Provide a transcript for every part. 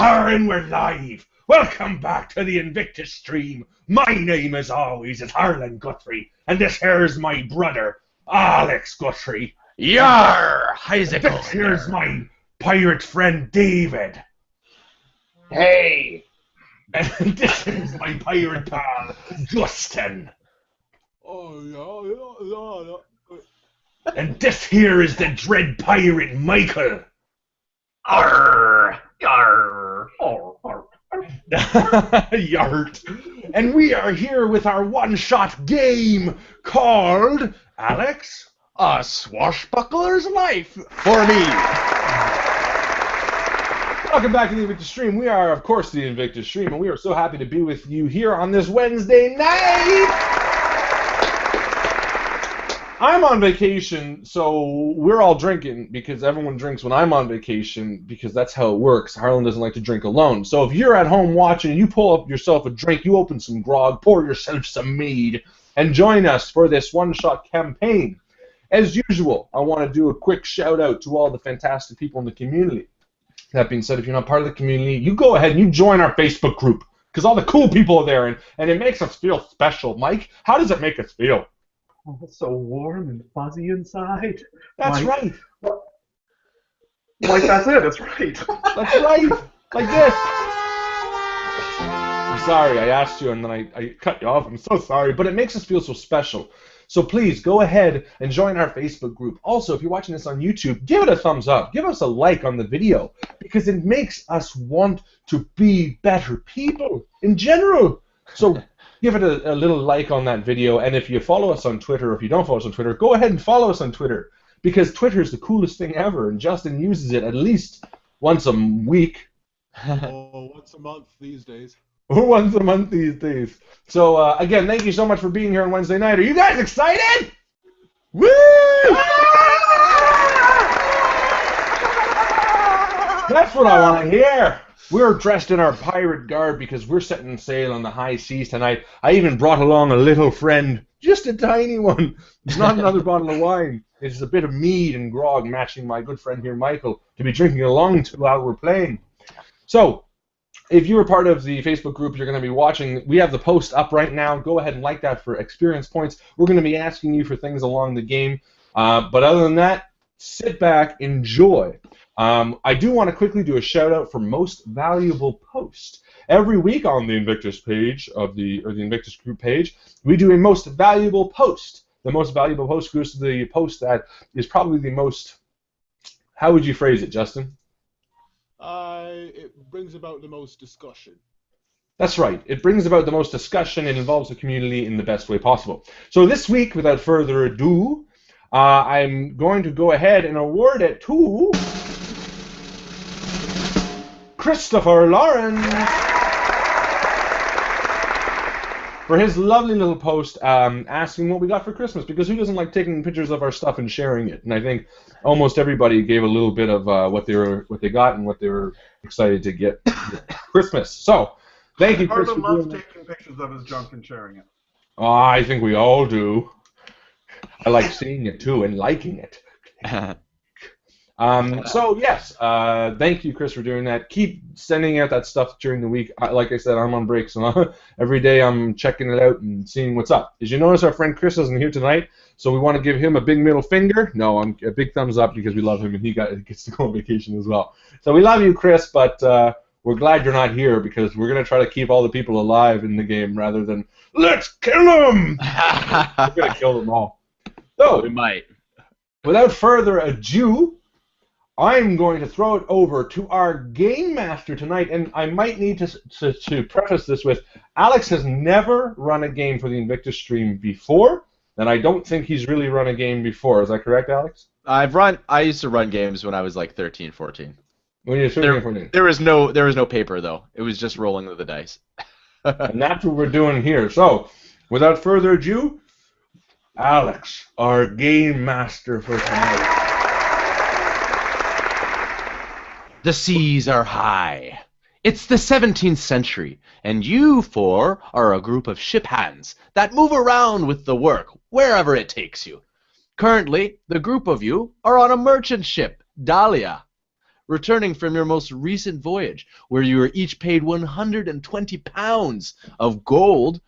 And we're live. Welcome back to the Invictus stream. My name, as always, is Harlan Guthrie, and this here's my brother, Alex Guthrie. Yar! Icicle. This here's my pirate friend, David. Hey! And this is my pirate pal, Justin. Oh, yeah. And this here is the dread pirate, Mycl. Arr! Yarr! Arr, arr, arr. Yart. And we are here with our one-shot game called, Alex? A swashbuckler's life for me. Welcome back to the Invictus stream. We are, of course, the Invictus stream, and we are so happy to be with you here on this Wednesday night. I'm on vacation, so we're all drinking because everyone drinks when I'm on vacation because that's how it works. Harlan doesn't like to drink alone. So if you're at home watching, you pull up yourself a drink, you open some grog, pour yourself some mead, and join us for this one-shot campaign. As usual, I want to do a quick shout-out to all the fantastic people in the community. That being said, if you're not part of the community, you go ahead and you join our Facebook group because all the cool people are there, and it makes us feel special. Mike, how does it make us feel? Oh, it's so warm and fuzzy inside. That's right. Like, that's it. That's right. That's right. Like this. I'm sorry, I asked you and then I cut you off. I'm so sorry, but it makes us feel so special. So please go ahead and join our Facebook group. Also, if you're watching this on YouTube, give it a thumbs up. Give us a like on the video because it makes us want to be better people in general. So give it a little like on that video, and if you follow us on Twitter, or if you don't follow us on Twitter, go ahead and follow us on Twitter, because Twitter is the coolest thing ever, and Justin uses it at least once a week. Oh, once a month these days. Once a month these days. So, again, thank you so much for being here on Wednesday night. Are you guys excited? Woo! That's what I want to hear. We're dressed in our pirate garb because we're setting sail on the high seas tonight. I even brought along a little friend, just a tiny one. It's not another bottle of wine. It's a bit of mead and grog matching my good friend here, Mycl, to be drinking along to while we're playing. So, if you were part of the Facebook group you're going to be watching, we have the post up right now. Go ahead and like that for experience points. We're going to be asking you for things along the game. But other than that, sit back, enjoy. I do want to quickly do a shout-out for Most Valuable Post. Every week on the Invictus page, or the Invictus group page, we do a Most Valuable Post. The Most Valuable Post goes to the post that is probably the most... How would you phrase it, Justin? It brings about the most discussion. That's right. It brings about the most discussion. It involves the community in the best way possible. So this week, without further ado, I'm going to go ahead and award it to Christopher Lawrence for his lovely little post asking what we got for Christmas, because who doesn't like taking pictures of our stuff and sharing it? And I think almost everybody gave a little bit of what they got and what they were excited to get for Christmas. So thank you, Chris. Harlan loves taking pictures of his junk and sharing it. Oh, I think we all do. I like seeing it too and liking it. So yes, thank you, Chris, for doing that. Keep sending out that stuff during the week. Like I said, I'm on break, so every day I'm checking it out and seeing what's up. As you notice, our friend Chris isn't here tonight, so we want to give him a big middle finger. No, a big thumbs up because we love him and he gets to go on vacation as well. So we love you, Chris, but we're glad you're not here because we're gonna try to keep all the people alive in the game rather than let's kill them. We're gonna kill them all. So We might. without further ado, I'm going to throw it over to our game master tonight, and I might need to preface this with Alex has never run a game for the Invictus stream before, and I don't think he's really run a game before. Is that correct, Alex? I used to run games when I was like 13, 14. When you're 14. There was no paper though. It was just rolling of the dice. And that's what we're doing here. So, without further ado, Alex, our game master for tonight. The seas are high. It's the 17th century, and you four are a group of ship hands that move around with the work wherever it takes you. Currently, the group of you are on a merchant ship, Dahlia. returning from your most recent voyage, where you were each paid 120 pounds of gold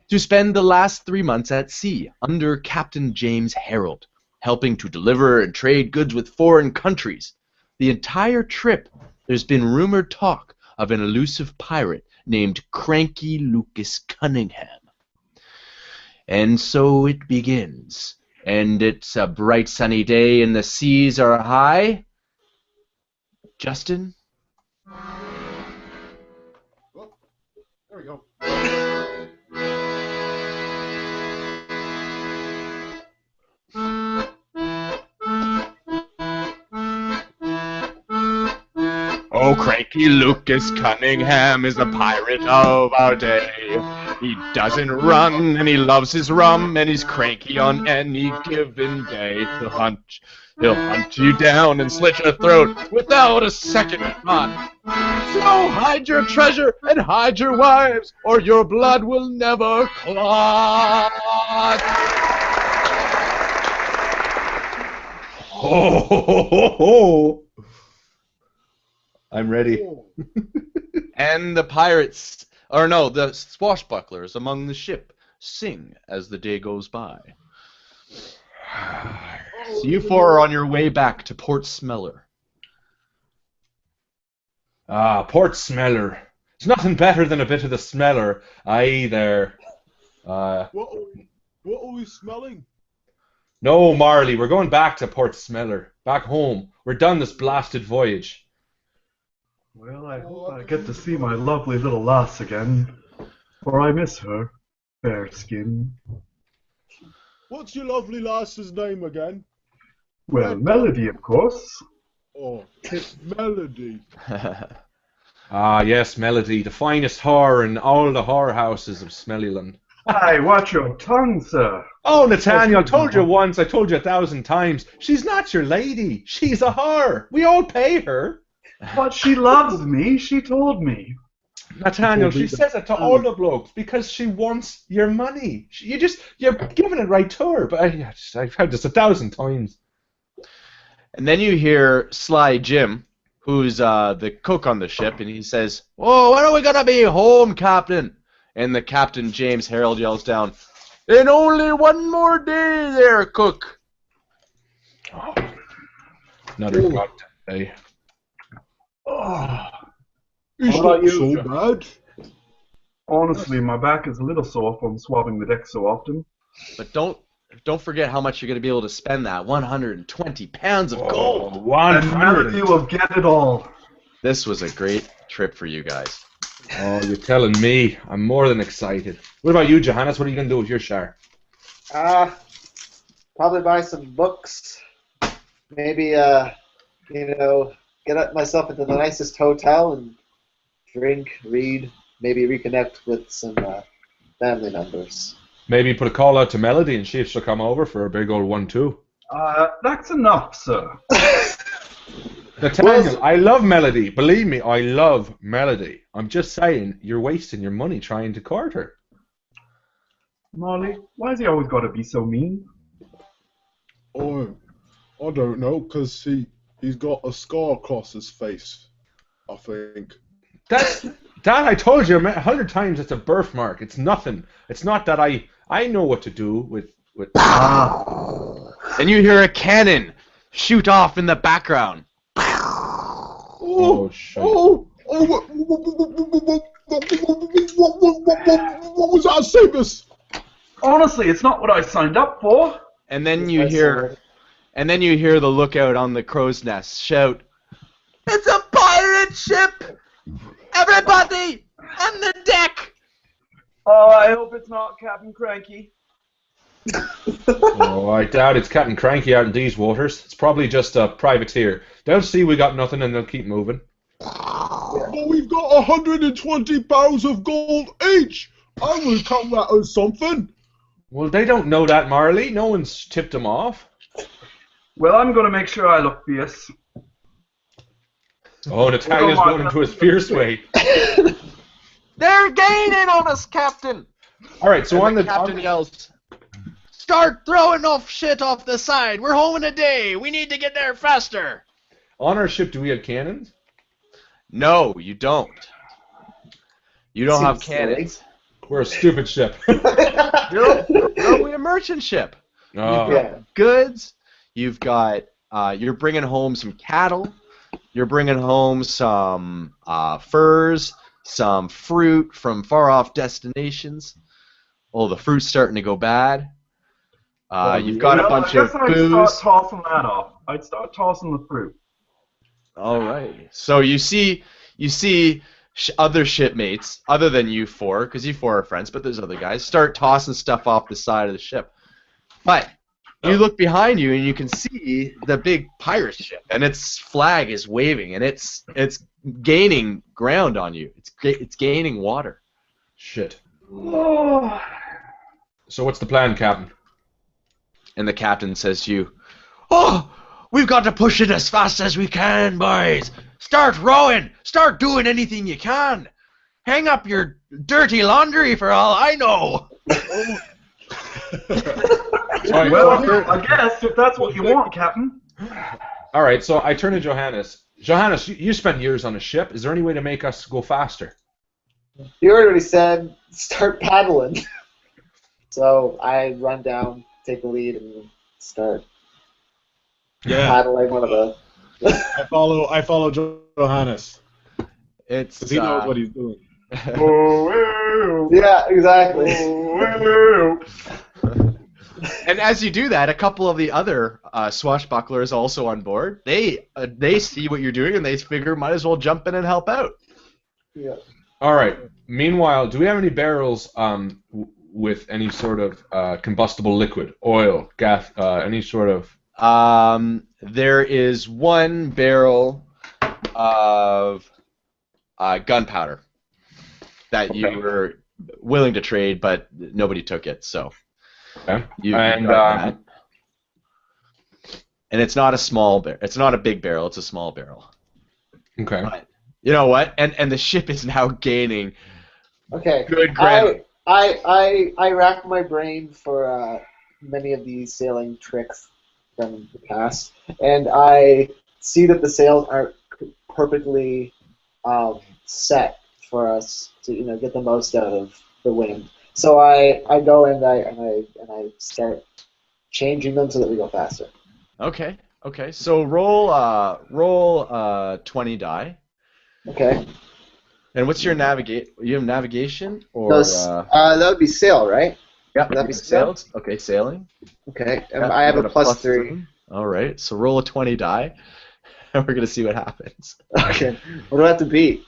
to spend the last 3 months at sea under Captain James Herald, helping to deliver and trade goods with foreign countries. The entire trip, there's been rumored talk of an elusive pirate named Cranky Lucas Cunningham. And so it begins. And it's a bright sunny day and the seas are high. Justin? Oh, there we go. Oh, Cranky Lucas Cunningham is the pirate of our day. He doesn't run, and he loves his rum, and he's cranky on any given day. He'll hunt you down and slit your throat without a second thought. So hide your treasure and hide your wives, or your blood will never clot. Ho, ho, ho, ho, ho. I'm ready. And the pirates, or no, the swashbucklers among the ship sing as the day goes by. So you four are on your way back to Port Smeller. Ah, Port Smeller. It's nothing better than a bit of the smeller. Aye, there. What are we smelling? No, Marley, we're going back to Port Smeller. Back home. We're done this blasted voyage. Well, I hope I get to see my lovely little lass again, for I miss her, fair skin. What's your lovely lass's name again? Well, Melody, of course. Oh, it's Melody. Ah, yes, Melody, the finest whore in all the whorehouses of Smellyland. Aye, watch your tongue, sir. Oh, Nathaniel, I told you once, I told you 1,000 times. She's not your lady. She's a whore. We all pay her. But she loves me, she told me. Nathaniel, she says it to all the blokes because she wants your money. You're giving it right to her. But I've heard this 1,000 times. And then you hear Sly Jim, who's the cook on the ship, and he says, "Oh, when are we gonna be home, Captain?" And the Captain James Herald yells down, "In only one more day there, cook." Oh, another goddamn day. Oh, It's What not about you, so John? bad. honestly, my back is a little sore from swabbing the deck so often. But don't forget how much you're gonna be able to spend that 120 pounds of gold. Oh, And 100. Melody will get it all. This was a great trip for you guys. Oh, you're telling me. I'm more than excited. What about you, Johannes? What are you going to do with your share? Probably buy some books. Maybe, get myself into the nicest hotel and drink, read, maybe reconnect with some family members. Maybe put a call out to Melody and see if she'll come over for a big old 1-2. That's enough, sir. Nathaniel, I love Melody. Believe me, I love Melody. I'm just saying, you're wasting your money trying to court her. Molly, why has he always got to be so mean? Oh, I don't know, because he's got a scar across his face, I think. That I told you 100 times. It's a birthmark. It's nothing. It's not that I know what to do with. And you hear a cannon shoot off in the background. Oh, shit. What was that, Seamus? Honestly, it's not what I signed up for. And then you hear the lookout on the crow's nest shout, "It's a pirate ship! Everybody on the deck!" Oh, I hope it's not Captain Cranky. Oh, I doubt it's Captain Cranky out in these waters. It's probably just a privateer. They'll see we got nothing and they'll keep moving. But we've got 120 pounds of gold each. I will count that as something. Well, they don't know that, Marley. No one's tipped them off. Well, I'm going to make sure I look fierce. Oh, Nathaniel's going into his fierce way. They're gaining on us, Captain! All right, so And the captain yells, "Start throwing off shit off the side. We're home in a day. We need to get there faster." on our ship, do we have cannons? No, you don't. You don't have Seems cannons. We're a stupid ship. You're only a merchant ship. Oh. Yeah. Goods. You've got. You're bringing home some cattle. You're bringing home some furs, some fruit from far-off destinations. Oh, the fruit's starting to go bad. You've got a bunch of I'd booze. start tossing that off. I'd start tossing the fruit. All right. So you see other shipmates other than you four, because you four are friends, but there's other guys, start tossing stuff off the side of the ship. But you look behind you and you can see the big pirate ship, and its flag is waving, and it's gaining ground on you. It's gaining water. Shit. So what's the plan, Captain? And the captain says to you, "Oh, we've got to push it as fast as we can, boys. Start rowing. Start doing anything you can. Hang up your dirty laundry for all I know." Well, I guess if that's what you want, Captain. All right, so I turn to Johannes. Johannes, you spent years on a ship. Is there any way to make us go faster? You already said start paddling. So I run down, take the lead, and start paddling one of the. I follow Johannes. It's Because he knows what he's doing. Yeah, exactly. And as you do that, a couple of the other swashbucklers also on board. They see what you're doing and they figure might as well jump in and help out. Yeah. All right. Meanwhile, do we have any barrels with any sort of combustible liquid, oil, gas, any sort of? There is one barrel of gunpowder that you were willing to trade, but nobody took it. So. Okay. You got that. And it's not a small barrel. It's not a big barrel. It's a small barrel. Okay. But you know what? And the ship is now gaining. Okay. Good ground. I rack my brain for many of these sailing tricks from the past, and I see that the sails aren't perfectly set for us to get the most out of the wind. So I go and I start changing them so that we go faster. Okay. Okay. So roll 20 die. Okay. And what's your navigate? You have navigation or? No, that would be sail, right? Yeah. Would that be sail? sails? Okay, sailing. Okay. Yeah, I have you a got plus 3. All right. So roll a 20 die, and we're gonna see what happens. Okay. What do I have to beat?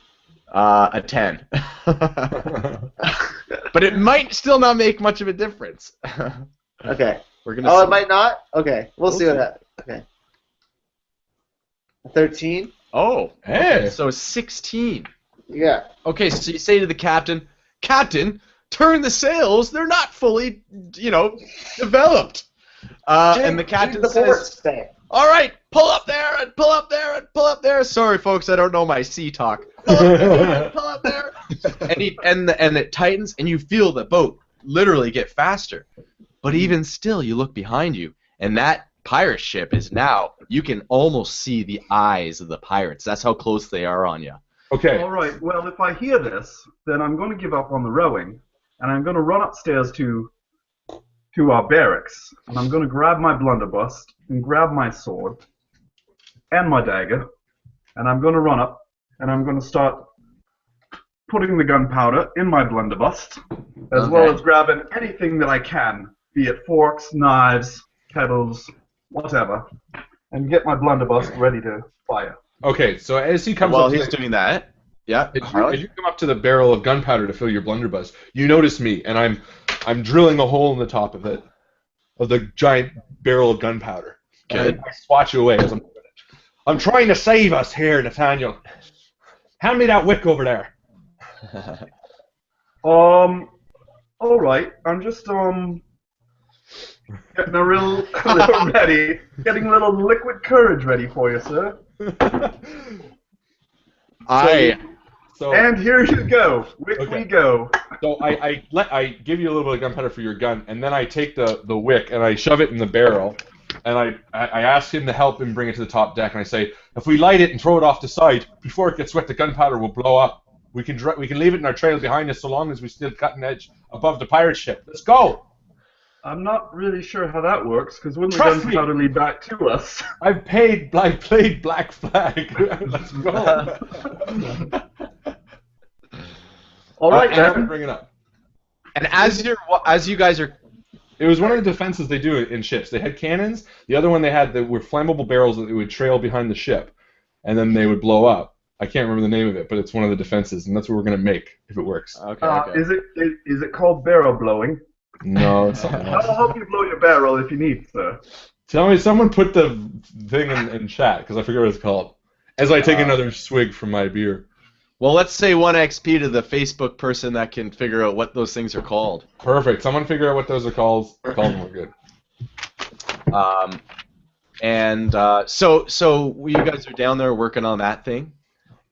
A 10. But it might still not make much of a difference. Okay. We're gonna. Oh, see. it might not? Okay. We'll see what happens. Okay. 13? Oh. Hey. Okay, so 16. Yeah. Okay, so you say to the captain, "Captain, turn the sails. They're not fully, developed." And the captain says, "All right, pull up there and pull up there and pull up there." Sorry, folks, I don't know my sea talk. Pull up there, pull up there. And it tightens, and you feel the boat literally get faster. But even still, you look behind you, and that pirate ship is now. You can almost see the eyes of the pirates. That's how close they are on you. Okay. All right. Well, if I hear this, then I'm going to give up on the rowing, and I'm going to run upstairs to our barracks, and I'm going to grab my blunderbuss and grab my sword and my dagger, and I'm going to run up, and I'm going to start putting the gunpowder in my blunderbuss, as well as grabbing anything that I can, be it forks, knives, kettles, whatever, and get my blunderbuss ready to fire. Okay, so as he comes While up he's doing that, yeah. as you come up to the barrel of gunpowder to fill your blunderbuss, you notice me, and I'm drilling a hole in the top of it, of the giant barrel of gunpowder. Good. And I swat you away as I'm doing it. I'm trying to save us here, Nathaniel. Hand me that wick over there. All right. I'm just getting a little ready, getting a little liquid courage ready for you, sir. And here you go. Wick we go. So I give you a little bit of gunpowder for your gun, and then I take the wick and I shove it in the barrel, and I ask him to help him bring it to the top deck, and I say, if we light it and throw it off the side, before it gets wet, the gunpowder will blow up. We can leave it in our trail behind us so long as we still cutting edge above the pirate ship. Let's go! I'm not really sure how that works, because wouldn't the Trust me. gunpowder lead back to us? I've played Black Flag. Let's go. All right, then. then. Bring it up. And as you guys are, It was one of the defenses they do in ships. They had cannons. The other one they had were flammable barrels that would trail behind the ship, and then they would blow up. I can't remember the name of it, but it's one of the defenses, and that's what we're gonna make if it works. okay. Is it called barrel blowing? No, it's something else. I'll help you blow your barrel if you need, sir. Tell me, someone put the thing in chat because I forget what it's called. As I take another swig from my beer. Well, let's say 1 XP to the Facebook person that can figure out what those things are called. Perfect. Someone figure out what those are called. We're good. So you guys are down there working on that thing.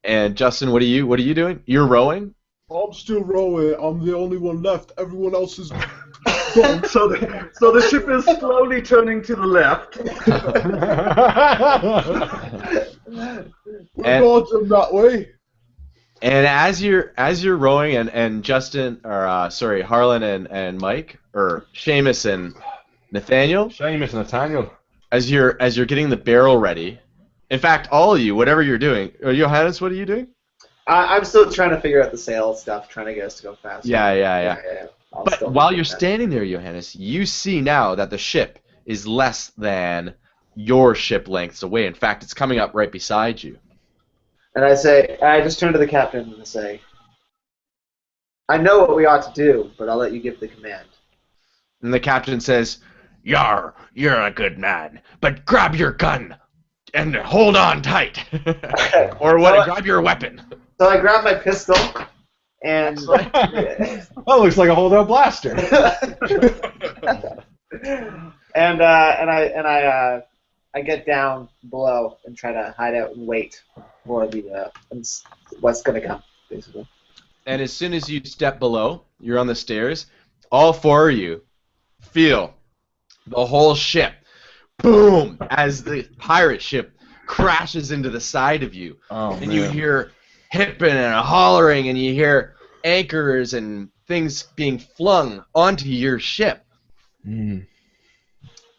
And Justin, what are you doing? You're rowing? I'm still rowing. I'm the only one left. Everyone else is gone. So the ship is slowly turning to the left. We're going that way. And as you're rowing, and Justin, or Harlan and Mike, or Seamus and Nathaniel. Seamus and Nathaniel. As you're getting the barrel ready. In fact, all of you, whatever you're doing, Johannes, what are you doing? I'm still trying to figure out the sail stuff, trying to get us to go faster. Yeah. But while you're standing there, Johannes, you see now that the ship is less than your ship lengths away. In fact, it's coming up right beside you. And I just turn to the captain and say, I know what we ought to do, but I'll let you give the command. And the captain says, Yar, you're a good man, but grab your gun and hold on tight. Or what? Grab your weapon. So I grab my pistol and That looks like a holdout blaster. and I get down below and try to hide out and wait for what's gonna come, basically. And as soon as you step below, you're on the stairs. All 4 of you feel the whole ship, boom, as the pirate ship crashes into the side of you. And you hear hipping and hollering, and you hear anchors and things being flung onto your ship.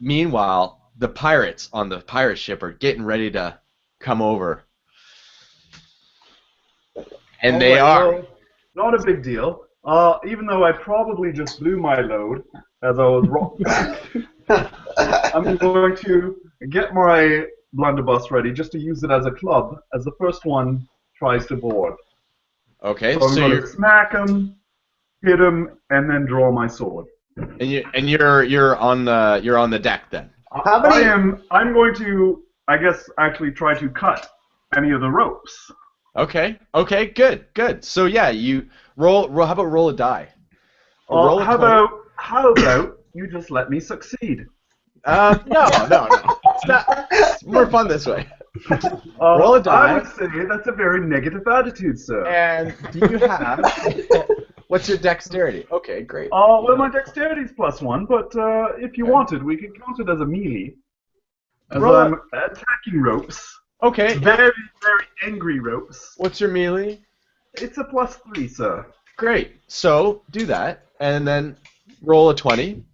Meanwhile, the pirates on the pirate ship are getting ready to come over. And they are. Well, not a big deal. Even though I probably just blew my load as I was rocked back, I'm going to get my blunderbuss ready just to use it as a club as the first one tries to board. Okay, So I'm going to smack him, hit him, and then draw my sword. And you're on the deck then. I'm going to, I guess, actually try to cut any of the ropes. Okay, good. So yeah, you roll. How about roll a die? How about you just let me succeed? No. It's more fun this way. Roll a die. I would say that's a very negative attitude, sir. And do you have... What's your dexterity? Okay, great. Well, my dexterity is +1, but if you wanted, we could count it as a melee. As I'm attacking ropes. Okay. Very, very angry ropes. What's your melee? It's a +3, sir. Great. So, do that, and then roll a 20.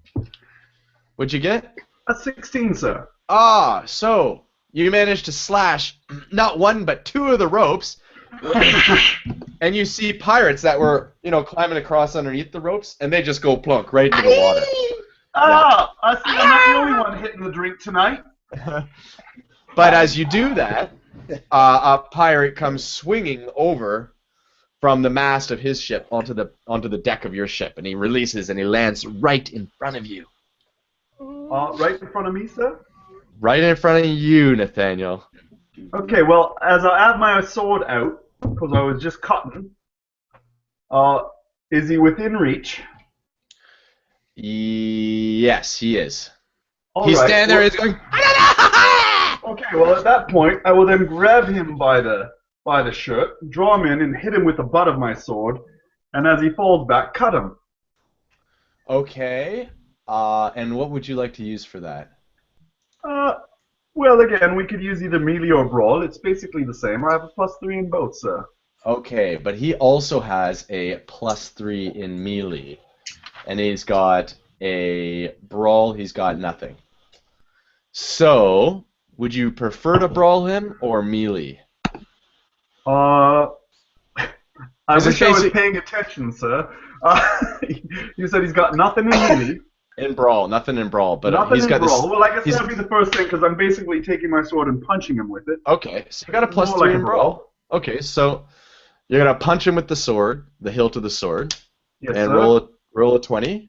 What'd you get? A 16, sir. So you managed to slash not 1 but 2 of the ropes, and you see pirates that were, climbing across underneath the ropes, and they just go plunk right into the water. I see I'm not the only one hitting the drink tonight. But as you do that, a pirate comes swinging over from the mast of his ship onto the deck of your ship, and he releases and he lands right in front of you. Right in front of me, sir? Right in front of you, Nathaniel. Okay, well, as I have my sword out, because I was just cutting, is he within reach? Yes, he is. He's standing there, he's going... Okay, well, at that point, I will then grab him by the shirt, draw him in, and hit him with the butt of my sword, and as he falls back, cut him. Okay. And what would you like to use for that? Well, again, we could use either melee or brawl. It's basically the same. I have a +3 in both, sir. Okay, but he also has a +3 in melee, and he's got a brawl. He's got nothing. So, would you prefer to brawl him or melee? I wish I was basic- paying attention, sir. You said he's got nothing in melee. In brawl, nothing in brawl, but Nothing he's in got brawl. this. Well, I guess he's- that'd be the first thing because I'm basically taking my sword and punching him with it. Okay, so you got a More +3 like a in brawl. Okay, so you're gonna punch him with the sword, the hilt of the sword, Yes, and sir. roll a 20.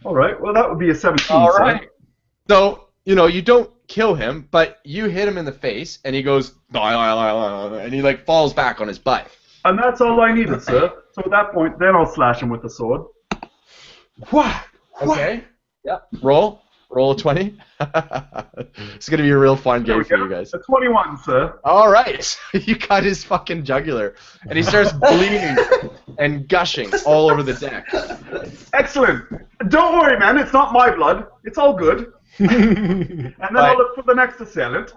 All right. Well, that would be a 17. All sir. right. So you don't kill him, but you hit him in the face, and he goes, and he like falls back on his butt. And that's all I needed, sir. So at that point, then I'll slash him with the sword. What? Okay. Yeah. Roll a 20. It's gonna be a real fun There game we for go. you guys. A 21, sir. All right. You cut his fucking jugular, and he starts bleeding and gushing all over the deck. Excellent. Don't worry, man. It's not my blood. It's all good. And then I'll look for the next assailant.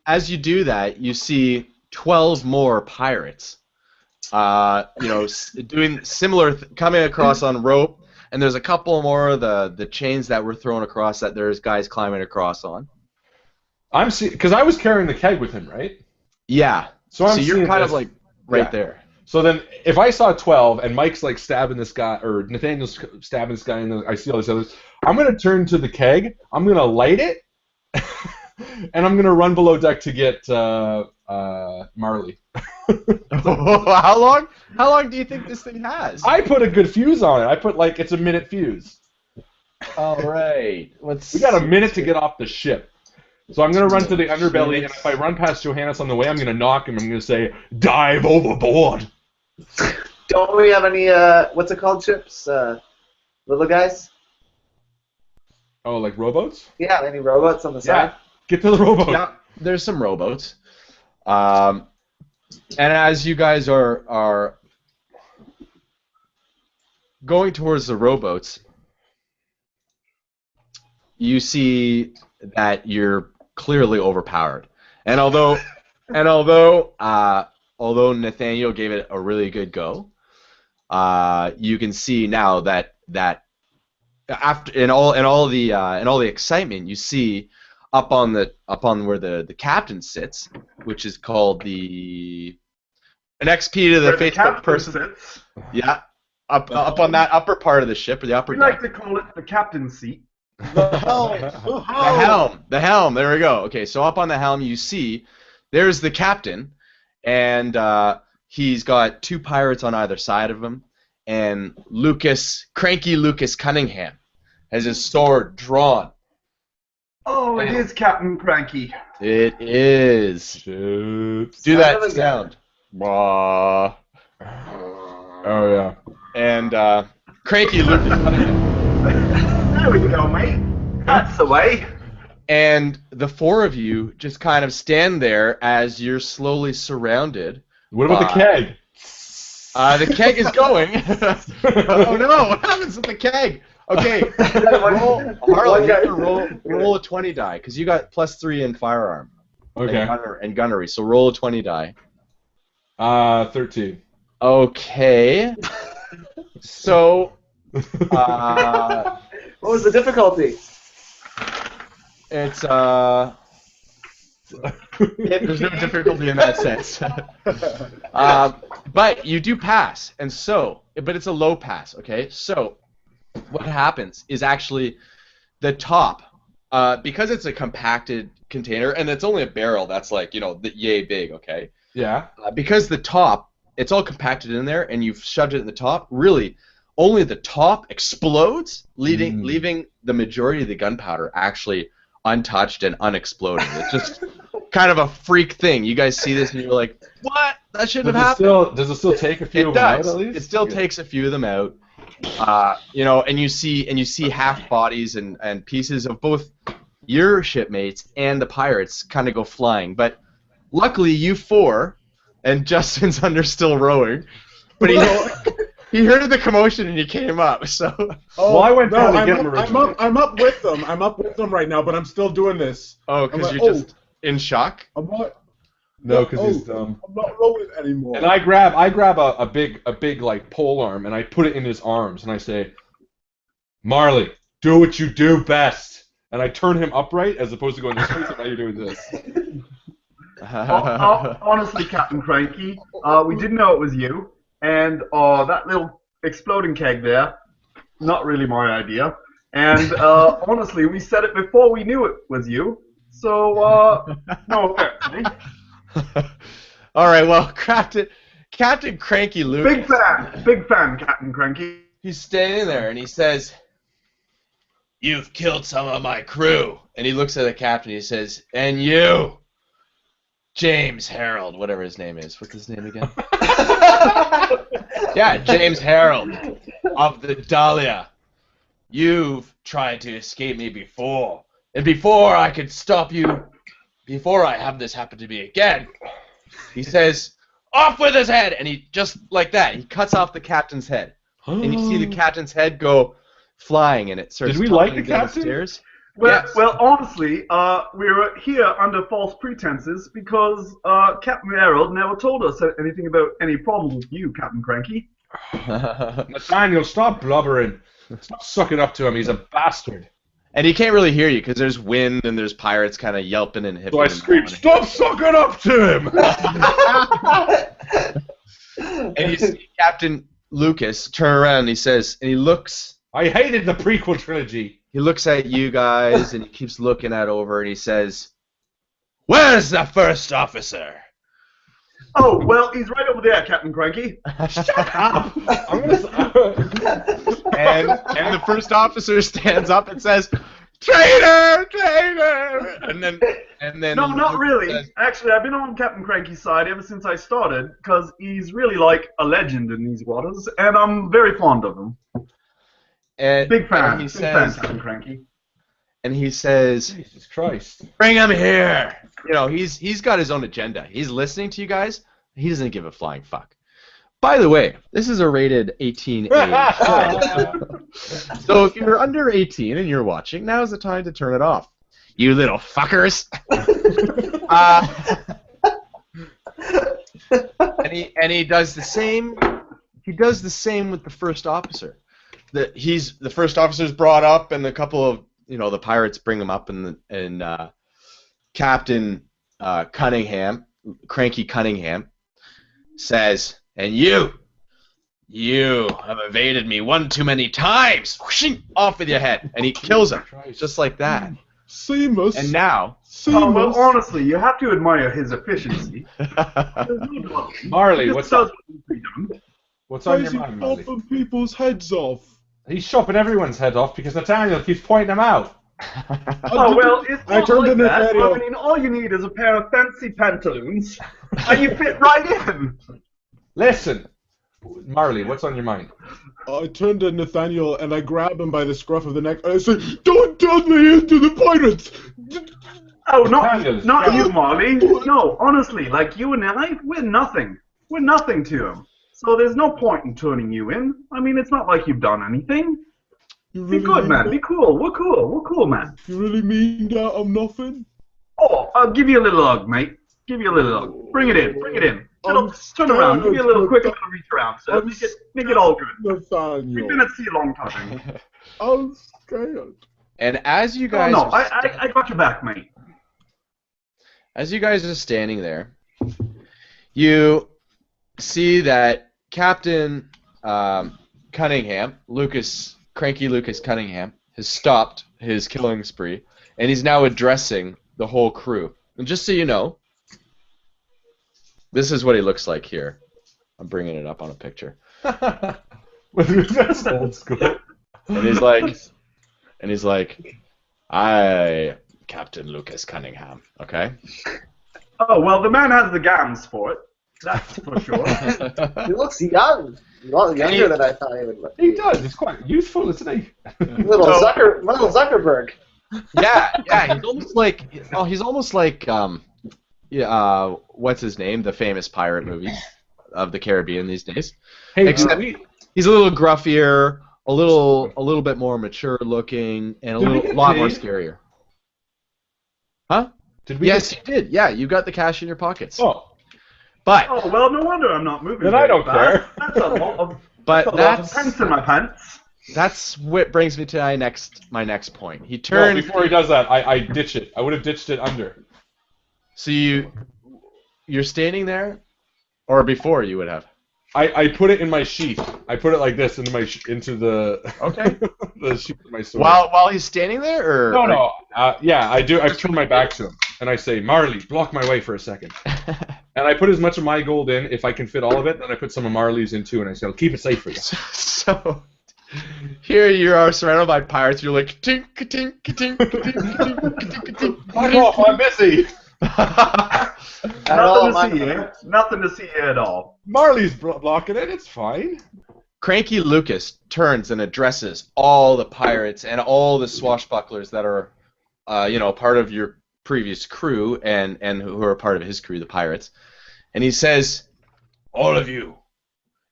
As you do that, you see 12 more pirates, doing similar, coming across on rope, and there's a couple more of the chains that were thrown across that there's guys climbing across on. I'm because I was carrying the keg with him, right? Yeah. So I'm you're seeing kind this. of like right Yeah. there. So then, if I saw 12 and Mike's like stabbing this guy, or Nathaniel's stabbing this guy, and I see all these others, I'm gonna turn to the keg. I'm gonna light it, and I'm gonna run below deck to get Marley. How long? How long do you think this thing has? I put a good fuse on it. I put like it's a minute fuse. All right. We got a minute to get off the ship. So I'm gonna run to the underbelly, and if I run past Johannes on the way, I'm gonna knock him. I'm gonna say, "Dive overboard." Don't we have any, what's it called, ships? Little guys? Oh, like rowboats? Yeah, any robots on the side? Get to the rowboat. Yeah, there's some rowboats. And as you guys are going towards the rowboats, you see that you're clearly overpowered. And although Nathaniel gave it a really good go, you can see now that after in all the excitement, you see up on where the captain sits, which is called an XP to the Where the Facebook captain person. sits. Yeah, up on that upper part of the ship, or the upper We deck. like to call it the captain's seat. The helm. There we go. Okay, so up on the helm, you see there's the captain, and he's got two pirates on either side of him, and cranky Lucas Cunningham has his sword drawn. Oh, it is Captain Cranky. It is. Shit. Do that Sound of a sound. Wah. Oh yeah. And cranky Lucas Cunningham. There we go, mate. That's the way. And the four of you just kind of stand there as you're slowly surrounded. What about the keg? The keg is going. Oh no! What happens with the keg? Okay, Harlan, you have to roll a 20 die because you got +3 in firearm. Okay. And gunnery. So roll a 20 die. 13. Okay. So. What was the difficulty? It's there's no difficulty in that sense. But you do pass, and so, but it's a low pass, okay? So, what happens is actually the top, because it's a compacted container, and it's only a barrel that's like, yay big, okay? Yeah. Because the top, it's all compacted in there, and you've shoved it in the top, really, only the top explodes, leaving the majority of the gunpowder actually untouched and unexploded. It's just kind of a freak thing. You guys see this and you're like, what? That shouldn't have happened. Does it still take a few It of them out does. at least? It still takes a few of them out. And you see half bodies and pieces of both your shipmates and the pirates kind of go flying. But luckily, you four and Justin's under still rowing, but he heard the commotion and he came up. So. Well, I went down to get him I'm up with them. I'm up with them right now, but I'm still doing this. Oh, because you're just in shock. I'm not. No, because he's I'm not rolling anymore. And I grab a big like pole arm and I put it in his arms and I say, Marley, do what you do best. And I turn him upright as opposed to going this way. So now you're doing this. Honestly, Captain Cranky, we didn't know it was you, and that little exploding keg there, not really my idea. And honestly, we said it before we knew it was you. So no offense. All right, well, Captain Cranky Lucas. Big fan, Captain Cranky. He's standing there and he says, "You've killed some of my crew." And he looks at the captain. He says, "And you, James Harold," whatever his name is. What's his name again? Yeah, James Harold of the Dahlia. You've tried to escape me before, and before I could stop you. Before I have this happen to me again, he says, "Off with his head!" And he, just like that, he cuts off the captain's head. And you see the captain's head go flying, and it starts Did we like the down captain? stairs. Well, Yes. well, honestly, we were here under false pretenses because Captain Harold never told us anything about any problems with you, Captain Cranky. Nathaniel, stop blubbering. Stop sucking up to him. He's a bastard. And he can't really hear you because there's wind and there's pirates kind of yelping and hipping. So I scream, "Stop sucking up to him!" And you see Captain Lucas turn around and he says, and he looks I hated the prequel trilogy. at you guys and he keeps looking over and he says, "Where's the first officer?" Oh, well, he's right over there, Captain Cranky. Shut up! And the first officer stands up and says, "Traitor! Traitor!" And then No, not really. says, Actually, I've been on Captain Cranky's side ever since I started, because he's really like a legend in these waters, and I'm very fond of him. and, Big fan. and he Big fan, says, Captain Cranky. and he says, Jesus Christ. "Bring him here." You know, he's got his own agenda. He's listening to you guys. He doesn't give a flying fuck. By the way, this is a rated 18 age. So if you're under 18 and you're watching, now's the time to turn it off. You little fuckers. And he does the same. He does the same with the first officer. The first officer's brought up, and a couple of the pirates bring him up, and Captain Cunningham, Cranky Cunningham, says, "And you have evaded me one too many times. Whooshing, off with your head," and he kills him just like that. Seamus. And now, Oh, well, honestly, you have to admire his efficiency. Marley, He what's just does up? what needs to be done. What's Why on is your he mind, Marley? chopping people's heads off? He's chopping everyone's head off because Nathaniel keeps pointing them out. Oh, well, it's I not turned like into that. Nathaniel. I mean, all you need is a pair of fancy pantaloons, and you fit right in. Listen, Marley, what's on your mind? I turned to Nathaniel and I grab him by the scruff of the neck and I say, "Don't turn me into the pirates!" Oh, Nathaniel, not yeah. you, Marley. No, honestly, like you and I, we're nothing. We're nothing to him. So there's no point in turning you in. I mean, it's not like you've done anything. You Be really good, mean man. that? Be cool. We're cool. We're cool, man. You really mean that I'm nothing? Oh, I'll give you a little hug, mate. Give you a little hug. Bring it in. Bring it in. Turn around. Give you a little quick little reach around, sir. Make it all good. We've Nathaniel. been at sea a long time. I'm scared. and as you Oh, guys, no, are I got your back, mate. as you guys are standing there, you see that Captain Cunningham, Cranky Lucas Cunningham, has stopped his killing spree, and he's now addressing the whole crew. And just so you know, this is what he looks like here. I'm bringing it up on a picture. That's old school. And he's like, "I, Captain Lucas Cunningham, okay?" Oh, well, the man has the gams for it. That's for sure. He looks young. A lot younger than I thought he would look. He does. He's quite youthful, isn't he? Little Zuckerberg. Yeah, he's almost like what's his name? The famous pirate movies of the Caribbean these days. Hey, Except- He's a little gruffier, a little bit more mature looking, and a lot more scarier. Huh? Did we? Yes, you did. Yeah, you got the cash in your pockets. Oh. But Oh, well, no wonder I'm not moving. Then very I don't fast. care. That's a lot of, but that's a lot of pence in my pants. That's what brings me to my next point. He No, turned. before he does that, I ditch it. I would have ditched it under. So you're standing there, or before you would have. I put it in my sheath. I put it like this into the Okay. the sheath of my sword. While he's standing there, or No. Yeah, I do. I turn my back to him and I say, "Marley, block my way for a second." And I put as much of my gold in, if I can fit all of it. Then I put some of Marley's in too, and I say, "I'll keep it safe for you." So here you are surrounded by pirates. You're like tink tink tink tink tink tink. Fuck off! I'm busy. Nothing to see here at all. Marley's blocking it. It's fine. Cranky Lucas turns and addresses all the pirates and all the swashbucklers that are, part of your previous crew and who are part of his crew, the pirates. And he says, "All of you."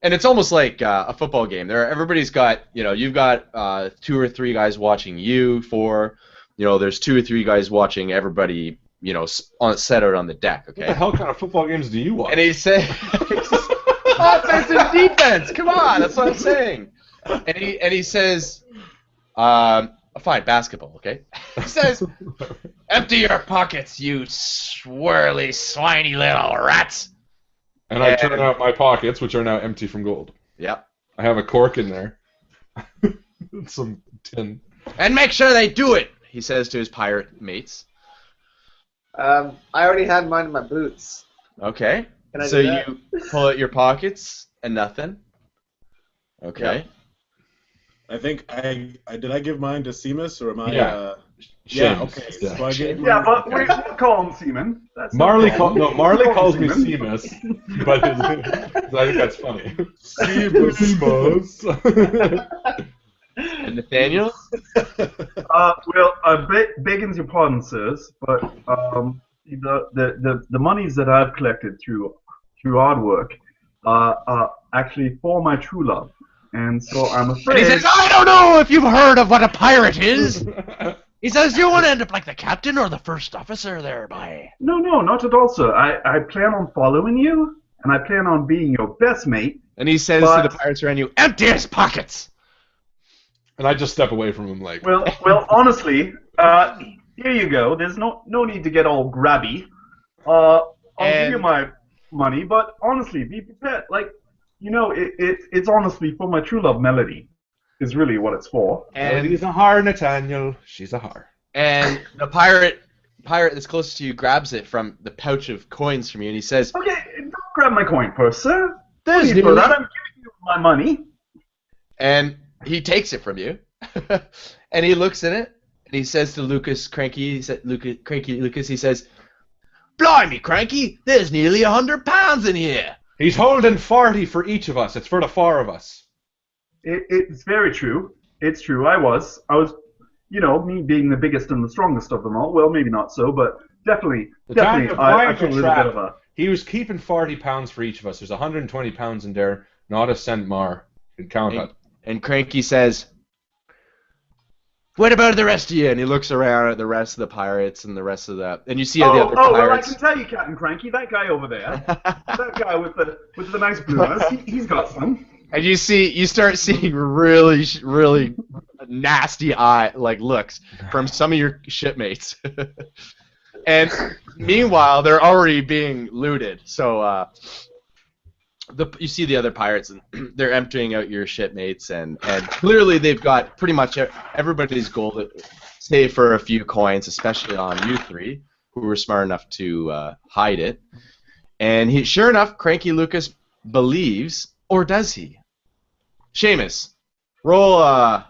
And it's almost like a football game. Everybody's got, you've got 2 or 3 guys watching you. There's 2 or 3 guys watching everybody, set out on the deck. Okay. What the hell kind of football games do you watch? And he said, offense and defense. Come on, that's what I'm saying. And he says, fine, basketball. Okay. He says, "Empty your pockets, you swirly, swiny little rats." And I turn out my pockets, which are now empty from gold. Yep. I have a cork in there. Some tin. "And make sure they do it," he says to his pirate mates. I already had mine in my boots. Okay. Can I So do that? you pull out your pockets and nothing. Okay. Yep. I think did I give mine to Seamus or am I? Yeah. Yeah. Shames. Okay. Yeah. So I gave Yeah, mine- but we call him Seaman. That's no Marley problem. calls me Seamus, but I think that's funny. Seamus. And Nathaniel? Well, begging your pardon, sirs, but the monies that I've collected through hard work are actually for my true love, and so I'm And afraid. he says, "I don't know if you've heard of what a pirate is." He says, "You want to end up like the captain or the first officer there, by." No, not at all, sir. I plan on following you, and I plan on being your best mate. And he says to the pirates around you, "Empty his pockets." And I just step away from him like. Well, honestly, here you go. There's no need to get all grabby. I'll give you my money, but honestly, be prepared. Like, it's honestly for my true love, Melody, is really what it's for. And She's a har, Nathaniel. She's a har. And the pirate that's closest to you grabs it from the pouch of coins from you, and he says, Okay, don't grab my coin purse, sir. "There's Please, for that, I'm giving you my money. And he takes it from you, and he looks in it, and he says to Lucas, Cranky Lucas, he says, "Blimey, Cranky, there's nearly 100 pounds in here." He's holding 40 for each of us. It's for the 4 of us. It's very true. It's true. I was, me being the biggest and the strongest of them all. Well, maybe not so, but definitely, time of I buying feel a the little trap. bit of a. He was keeping 40 pounds for each of us. There's 120 pounds in there, not a cent more. You can count it. And Cranky says, "What about the rest of you?" And he looks around at the rest of the pirates and the rest of the, and you see the other Well, I pirates. can tell you, Captain Cranky, that guy over there, that guy with the nice blue eyes, he's got some. And you start seeing really, really nasty looks from some of your shipmates. And meanwhile, they're already being looted. So you see the other pirates, and they're emptying out your shipmates, and clearly they've got pretty much everybody's gold, save for a few coins, especially on you 3, who were smart enough to hide it. And sure enough, Cranky Lucas believes, or does he? Seamus, roll.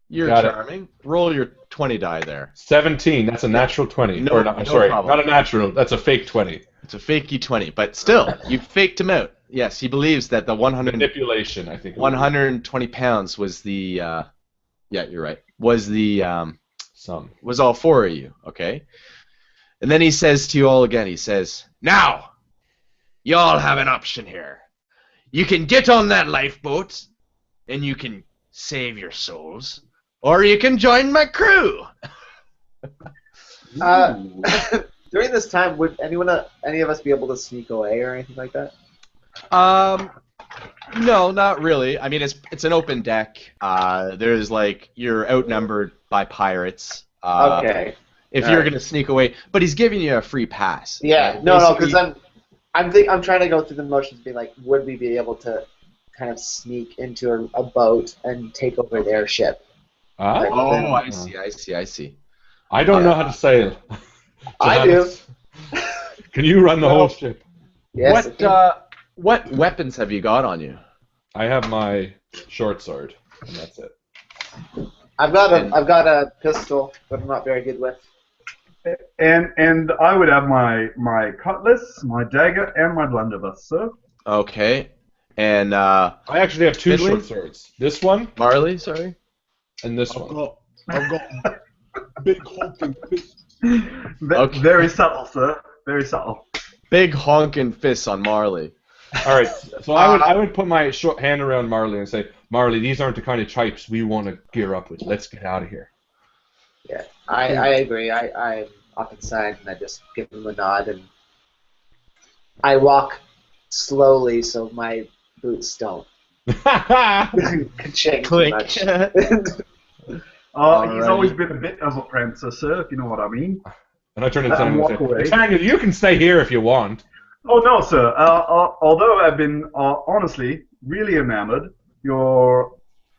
You're Got it. charming. Roll your 20 die there. 17. That's a natural 20. No- Or not, no sorry, problem. not a natural. That's a fake 20. It's a fakey 20, but still, you faked him out. Yes, he believes that the Manipulation, I think. 120 pounds was the. Yeah, you're right. Was the Some. was all 4 of you. Okay. And then he says to you all again. He says, "Now, you all have an option here. You can get on that lifeboat, and you can save your souls, or you can join my crew. During this time, would any of us be able to sneak away or anything like that? No, not really. I mean, it's an open deck. There's like you're outnumbered by pirates. Okay. If you're gonna sneak away, but he's giving you a free pass. Yeah. No, because I'm trying to go through the motions, be like, would we be able to kind of sneak into a boat and take over their ship? Oh, I see. I don't know how to sail. I do. Can you run the whole ship? Yes. What weapons have you got on you? I have my short sword, and that's it. I've got a pistol, but I'm not very good with. And I would have my cutlass, my dagger, and my blunderbuss, sir. Okay. And I actually have two Finley? short swords. This one Marley, sorry. and this one. I've got big honking fists. Okay. Very subtle, sir. Very subtle. Big honking fists on Marley. All right. So I would put my short hand around Marley and say, Marley, these aren't the kind of types we want to gear up with. Let's get out of here. Yeah, I agree. I'm up inside, and I just give him a nod, and I walk slowly so my boots don't shake too Clink. much. He's Alrighty. always been a bit of a prancer, sir, if you know what I mean. And I turn to Let him Nathaniel walk and say, away. Nathaniel, you can stay here if you want. Oh, no, sir. Although I've been, honestly, really enamored, you're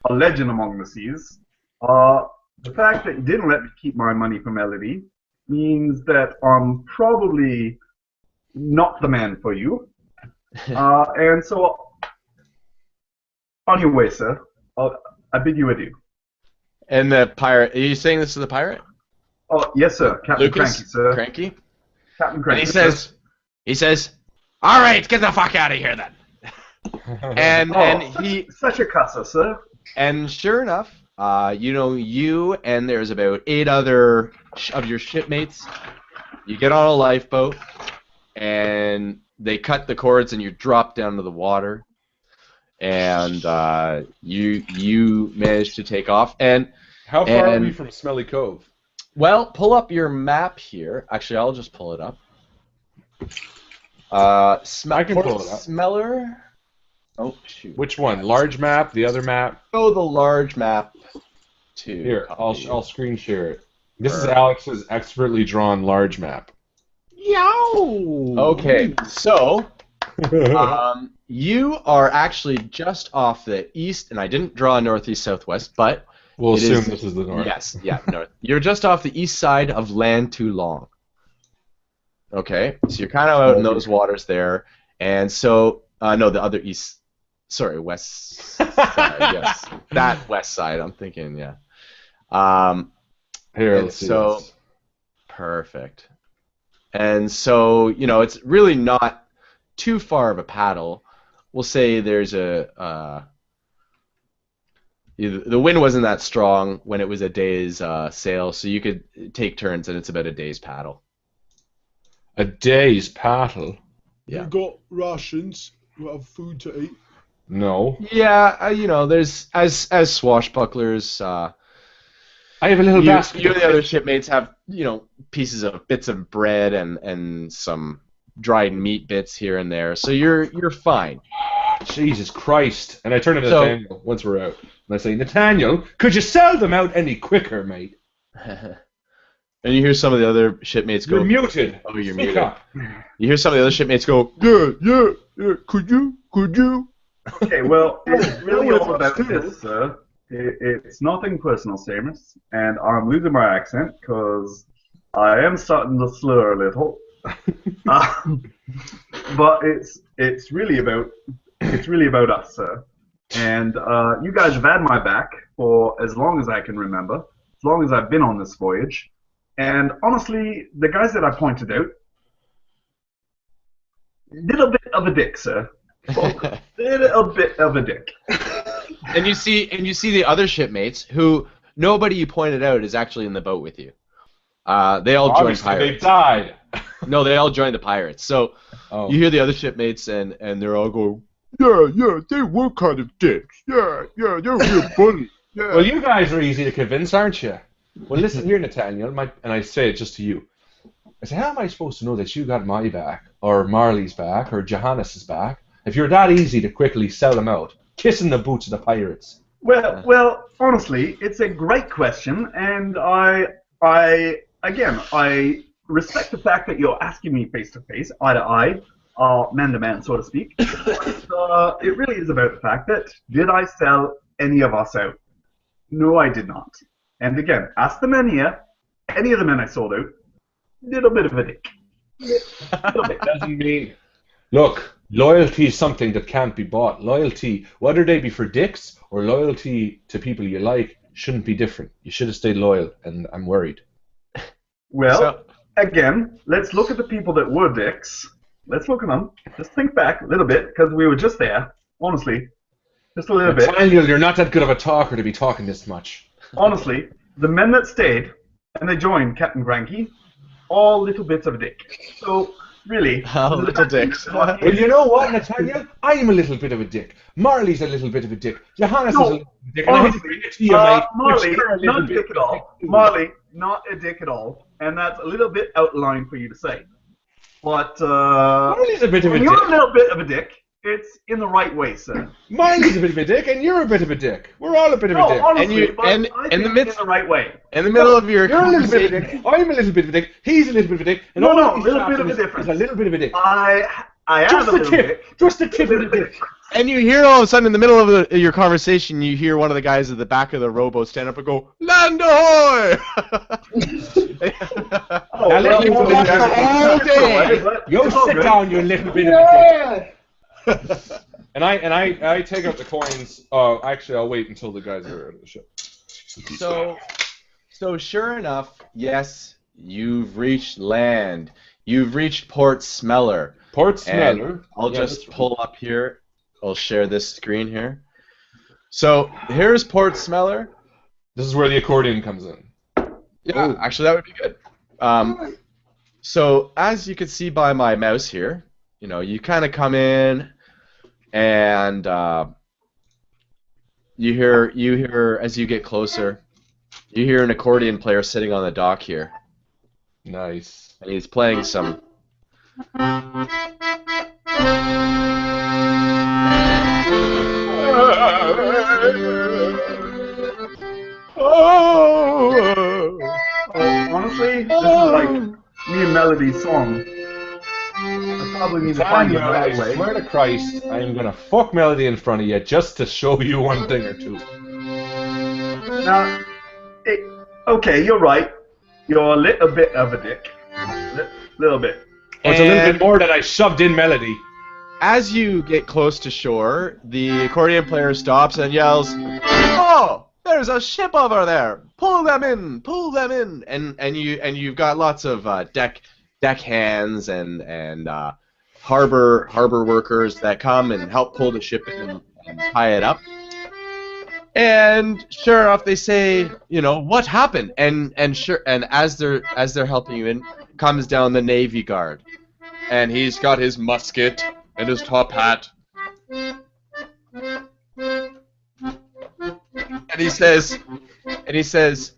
a legend among the seas. The fact that you didn't let me keep my money for Melody means that I'm probably not the man for you. And so, on your way, sir. I bid you adieu. And the pirate, are you saying this to the pirate? Oh, yes, sir. Captain Lucas? Cranky, sir. Cranky? Captain And Cranky. he says, all right, get the fuck out of here then. And he Such a cusser, sir. and sure enough, you and there's about 8 other of your shipmates. You get on a lifeboat, and they cut the cords, and you drop down to the water, and you manage to take off. And How far are we from Smelly Cove? well, pull up your map here. Actually, I'll just pull it up. I can pull it up. Smeller. Oh shoot. Which one? Large map, the other map? Show the large map to. Here, copy. I'll screen share it. This is Alex's expertly drawn large map. Okay, so you are actually just off the east, and I didn't draw northeast southwest, but We'll it assume is- this is the north. yes, yeah, north. You're just off the east side of Land Too Long. Okay, so you're kind of out in those waters there, and so no, the other east. Sorry, west side. Yes, that west side. I'm thinking, yeah. Here, And let's see so- this. Perfect. And so, it's really not too far of a paddle. We'll say there's the wind wasn't that strong when it was a day's sail, so you could take turns, and it's about a day's paddle. A day's paddle? Yeah. You got rations. You have food to eat. No. Yeah, there's as swashbucklers. I have a little basket. You and the other shipmates have pieces of bits of bread and some dried meat bits here and there, so you're fine. Jesus Christ. And I turn to So- Nathaniel once we're out. And I say, Nathaniel, could you sell them out any quicker, mate? And you hear some of the other shipmates go. You're muted. Oh, you're Speak muted. up. You hear some of the other shipmates go. Yeah. Could you? Okay, well, it's really Well, all about it's this, sir. It's nothing personal, Seamus, and I'm losing my accent because I am starting to slur a little. But it's really about us, sir. And you guys have had my back for as long as I can remember, as long as I've been on this voyage. And honestly, the guys that I pointed out, little bit of a dick, sir. Little bit of a dick. And you see the other shipmates who nobody you pointed out is actually in the boat with you. They all joined Obviously, they pirates. died. No, they all joined the pirates. So Oh. you hear the other shipmates and they're all going, Yeah, they were kind of dicks. Yeah, they're real bullies. Yeah. Well, you guys are easy to convince, aren't you? Well, listen here, Nathaniel, and I say it just to you. I say, how am I supposed to know that you got my back, or Marley's back, or Johannes's back, if you're that easy to quickly sell them out, kissing the boots of the pirates? Well, honestly, it's a great question, and I respect the fact that you're asking me face to face, eye to eye, man to man, so to speak. But, it really is about the fact that did I sell any of us out? No, I did not. And again, ask the men here. Any of the men I sold out, little bit of a dick. Doesn't mean. Look, loyalty is something that can't be bought. Loyalty, whether they be for dicks or loyalty to people you like, shouldn't be different. You should have stayed loyal, and I'm worried. Well, again, let's look at the people that were dicks. Let's look at them. Just think back a little bit, because we were just there. Honestly, just a little bit. Daniel, you're not that good of a talker to be talking this much. Honestly, the men that stayed and they joined Captain Granky, all little bits of a dick. So, really... little dicks. Well, you know what, Nathaniel? I'm a little bit of a dick. Marley's a little bit of a dick. Johannes is a little bit of a dick. Honestly, Marley, not a dick at all. Too. Marley, not a dick at all. And that's a little bit outline for you to say. But, Marley's a bit of a when dick. you're a little bit of a dick, it's in the right way, sir. Marley's a bit of a dick, and you're a bit of a dick. We're all a bit of a dick. Honestly, and I in the think midst- it's in the right way. In the middle of your You're a little bit of a conversation, dick. I'm a little bit of a dick. He's a little bit of a dick. And No, all a he's little bit after of a is difference. a little bit of a dick. I am Just a the little tip. dick. Just the tip of the dick. and you hear all of a sudden in the middle of your conversation, you hear one of the guys at the back of the rowboat stand up and go, "Land ahoy!" Oh, Now, let me well, go back all day. You It's all sit good. down, you little bit of a dick. And I take out the coins. Oh, actually, I'll wait until the guys are out of the ship. So sure enough, yes, you've reached land. You've reached Port Smeller. Port And Smeller. I'll Yeah, just that's pull up here. I'll share this screen here. So here's Port Smeller. This is where the accordion comes in. Yeah, actually that would be good. So as you can see by my mouse here, you kind of come in, and you hear as you get closer, you hear an accordion player sitting on the dock here, Nice. and he's playing some. Honestly, this is like me and Melody's song. I probably need to find you Daniel, the I right way. swear to Christ, I am gonna fuck Melody in front of you just to show you one thing or two. Now, okay, you're right. You're a little bit of a dick. Little bit. Oh, it's a little bit And- more than I shoved in Melody. As you get close to shore, the accordion player stops and yells, "Oh, there's a ship over there! Pull them in! Pull them in!" And you've got lots of deck hands and harbor workers that come and help pull the ship in and tie it up. And sure enough, they say, "What happened?" And as they're helping you in, comes down the Navy guard, and he's got his musket and his top hat, and he says,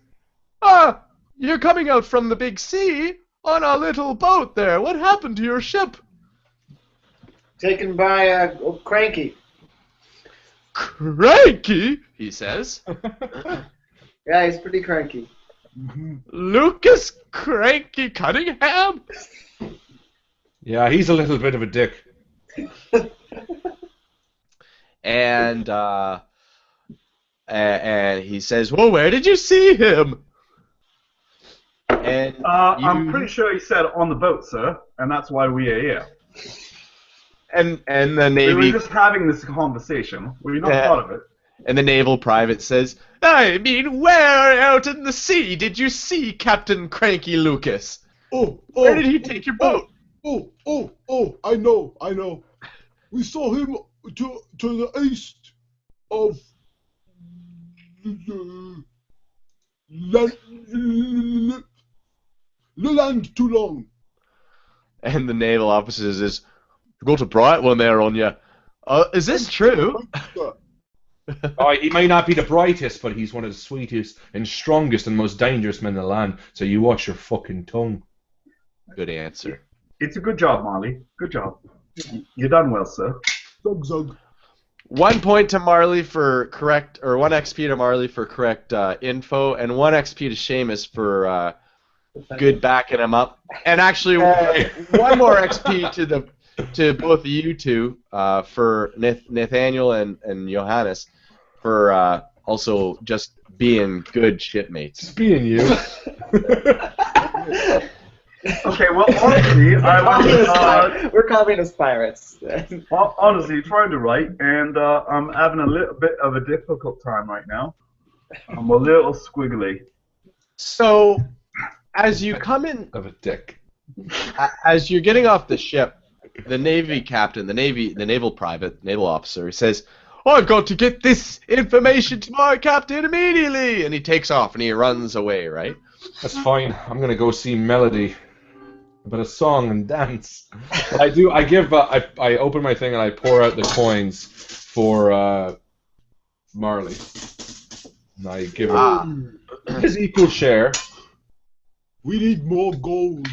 "Ah, you're coming out from the big sea on a little boat there. What happened to your ship?" Taken by Cranky. "Cranky," he says. Yeah, he's pretty cranky. "Lucas Cranky Cunningham?" Yeah, he's a little bit of a dick. And he says, "Well, where did you see him?" And I'm pretty sure he said on the boat, sir, and that's why we are here. and the We were Navy just having this conversation. We not Yeah. thought of it. and the naval private says, "I mean, where out in the sea did you see Captain Cranky Lucas? Where did he take your boat?" I know. We saw him to the east of the land too long. And the naval officer says, "You got a bright one there on you. Is this true? Oh, he may not be the brightest, but he's one of the sweetest and strongest and most dangerous men in the land. So you watch your fucking tongue. Good answer. It's a good job, Marley. Good job. You done well, sir. Zug zug. 1 point to Marley for correct, or 1 XP to Marley for correct info, and 1 XP to Seamus for good backing him up. And actually, 1 more XP to both of you two for Nathaniel and Johannes for also just being good shipmates. Just being you. Okay, well, honestly, We're communist pirates. honestly trying to write, and I'm having a little bit of a difficult time right now. I'm a little squiggly. So, as you come in, Of a dick. as you're getting off the ship, the Navy captain, the naval private, naval officer, he says, "I've got to get this information to my captain immediately," and he takes off and he runs away. Right? That's fine. I'm gonna go see Melody. A bit of song and dance. But I open my thing and I pour out the coins for Marley. And I give him his equal share. We need more gold.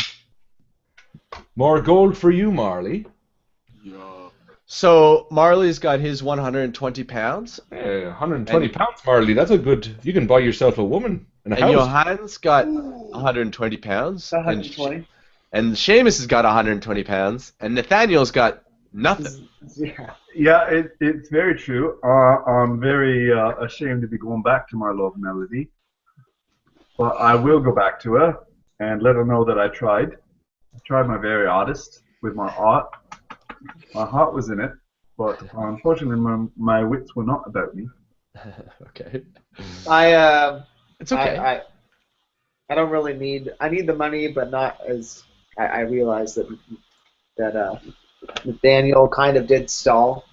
More gold for you, Marley. Yeah. So Marley's got his 120 pounds, 120 pounds, Marley. That's a good. You can buy yourself a woman and a and house. Johannes got 120 pounds, 120. and Seamus has got 120 pounds, and Nathaniel's got nothing. Yeah. Yeah, it's very true. I'm very ashamed to be going back to my love Melody. But I will go back to her and let her know that I tried. I tried my very hardest with my art. My heart was in it, but unfortunately my wits were not about me. Okay. It's okay. I don't really need. I need the money, but not as. I realize that Nathaniel kind of did stall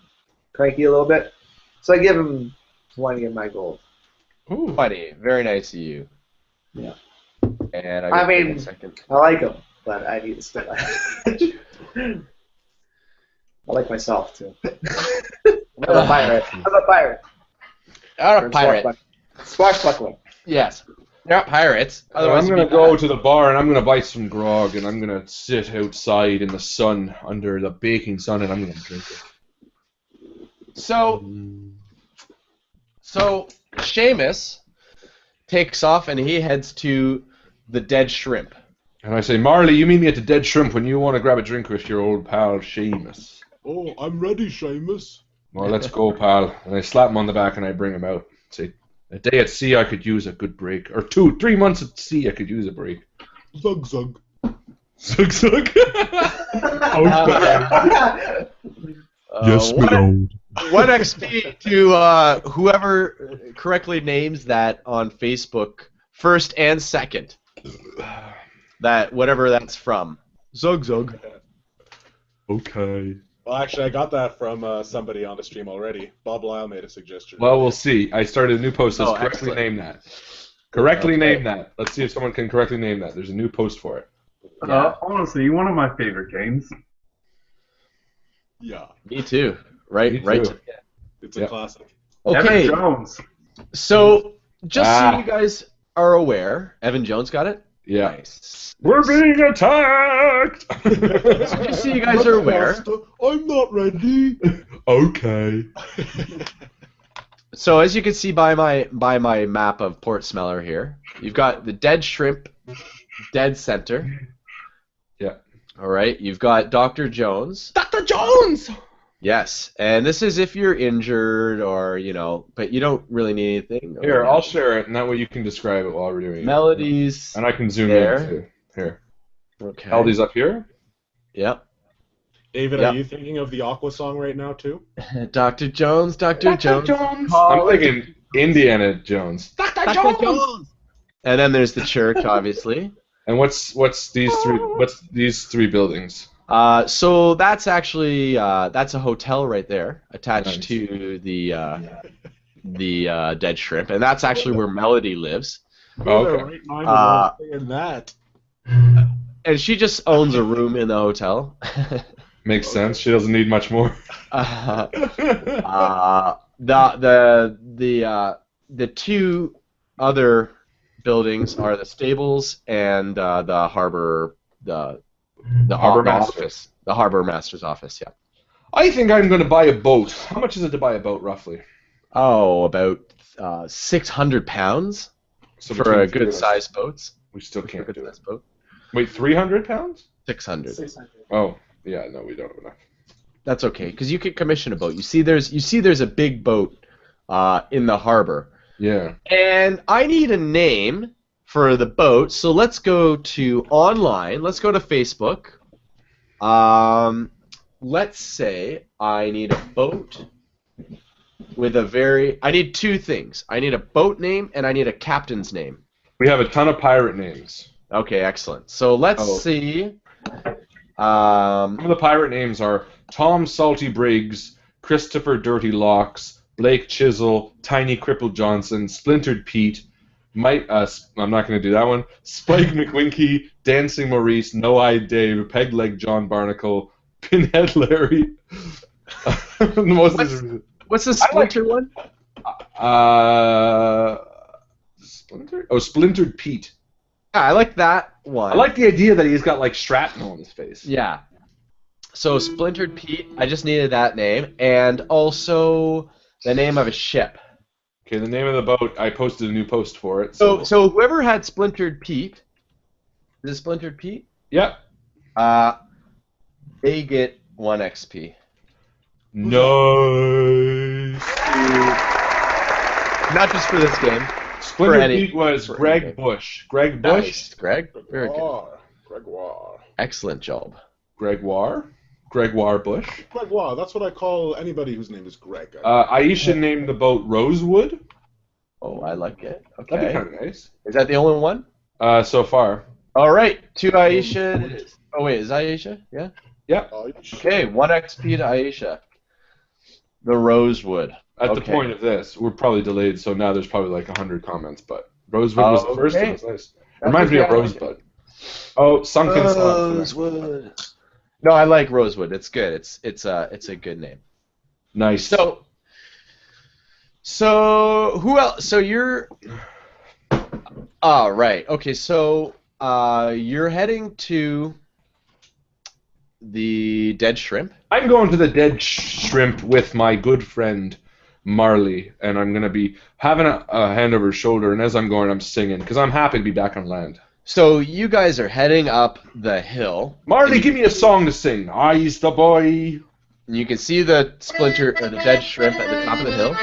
Cranky a little bit, so I give him 20 of my gold. Ooh. Funny. Very nice of you. Yeah. And I mean, a second. I like him, but I need to spend. I like myself too. I'm a pirate. I'm a pirate. You're a pirate. Swashbuckler. Yes. They're not pirates. I'm going to go to the bar and I'm going to buy some grog and I'm going to sit outside in the sun, under the baking sun, and I'm going to drink it. So Seamus takes off and he heads to the Dead Shrimp. And I say, Marley, you meet me at the Dead Shrimp when you want to grab a drink with your old pal Seamus. Oh, I'm ready, Seamus. Well, let's go, pal. And I slap him on the back and I bring him out. Say, a day at sea I could use a good break. Or 3 months at sea I could use a break. Zug zug. Zug zug. Yes, my lord. 1 XP to whoever correctly names that on Facebook, first and second. That whatever that's from. Zug zug. Okay. Well, actually, I got that from somebody on the stream already. Bob Lyle made a suggestion. Well, we'll see. I started a new post that says correctly excellent. name that. Correctly Okay. name that. Let's see if someone can correctly name that. There's a new post for it. Honestly, one of my favorite games. Yeah, Me too. Right. Me Right. too. it's a Yep. classic. Okay. Evan Jones. So just so you guys are aware, Evan Jones got it. Yeah. Nice. We're being attacked! Just so you guys are aware. Master, I'm not ready. Okay. So as you can see by my map of Port Smeller here, you've got the Dead Shrimp, dead center. Yeah. All right. You've got Dr. Jones. Dr. Jones! Yes, and this is if you're injured or but you don't really need anything. Here, I'll share it, and that way you can describe it while we're doing it. Melodies. And I can zoom there. in too. Here. Okay. Melodies up here? Yep. David, Yep. are you thinking of the Aqua song right now too? Dr. Jones. Dr. Jones. I'm thinking Indiana Jones. Dr. Jones. And then there's the church, obviously. And what's these three? What's these 3 buildings? So that's actually that's a hotel right there, attached Nice. to the Dead Shrimp, and that's actually where Melody lives. Oh, okay. Right mind was saying that. And she just owns a room in the hotel. Makes sense. She doesn't need much more. The two other buildings are the stables and the harbor the Harbor master. office, the harbor master's office. Yeah. I think I'm going to buy a boat. How much is it to buy a boat, roughly? Oh, about 600 pounds So for between a three good of us, sized boat. we still can't do it. Sized boat. Wait, 300 pounds? 600. 600. Oh, yeah, no, we don't have enough. That's okay, because you can commission a boat. You see, there's a big boat in the harbor, Yeah. and I need a name for the boat. So let's go to online. Let's go to Facebook. Let's say I need a boat with I need two things. I need a boat name and I need a captain's name. We have a ton of pirate names. Okay, excellent. So let's see. Some of the pirate names are Tom Salty Briggs, Christopher Dirty Locks, Blake Chisel, Tiny Cripple Johnson, Splintered Pete, I'm not going to do that one, Spike McWinky, Dancing Maurice, No-Eyed Dave, Pegleg John Barnacle, Pinhead Larry. What's the Splinter one? Splintered? Oh, Splintered Pete. Yeah, I like that one. I like the idea that he's got like shrapnel on his face. Yeah. So Splintered Pete, I just needed that name, and also the name of a ship. Okay, the name of the boat, I posted a new post for it. So whoever had Splintered Pete, is it Splintered Pete? Yep. They get 1 XP. Nice. Not just for this game. Splintered Pete was Greg Bush. Greg Bush? Nice, Greg. Very good. Gregoire. Excellent job. Gregoire? Gregoire Bush? Gregoire, that's what I call anybody whose name is Greg. Aisha named the boat Rosewood. Oh, I like it. Okay. That'd be kind of nice. Is that the only one? So far. All right. To Aisha it is. Oh, wait. Is Aisha? Yeah? Yep. Okay. 1 XP to Aisha. The Rosewood. At the point of this, we're probably delayed, so now there's probably like 100 comments, but Rosewood was the first, and it's nice. Reminds me of Rosebud. Oh, Sunken Sun. Rosewood. No, I like Rosewood. It's good. It's a good name. Nice. So who else? So you're. Oh, right. Okay. So you're heading to the Dead Shrimp. I'm going to the Dead Shrimp with my good friend Marley, and I'm going to be having a hand over his shoulder, and as I'm going, I'm singing, because I'm happy to be back on land. So you guys are heading up the hill. Marley, give me a song to sing. I's the boy. And you can see the the Dead Shrimp at the top of the hill.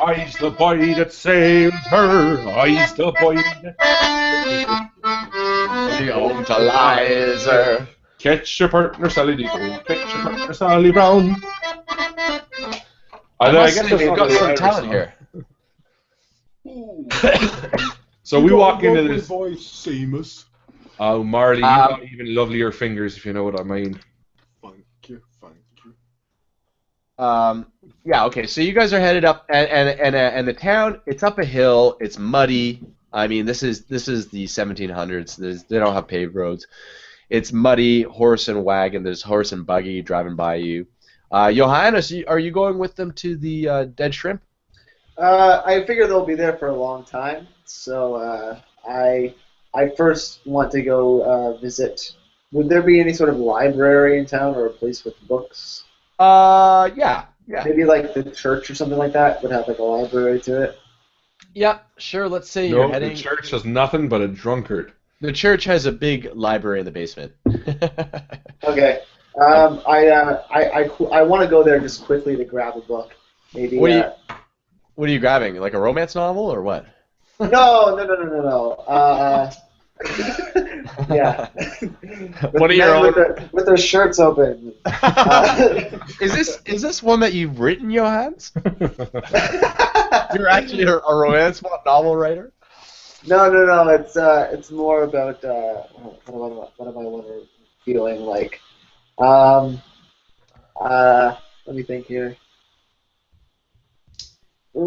I's the boy that saved her. I's the boy that... The old Eliza. Catch your partner, Sally Deagle. Catch your partner, Sally Brown. I guess say we've got some talent here. So we walk into this. Voice, Seamus. Oh, Marley, you got even lovelier fingers, if you know what I mean. Thank you. Yeah. Okay. So you guys are headed up, and the town. It's up a hill. It's muddy. I mean, this is the 1700s. They don't have paved roads. It's muddy. Horse and wagon. There's horse and buggy driving by you. Johannes, are you going with them to the Dead Shrimp? I figure they'll be there for a long time, so I first want to go visit. Would there be any sort of library in town or a place with books? Yeah. Maybe like the church or something like that would have like a library to it. Yeah, sure. Let's say you're No, heading. the church has nothing but a drunkard. The church has a big library in the basement. Okay. I want to go there just quickly to grab a book. Maybe. What are you grabbing? Like a romance novel or what? No. Yeah. What are your own? With their shirts open. Is this one that you've written, Johannes? You're actually a romance novel writer? No. It's more about what am I feeling like. Let me think here. I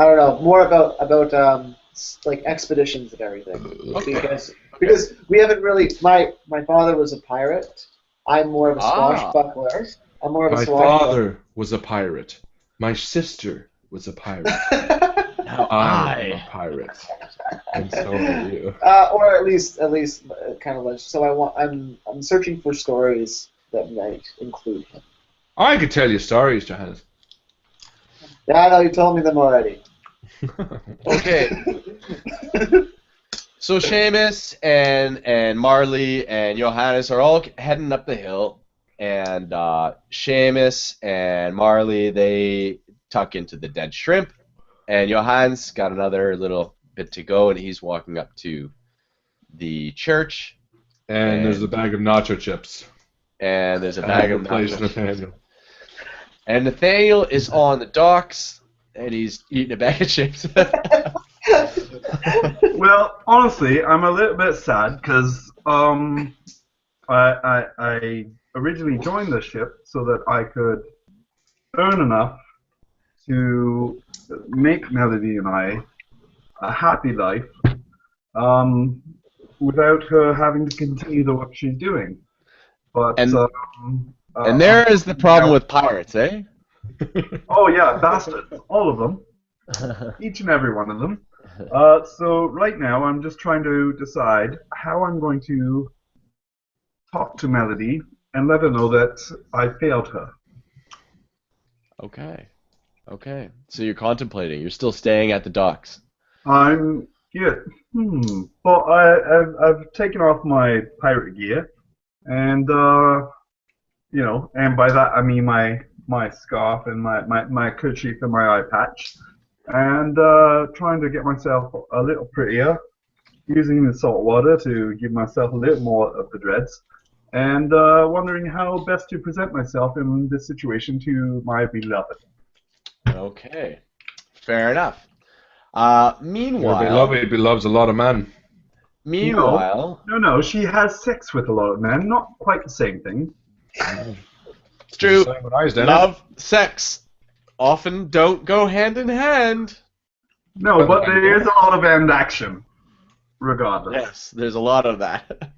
don't know. More about like expeditions and everything. Because we haven't really. My father was a pirate. I'm more of a swashbuckler. I'm more of a My swashbuckler. father was a pirate. My sister was a pirate. Now I am a pirate, and so are you. Or at least kind of like. So I'm searching for stories that might include him. I could tell you stories, Johannes. Yeah, I know you told me them already. Okay. So Seamus and Marley and Johannes are all heading up the hill, and Seamus and Marley, they tuck into the dead shrimp, and Johannes got another little bit to go, and he's walking up to the church. And there's a bag of nacho chips. And there's a bag of place nacho Nathaniel. And Nathaniel is on the docks, and he's eating a bag of chips. Well, honestly, I'm a little bit sad because I originally joined the ship so that I could earn enough to make Melody and I a happy life without her having to continue the work she's doing. But and there is the problem with pirates, eh? Oh yeah, bastards, all of them, each and every one of them. So right now I'm just trying to decide how I'm going to talk to Melody and let her know that I failed her. Okay. So you're contemplating. You're still staying at the docks. Well, I've taken off my pirate gear, and and by that I mean my scarf and my kerchief and my eye patch, and trying to get myself a little prettier, using the salt water to give myself a little more of the dreads, and wondering how best to present myself in this situation to my beloved. Okay. Fair enough. Meanwhile... Your beloved beloves a lot of men. Meanwhile... No, she has sex with a lot of men, not quite the same thing. It's true. Dennis. Love, sex often don't go hand in hand. No, but there is a lot of end action, regardless. Yes, there's a lot of that.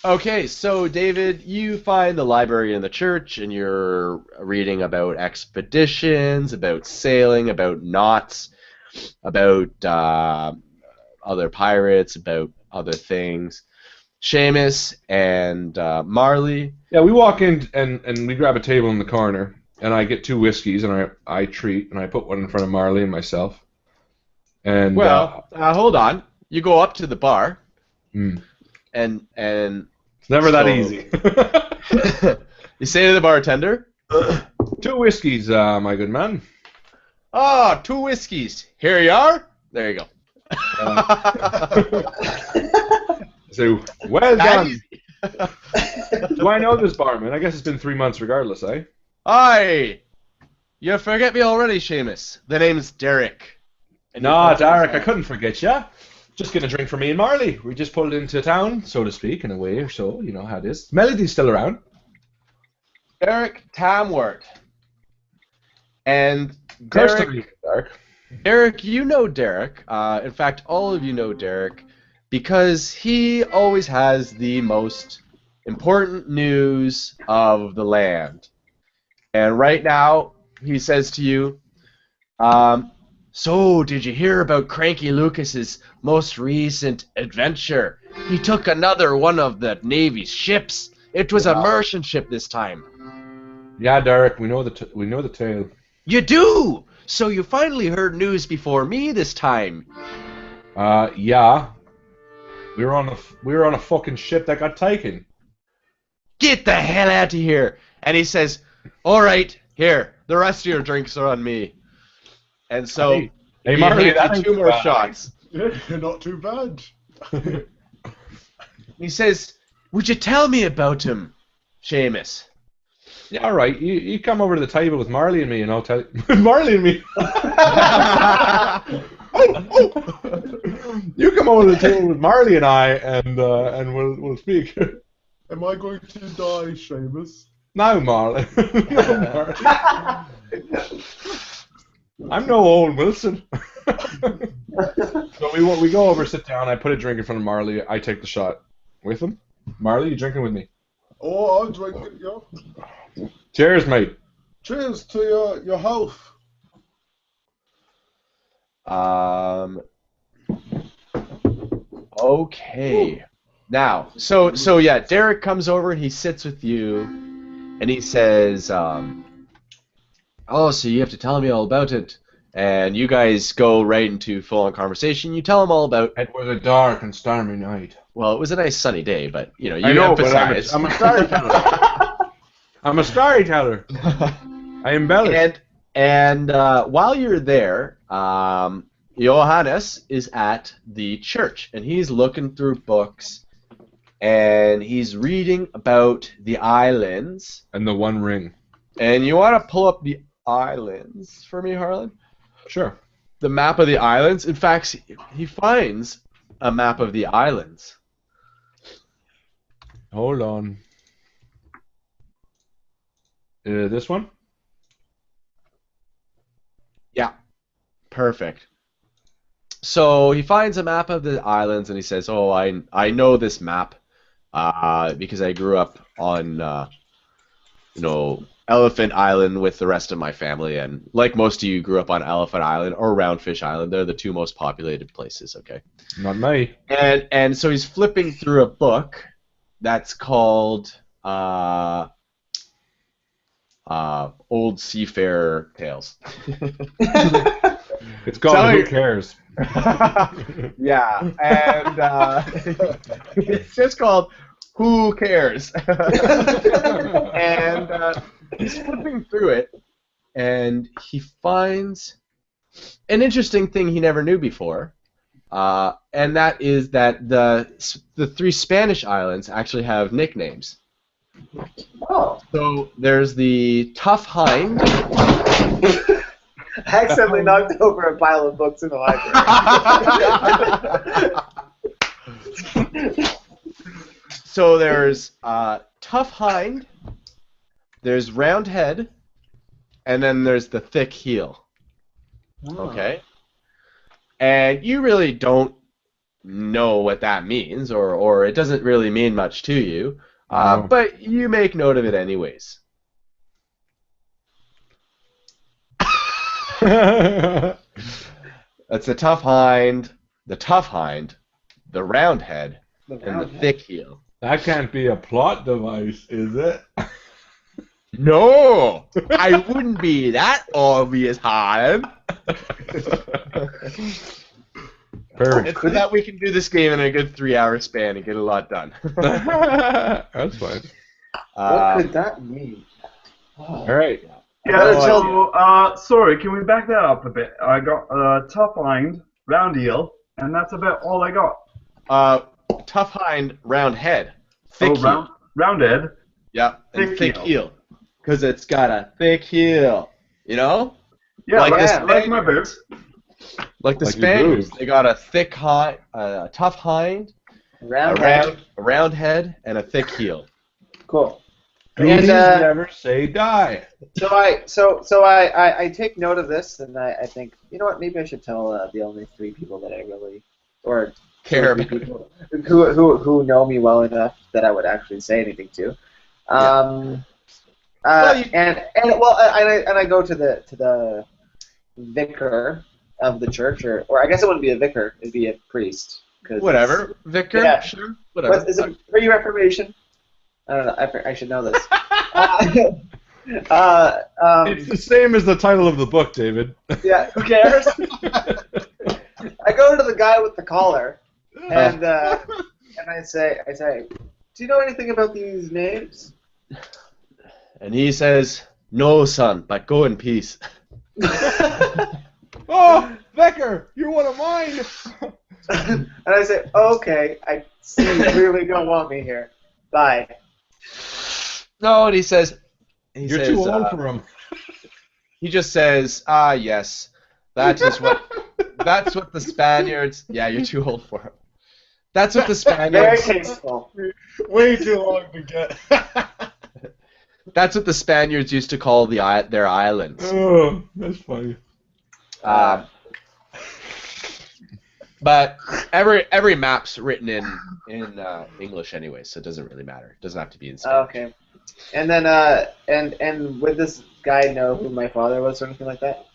Okay, so David, you find the library in the church, and you're reading about expeditions, about sailing, about knots, about other pirates, about other things. Seamus and Marley. Yeah, we walk in and we grab a table in the corner, and I get 2 whiskeys, and I treat, and I put one in front of Marley and myself. And hold on. You go up to the bar, and it's never that easy. You say to the bartender, 2 whiskeys, my good man. 2 whiskeys. Here you are. There you go. So, well done. Do I know this barman? I guess it's been 3 months regardless, eh? Aye. You forget me already, Seamus. The name's Derek. No, Derek, I couldn't forget ya. Just get a drink for me and Marley. We just pulled into town, so to speak, in a way or so. You know how it is. Melody's still around. Derek Tamworth. And Derek. Derek, you know Derek. In fact, all of you know Derek because he always has the most important news of the land. And right now, he says to you, so, did you hear about Cranky Lucas's most recent adventure? He took another one of the Navy's ships. It was a merchant ship this time. Yeah, Derek, we know the tale. You do? So you finally heard news before me this time. Yeah. We were on a fucking ship that got taken. Get the hell out of here! And he says, "All right, here. The rest of your drinks are on me." And so, hey Marley, that's 2 more shots. Yeah, not too bad. He says, "Would you tell me about him, Seamus?" Yeah, all right. You come over to the table with Marley and me, and I'll tell you. Marley and me. You come over to the table with Marley and I, and we'll speak. Am I going to die, Seamus? No, Marley. No, Marley. I'm no old Wilson. So we go over, sit down. I put a drink in front of Marley. I take the shot with him. Marley, you drinking with me? Oh, I'm drinking, yeah. Cheers, mate. Cheers to your health. Okay. Now, so yeah, Derek comes over and he sits with you, and he says, "Oh, so you have to tell me all about it." And you guys go right into full-on conversation. You tell him all about. It was a dark and stormy night. Well, it was a nice sunny day, but you I know, but emphasize. I'm a storyteller. I'm a storyteller. I embellish. And while you're there, Johannes is at the church, and he's looking through books, and he's reading about the islands. And the One Ring. And you want to pull up the islands for me, Harlan? Sure. The map of the islands. In fact, he finds a map of the islands. Hold on. This one? Yeah. Perfect. So he finds a map of the islands, and he says, "Oh, I know this map because I grew up on Elephant Island with the rest of my family, and like most of you, grew up on Elephant Island or Roundfish Island. They're the two most populated places." Okay. Not me. And so he's flipping through a book that's called Old Seafarer Tales. It's called Who Cares? Yeah, and it's just called Who Cares? And he's flipping through it, and he finds an interesting thing he never knew before, and that is that the three Spanish islands actually have nicknames. Oh. So there's the Tough Hind. I accidentally knocked over a pile of books in the library. So there's Tough Hind, there's Round Head, and then there's the Thick Heel. Okay? And you really don't know what that means, or it doesn't really mean much to you, but you make note of it anyways. That's the Tough Hind, the Round Head, and the Thick Heel. That can't be a plot device, is it? No! I wouldn't be that obvious, Harlan. Perfect. So that we can do this game in a good 3-hour span and get a lot done. That's fine. What could that mean? All right. Yeah, so, sorry, can we back that up a bit? I got Tough Hind, Round Eel, and that's about all I got. Tough Hind, Round Head. Thick heel. Round Head. Yeah, and thick heel. Because it's got a thick heel. You know? Yeah, like my boots. Like the Spaniards. They got a thick hind, a tough hind, a round head, and a thick heel. Cool. And never say die. So I take note of this, and I think, you know what? Maybe I should tell the only 3 people that I really care about who know me well enough that I would actually say anything to. And I go to the vicar of the church, or I guess it wouldn't be a vicar; it'd be a priest. Whatever, vicar, yeah. Sure, whatever. Is it pre-Reformation? I don't know. I should know this. It's the same as the title of the book, David. Yeah, who cares? I go to the guy with the collar, and I say, do you know anything about these names? And he says, "No, son, but go in peace." Oh, Vicar, you're one of mine. And I say, okay, I see you really don't want me here. Bye. No, and he says, you're too old for him. He just says, yes, that's what the Spaniards. Yeah, you're too old for him. That's what the Spaniards. Very tasteful. Way too long to get. That's what the Spaniards used to call their islands. Oh, that's funny. But every map's written in English anyway, so it doesn't really matter. It doesn't have to be in Spanish. Okay. And then and would this guy know who my father was or anything like that?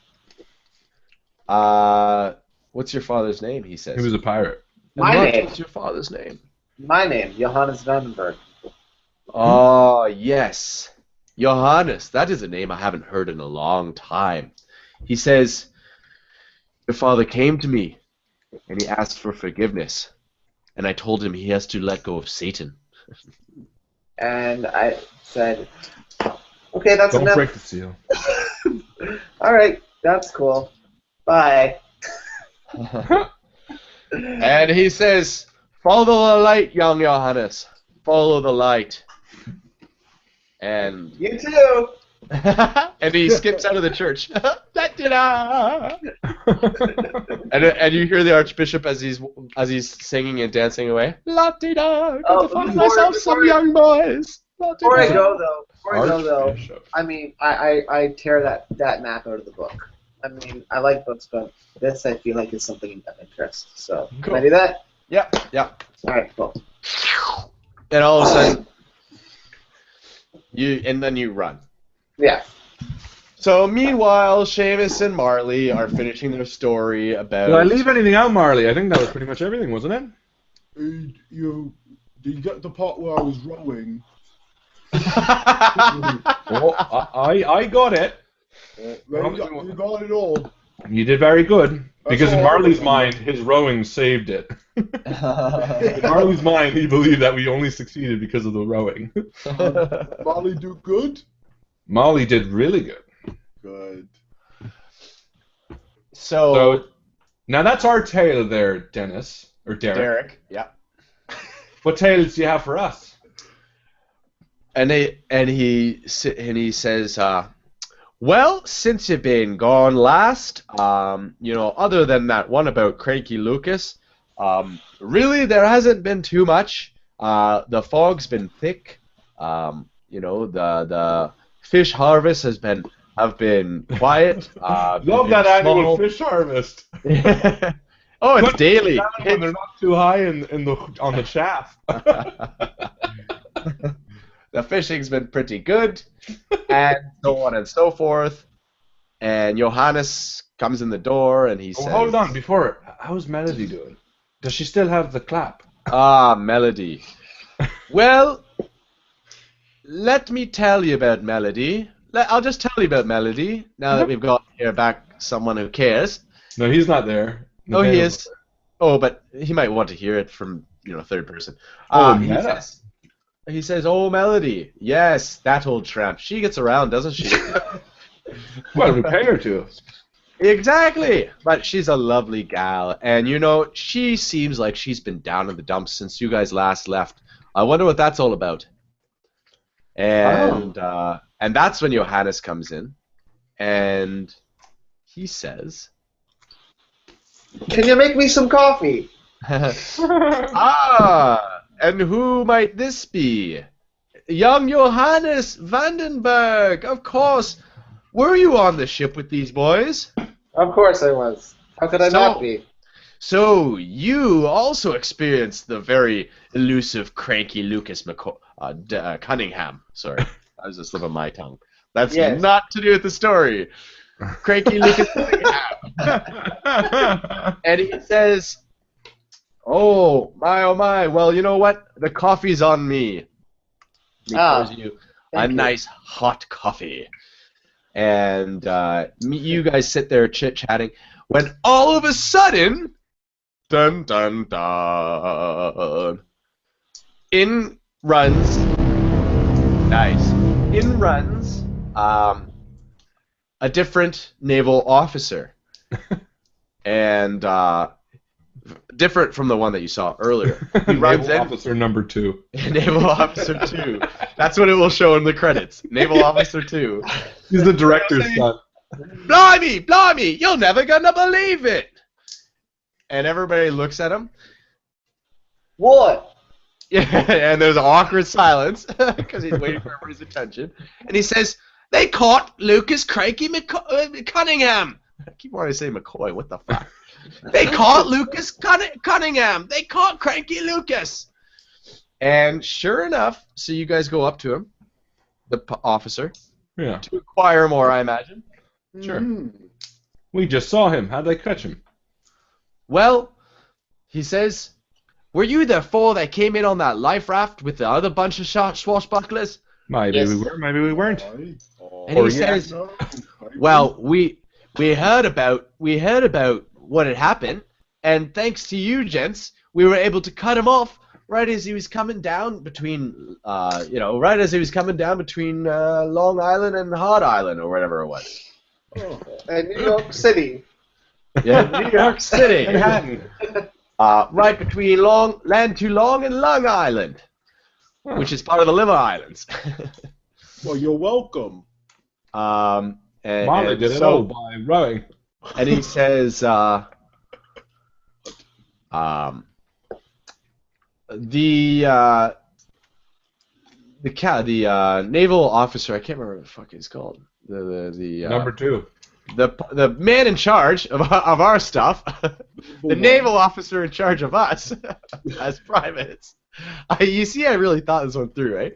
What's your father's name? He says. He was a pirate. What's your father's name? My name, Johannes Vandenberg. Oh, yes. Johannes. That is a name I haven't heard in a long time. He says, your father came to me, and he asked for forgiveness. And I told him he has to let go of Satan. And I said, okay, that's Don't enough. break the seal. All right, that's cool. Bye. And he says, follow the light, young Johannes. Follow the light. And You too. and he skips out of the church. and you hear the Archbishop as he's singing and dancing away. La-di-da, Oh, to find before- myself before- some young boys. Before I La-di-da. go though, Archbishop. I mean, I tear that map out of the book. I mean, I like books, but this I feel like is something of interest. So Cool. can I do that? Yep. All right, cool. And all of a sudden, you run. Yeah. So meanwhile, Seamus and Marley are finishing their story about. Did I leave anything out, Marley? I think that was pretty much everything, wasn't it? Did you get the part where I was rowing? Oh, I got it. You got it all. You did very good. Because in all. Marley's mind, his rowing saved it. In Marley's mind, he believed that we only succeeded because of the rowing. Molly do good? Molly did really good. Good. So Now that's our tale there, Dennis. Or Derek. yeah. What tales do you have for us? And he says, well, since you've been gone last, other than that one about Cranky Lucas, really there hasn't been too much. The fog's been thick. The fish harvest have been quiet. Love that annual fish harvest. Oh, it's daily. When they're not too high on the shaft. The fishing's been pretty good, and so on and so forth. And Johannes comes in the door, and he says, Hold on, how's Melody doing? Does she still have the clap? Melody. Well, let me tell you about Melody. I'll just tell you about Melody, now that we've got here back someone who cares. No, he's not there. Oh, he is. Oh, but he might want to hear it from, third person. He says, oh, Melody. Yes, that old tramp. She gets around, doesn't she? Well, we pay her to. Exactly. But she's a lovely gal. And, she seems like she's been down in the dumps since you guys last left. I wonder what that's all about. And that's when Johannes comes in. And he says... Can you make me some coffee? And who might this be? Young Johannes Vandenberg, of course. Were you on the ship with these boys? Of course I was. How could I not be? So you also experienced the very elusive, cranky Lucas Cunningham. Sorry, that was a slip of my tongue. That's not to do with the story. Cranky Lucas Cunningham. And he says, oh my, well, you know what? The coffee's on me. He pours you a nice hot coffee. And you guys sit there chit-chatting when all of a sudden, dun dun dun, in runs a different naval officer. And different from the one that you saw earlier. He runs Naval Officer number 2. Naval Officer 2. That's what it will show in the credits. Naval Officer 2. He's the director's son. Blimey, you're never gonna believe it. And everybody looks at him. What? Yeah, and there's an awkward silence because he's waiting for his attention. And he says, they caught Lucas Cranky Cunningham. I keep wanting to say McCoy. What the fuck? They caught Lucas Cunningham. They caught Cranky Lucas. And sure enough, so you guys go up to him, the officer, Yeah. to inquire more, I imagine. Sure. Hmm. We just saw him. How'd they catch him? Well, he says, were you the four that came in on that life raft with the other bunch of swashbucklers? Maybe Yes. we were, maybe we weren't. And he Or says, No, well, we heard about what had happened, and thanks to you gents, we were able to cut him off right as he was coming down between, Long Island and Hot Island, or whatever it was. And New York City. Yeah, New York City. Manhattan. Right between Land Too Long and Long Island, which is part of the Liver Islands. Well, you're welcome. And Marley did it all by rowing. And he says, the naval officer, I can't remember what the fuck he's called. The Number 2. the man in charge of our stuff, the naval officer in charge of us as privates. You see, I really thought this one through, right?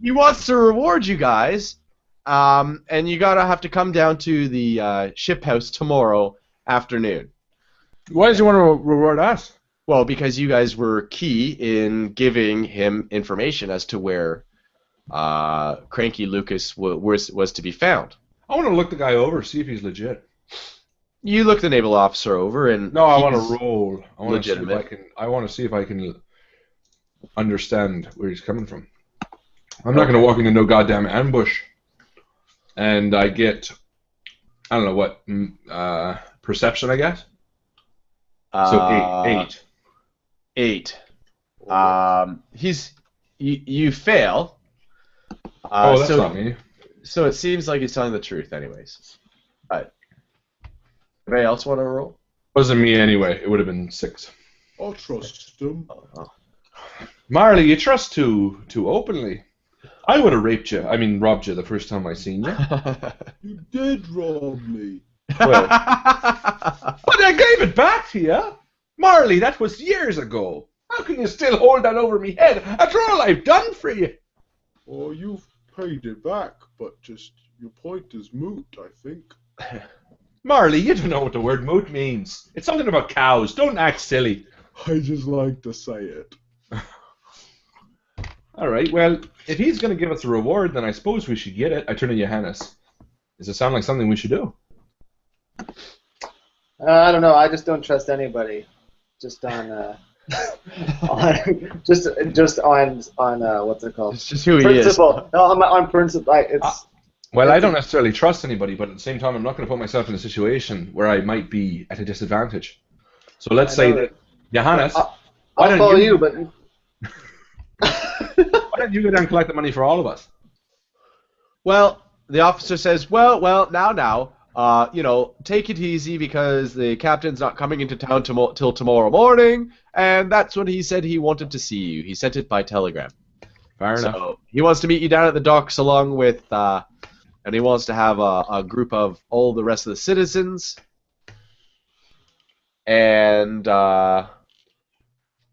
He wants to reward you guys, and you have to come down to the ship house tomorrow afternoon. Why does he want to reward us? Well, because you guys were key in giving him information as to where Cranky Lucas was to be found. I want to look the guy over, see if he's legit. You look the naval officer over, and No, I want he's to roll. I want to see if legitimate. I want to see if I can understand where he's coming from. I'm not going to walk into no goddamn ambush, and I get, I don't know what, perception, I guess. So 8. 8. You fail. Oh, that's so, not me. So it seems like he's telling the truth, anyways. Alright. Anybody else want to roll? Wasn't me anyway. It would have been 6. I'll trust him. Marley, you trust too openly. I would have robbed you the first time I seen you. You did rob me. Well, but I gave it back to you. Marley, that was years ago. How can you still hold that over me head after all I've done for you? Well, you've paid it back, but just your point is moot, I think. Marley, you don't know what the word moot means. It's something about cows. Don't act silly. I just like to say it. All right, well, if he's going to give us a reward, then I suppose we should get it. I turn to Johannes. Does it sound like something we should do? I don't know. I just don't trust anybody. Just on, just on what's it called? It's just who he Principle. No, on principle. Well, I don't necessarily trust anybody, but at the same time, I'm not going to put myself in a situation where I might be at a disadvantage. So let's say that, Johannes, I'll follow you, but why don't you go down and collect the money for all of us? Well, the officer says, well, now, take it easy because the captain's not coming into town till tomorrow morning, and that's when he said he wanted to see you. He sent it by telegram. Fair enough. So he wants to meet you down at the docks along with, and he wants to have a group of all the rest of the citizens. And,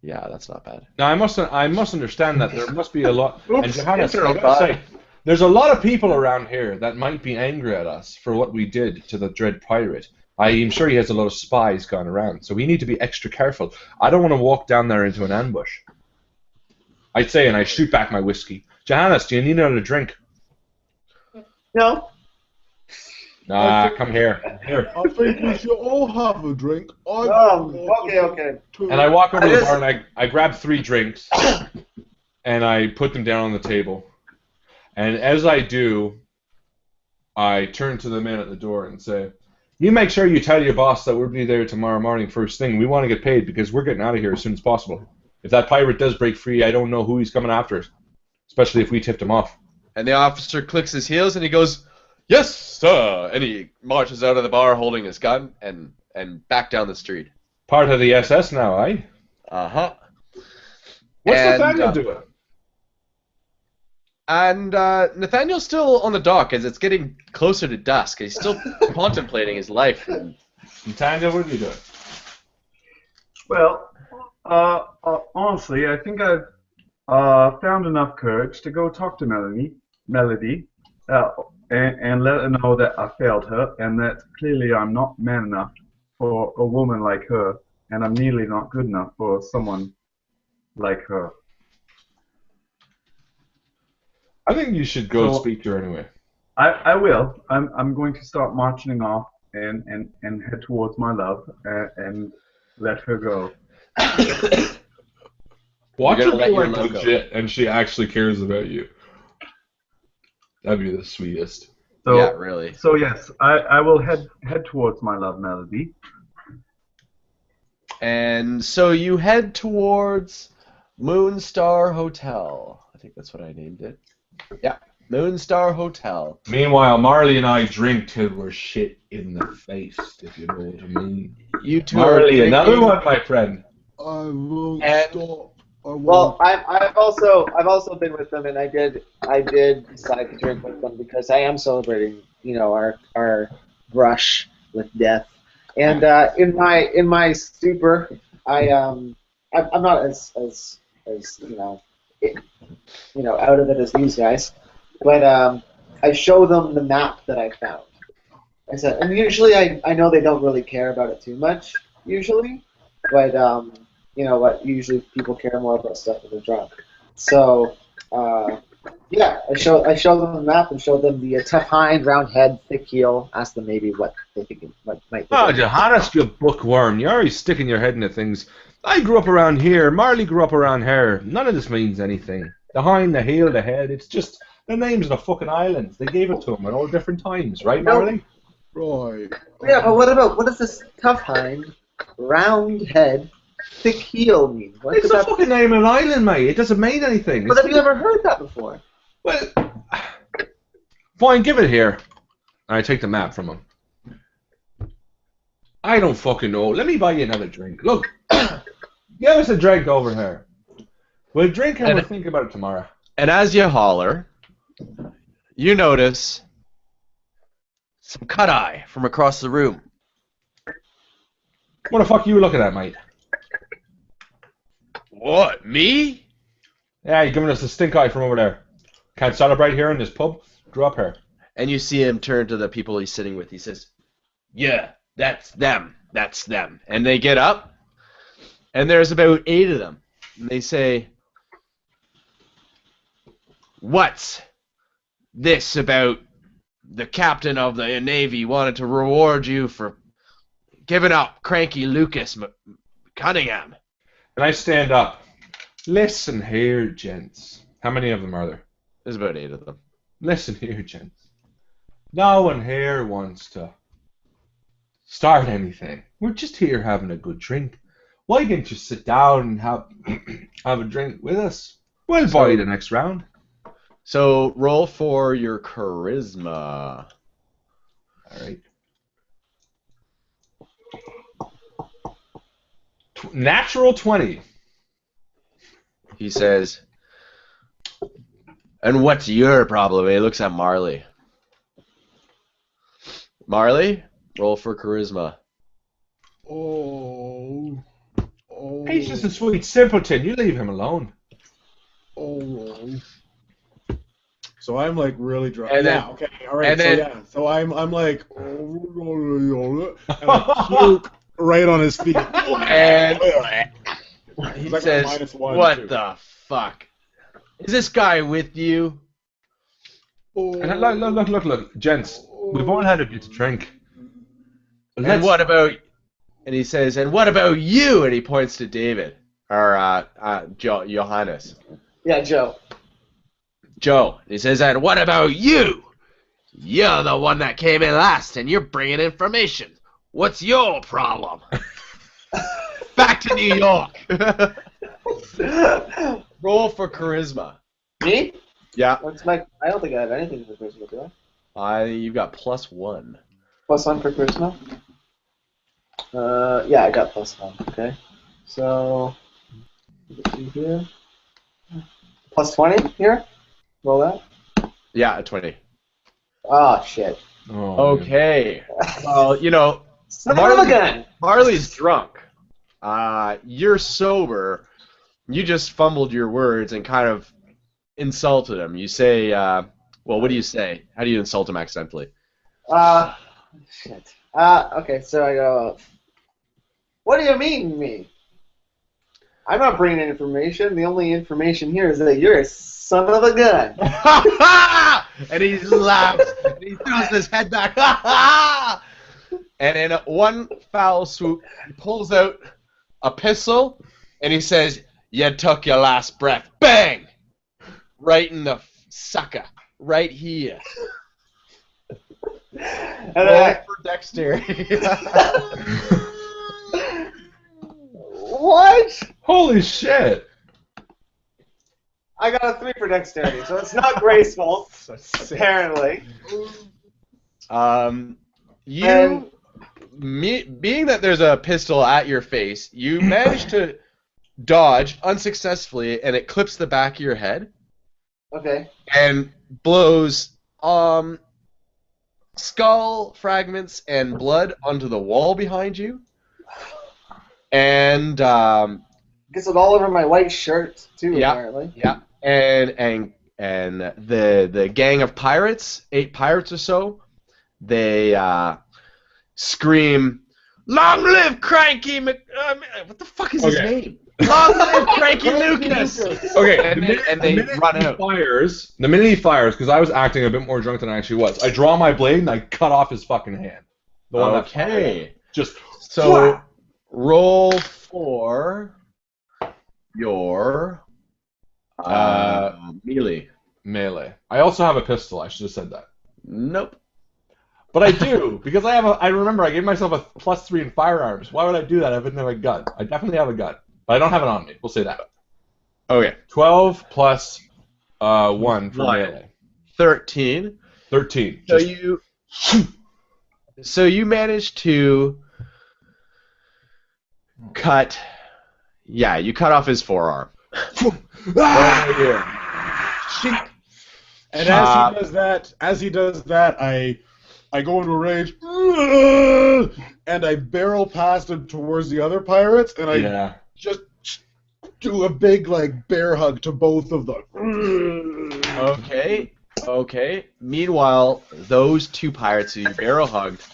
yeah, that's not bad. Now, I must understand that there must be a lot. Oops, and Johannes, I interrupt. gotta say, there's a lot of people around here that might be angry at us for what we did to the dread pirate. I am sure he has a lot of spies gone around, so we need to be extra careful. I don't want to walk down there into an ambush. I'd say, and I shoot back my whiskey. Johannes, do you need another drink? no. Nah, come here. Here. I think we should all have a drink. Okay. And I walk over to the bar and I grab 3 drinks and I put them down on the table. And as I do, I turn to the man at the door and say, you make sure you tell your boss that we'll be there tomorrow morning first thing. We want to get paid because we're getting out of here as soon as possible. If that pirate does break free, I don't know who he's coming after, especially if we tipped him off. And the officer clicks his heels and he goes, yes, sir. And he marches out of the bar holding his gun and back down the street. Part of the SS now, eh? Uh-huh. What's And, Nathaniel doing? And Nathaniel's still on the dock as it's getting closer to dusk. He's still contemplating his life. Nathaniel, what are you doing? Well, honestly, I think I've found enough courage to go talk to Melody, and let her know that I failed her, and that clearly I'm not man enough for a woman like her, and I'm nearly not good enough for someone like her. I think you should go So- speak to her anyway. I will. I'm going to start marching off and head towards my love and let her go. Watch You're her gonna be let your like love go. legit, and she actually cares about you. That'd be the sweetest. So, Yeah, really. So yes, I will head towards my love Melody. And so you head towards Moonstar Hotel. I think that's what I named it. Yeah, Moonstar Hotel. Meanwhile, Marley and I drink till we're shit in the face, if you know what I mean. You two Marley, are another drinking- one, my friend. I won't And- stop. I won't. Well, I've also been with them, and I did decide to drink with them because I am celebrating, our brush with death, and in my stupor, I'm not as out of it as these guys, but I show them the map that I found. I said, and usually I know they don't really care about it too much, usually, but usually people care more about stuff when they're drunk. So, yeah, I show them the map and show them the tough hind, round head, thick heel. Ask them maybe what they think, what might. Oh, Johannes, you bookworm. You're always sticking your head into things. I grew up around here. Marley grew up around here. None of this means anything. The hind, the heel, the head. It's just the names of the fucking islands. They gave it to them at all different times, right, Marley? Right. Yeah, but what does this tough hind, round head, thick heel mean? What It's could the that? fucking name of an island, mate. It doesn't mean anything. But have you ever heard that before? Well, fine, give it here. And I take the map from him. I don't fucking know. Let me buy you another drink. Look, give us a drink over here. We'll drink and we'll think about it tomorrow. And as you holler, you notice some cut-eye from across the room. What the fuck are you looking at, mate? What, me? Yeah, you're giving us a stink eye from over there. Can't celebrate here in this pub? Grew up here. And you see him turn to the people he's sitting with. He says, yeah, that's them. That's them. And they get up, and there's about 8 of them. And they say, what's this about the captain of the Navy wanted to reward you for giving up cranky Lucas Cunningham? And I stand up. Listen here, gents. How many of them are there? There's about 8 of them. Listen here, gents. No one here wants to start anything. We're just here having a good drink. Why can't you sit down and have a drink with us? We'll buy you the next round. So roll for your charisma. All right. Natural 20. He says, and what's your problem? He looks at Marley. Marley, roll for charisma. Oh. He's just a sweet simpleton. You leave him alone. Oh. So I'm like really drunk. And then- yeah, okay, all right. and So then- yeah, so I'm like, and I puke right on his feet. And he It's like says, -1, what too. the fuck? Is this guy with you? And look, gents. We've all had a bit to drink. And what about... And he says, and what about you? And he points to David. Or Johannes. Yeah, Joe. Joe. He says, and what about you? You're the one that came in last, and you're bringing information. What's your problem? Back to New York. Roll for charisma. Me? Yeah. What's my? I don't think I have anything for charisma, do I? You've got +1. +1 for charisma. Yeah, I got +1. Okay. So, here. +20 here. Roll that. Yeah, a 20. Oh shit. Oh, man. Okay. Well, you know, Son of a gun. Marley's drunk. You're sober. You just fumbled your words and kind of insulted him. You say, well, what do you say? How do you insult him accidentally? Shit. Okay, so I go, what do you mean, me? I'm not bringing information. The only information here is that you're a son of a gun. And he laughs. And he throws his head back. And in one foul swoop, he pulls out a pistol, and he says, "You took your last breath." Bang! Right in the sucker. Right here. And Roll for dexterity. what? Holy shit! I got a 3 for dexterity, so it's not graceful, apparently. Being that there's a pistol at your face, you manage to dodge unsuccessfully, and it clips the back of your head. Okay. And blows skull fragments and blood onto the wall behind you. And Gets it all over my white shirt too, yeah, apparently. yeah. And the gang of pirates, 8 pirates or so, they scream, "Long live Cranky what the fuck is his name? Long live Cranky Lucas!" Okay, and they run out. The minute he fires, because I was acting a bit more drunk than I actually was, I draw my blade and I cut off his fucking hand. The one that fired. Just so roll for your melee. I also have a pistol. I should have said that. Nope. But I do, because I remember I gave myself a +3 in firearms. Why would I do that if I didn't have a gun? I definitely have a gun, but I don't have it on me. We'll say that. Okay. 12 plus 1 for melee. 13. 13. So you managed to cut. Yeah, you cut off his forearm. Right here. And as he does that, I go into a rage, and I barrel past him towards the other pirates, and I just do a big bear hug to both of them. Okay. Meanwhile, those 2 pirates who you barrel hugged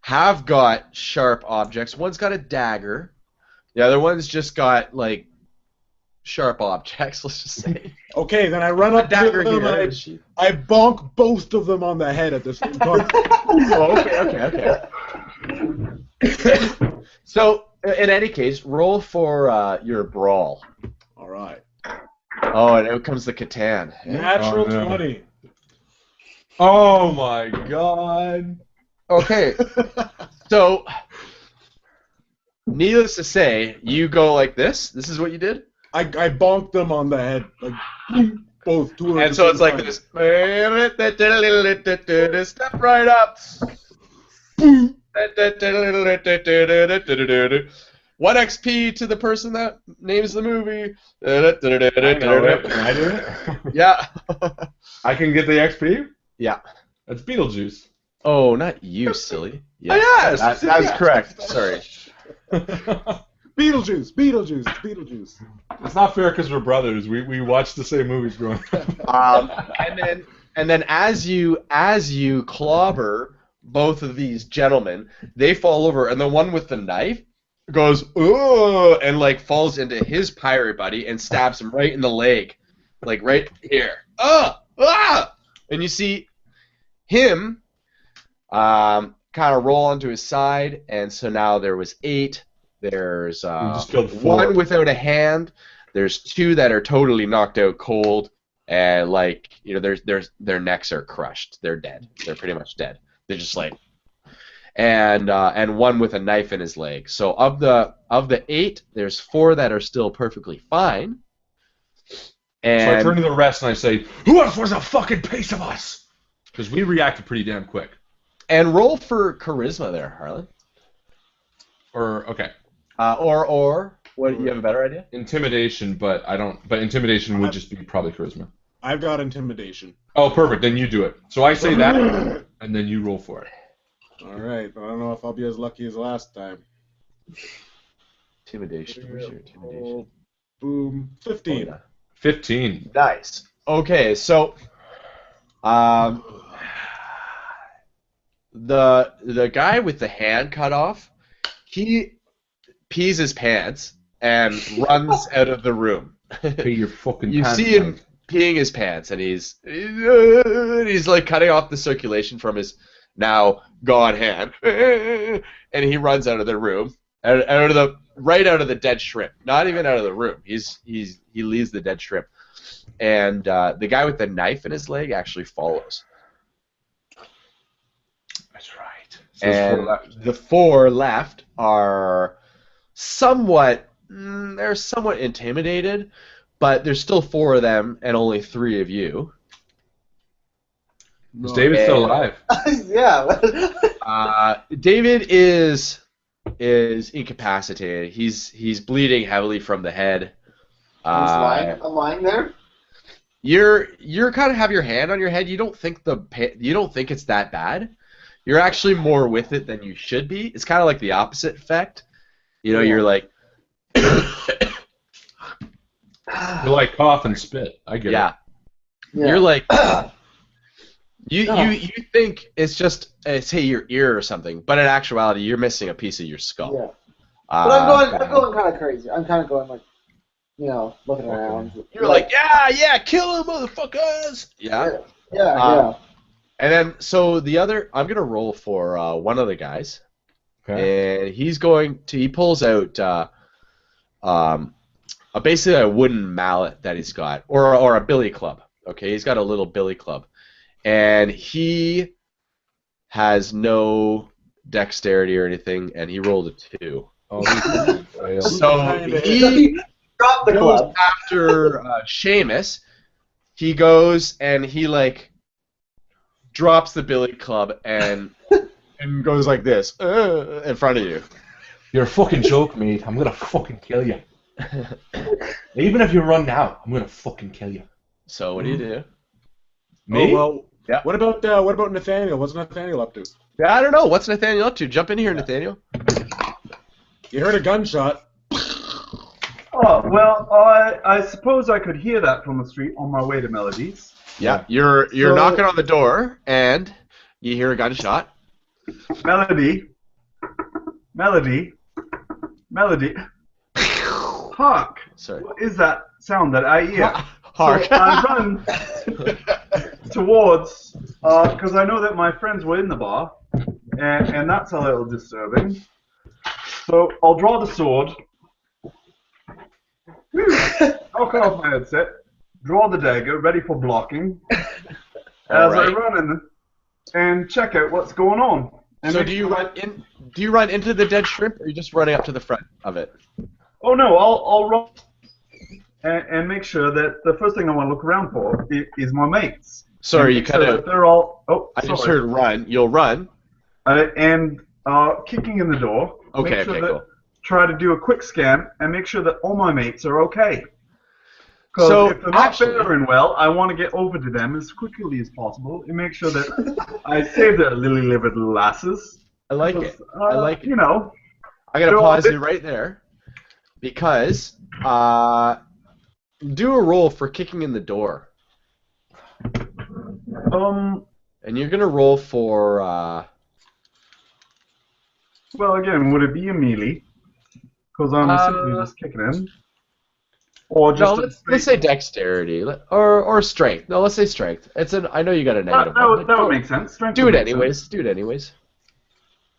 have got sharp objects. One's got a dagger. The other one's just got sharp objects. Let's just say. Okay, then I run up to them and I bonk both of them on the head at the same time. Okay. So, in any case, roll for your brawl. All right. Oh, and out comes the Catan. Natural 20. Oh my god. Okay. So, needless to say, you go like this. This is what you did? I bonked them on the head, both 2 of them. And so it's like this. Step right up. 1 XP to the person that names the movie. Can I do it? Yeah. I can get the XP? Yeah. That's Beetlejuice. Oh, not you, silly. Yes. Oh, yes. That's correct. Sorry. Beetlejuice. It's not fair because we're brothers. We watched the same movies growing up. And then as you clobber both of these gentlemen, they fall over, and the one with the knife goes ooh, and falls into his pirate buddy and stabs him right in the leg, right here. And you see him kind of roll onto his side, and so now there was 8. There's just killed 4. 1 without a hand. There's 2 that are totally knocked out cold, and their necks are crushed. They're dead. They're pretty much dead. They're just and 1 with a knife in his leg. So of the 8, there's 4 that are still perfectly fine. And so I turn to the rest and I say, "Who else wants a fucking piece of us?" Because we reacted pretty damn quick. And roll for charisma there, Harlan. Okay. Or what? You have a better idea? Intimidation, but I don't. But intimidation would just be probably charisma. I've got intimidation. Oh, perfect. Then you do it. So I say that, and then you roll for it. All right. I don't know if I'll be as lucky as last time. Intimidation. Where's your intimidation? Boom. 15. Oh, yeah. 15. Nice. Okay, so the guy with the hand cut off, he pees his pants and runs out of the room. Pee your fucking You pants, see him mate. peeing his pants, and he's like cutting off the circulation from his now gone hand, and he runs out of the room, right out of the dead shrimp. Not even out of the room. He leaves the dead shrimp, and the guy with the knife in his leg actually follows. That's right. So And the 4 left are somewhat intimidated, but there's still 4 of them and only 3 of you. Is David still alive? Yeah. David is incapacitated. He's bleeding heavily from the head. I'm lying there. You're kind of have your hand on your head. You don't think it's that bad. You're actually more with it than you should be. It's kind of like the opposite effect. You know, you're like You like cough and spit. I get it. yeah. You're like you think it's just say your ear or something, but in actuality you're missing a piece of your skull. Yeah. But I'm going kind of crazy. I'm kind of going like, looking around. You're like, yeah, kill him, motherfuckers. Yeah. Yeah. And then so the other, I'm gonna roll for one of the guys, Okay. and he pulls out basically a wooden mallet that he's got, or a billy club. Okay, he's got a little billy club, and he has no dexterity or anything, and he rolled a 2. Oh, So he dropped the goes club. after Seamus. He goes and he like drops the billy club and goes like this in front of you. You're a fucking joke, mate. I'm gonna fucking kill you. Even if you run now, I'm gonna fucking kill you. So what do you do? Me? Oh, well, Yeah. What about Nathaniel? What's Nathaniel up to? Yeah, I don't know. What's Nathaniel up to? Jump in here, Nathaniel. You heard a gunshot. Oh, well, I suppose I could hear that from the street on my way to Melody's. Yeah, you're So- knocking on the door and you hear a gunshot. Melody. Hark! Sorry. What is that sound that I hear? Hark. So I run towards, because I know that my friends were in the bar, and that's a little disturbing. So I'll draw the sword. I'll cut off my headset. Draw the dagger, ready for blocking. As I run in and check out what's going on. And So make do you sure- run in? Do you run into the dead shrimp, or are you just running up to the front of it? Oh no, I'll run and make sure that the first thing I want to look around for is my mates. Sorry, And you make cut sure out. that they're all. Oh, I just sorry. heard run. You'll run. And kicking in the door. Okay, make sure okay, that, cool. Try to do a quick scan and make sure that all my mates are okay. Because So, if they're not actually- faring well, I want to get over to them as quickly as possible and make sure that I save their lily-livered little asses. I like it. I like it. You know. I gotta So, pause you right there because do a roll for kicking in the door, and you're gonna roll for Well, again, would it be a melee? Because I'm simply just kicking in. Or just no. Let's say dexterity or strength. No, let's say strength. I know you got a negative. one, that would make sense. Strength Do would it make anyways. sense. Do it anyways.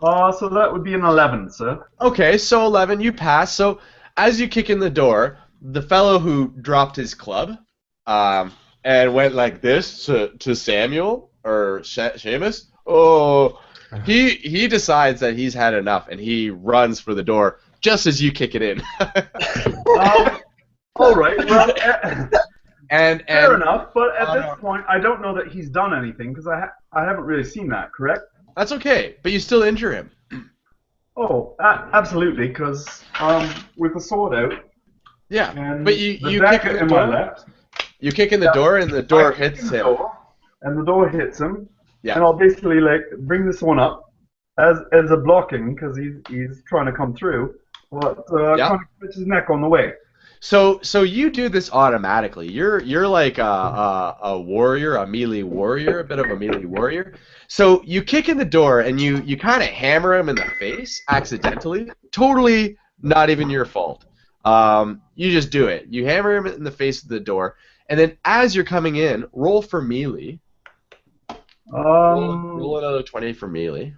So that would be an 11, sir. Okay, so 11, you pass. So as you kick in the door, the fellow who dropped his club and went like this to Samuel or Seamus, he decides that he's had enough and he runs for the door just as you kick it in. All right. Well, and fair enough. But at Oh, this no. point, I don't know that he's done anything because I haven't really seen that. Correct? That's okay, but you still injure him. Oh, absolutely. Because with the sword out Yeah, and but the you kick dagger in the in my door. left. You kick in the door, and the door I kick hits in the him. door, and the door hits him. Yeah. And I'll basically like bring this one up as a blocking because he's trying to come through, but kind of catch his neck on the way. So you do this automatically. You're like a warrior, a melee warrior, a bit of a melee warrior. So you kick in the door and you kind of hammer him in the face accidentally. Totally not even your fault. You just do it. You hammer him in the face of the door, and then as you're coming in, roll for melee. Roll another 20 for melee.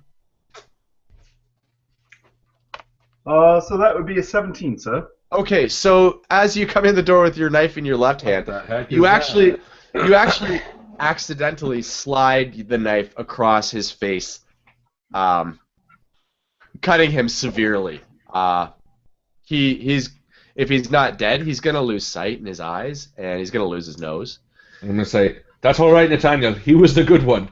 So that would be a 17, sir. Okay, so as you come in the door with your knife in your left hand, you actually accidentally slide the knife across his face, cutting him severely. He's if he's not dead, he's gonna lose sight in his eyes, and he's gonna lose his nose. I'm gonna say that's all right, Nathaniel. He was the good one,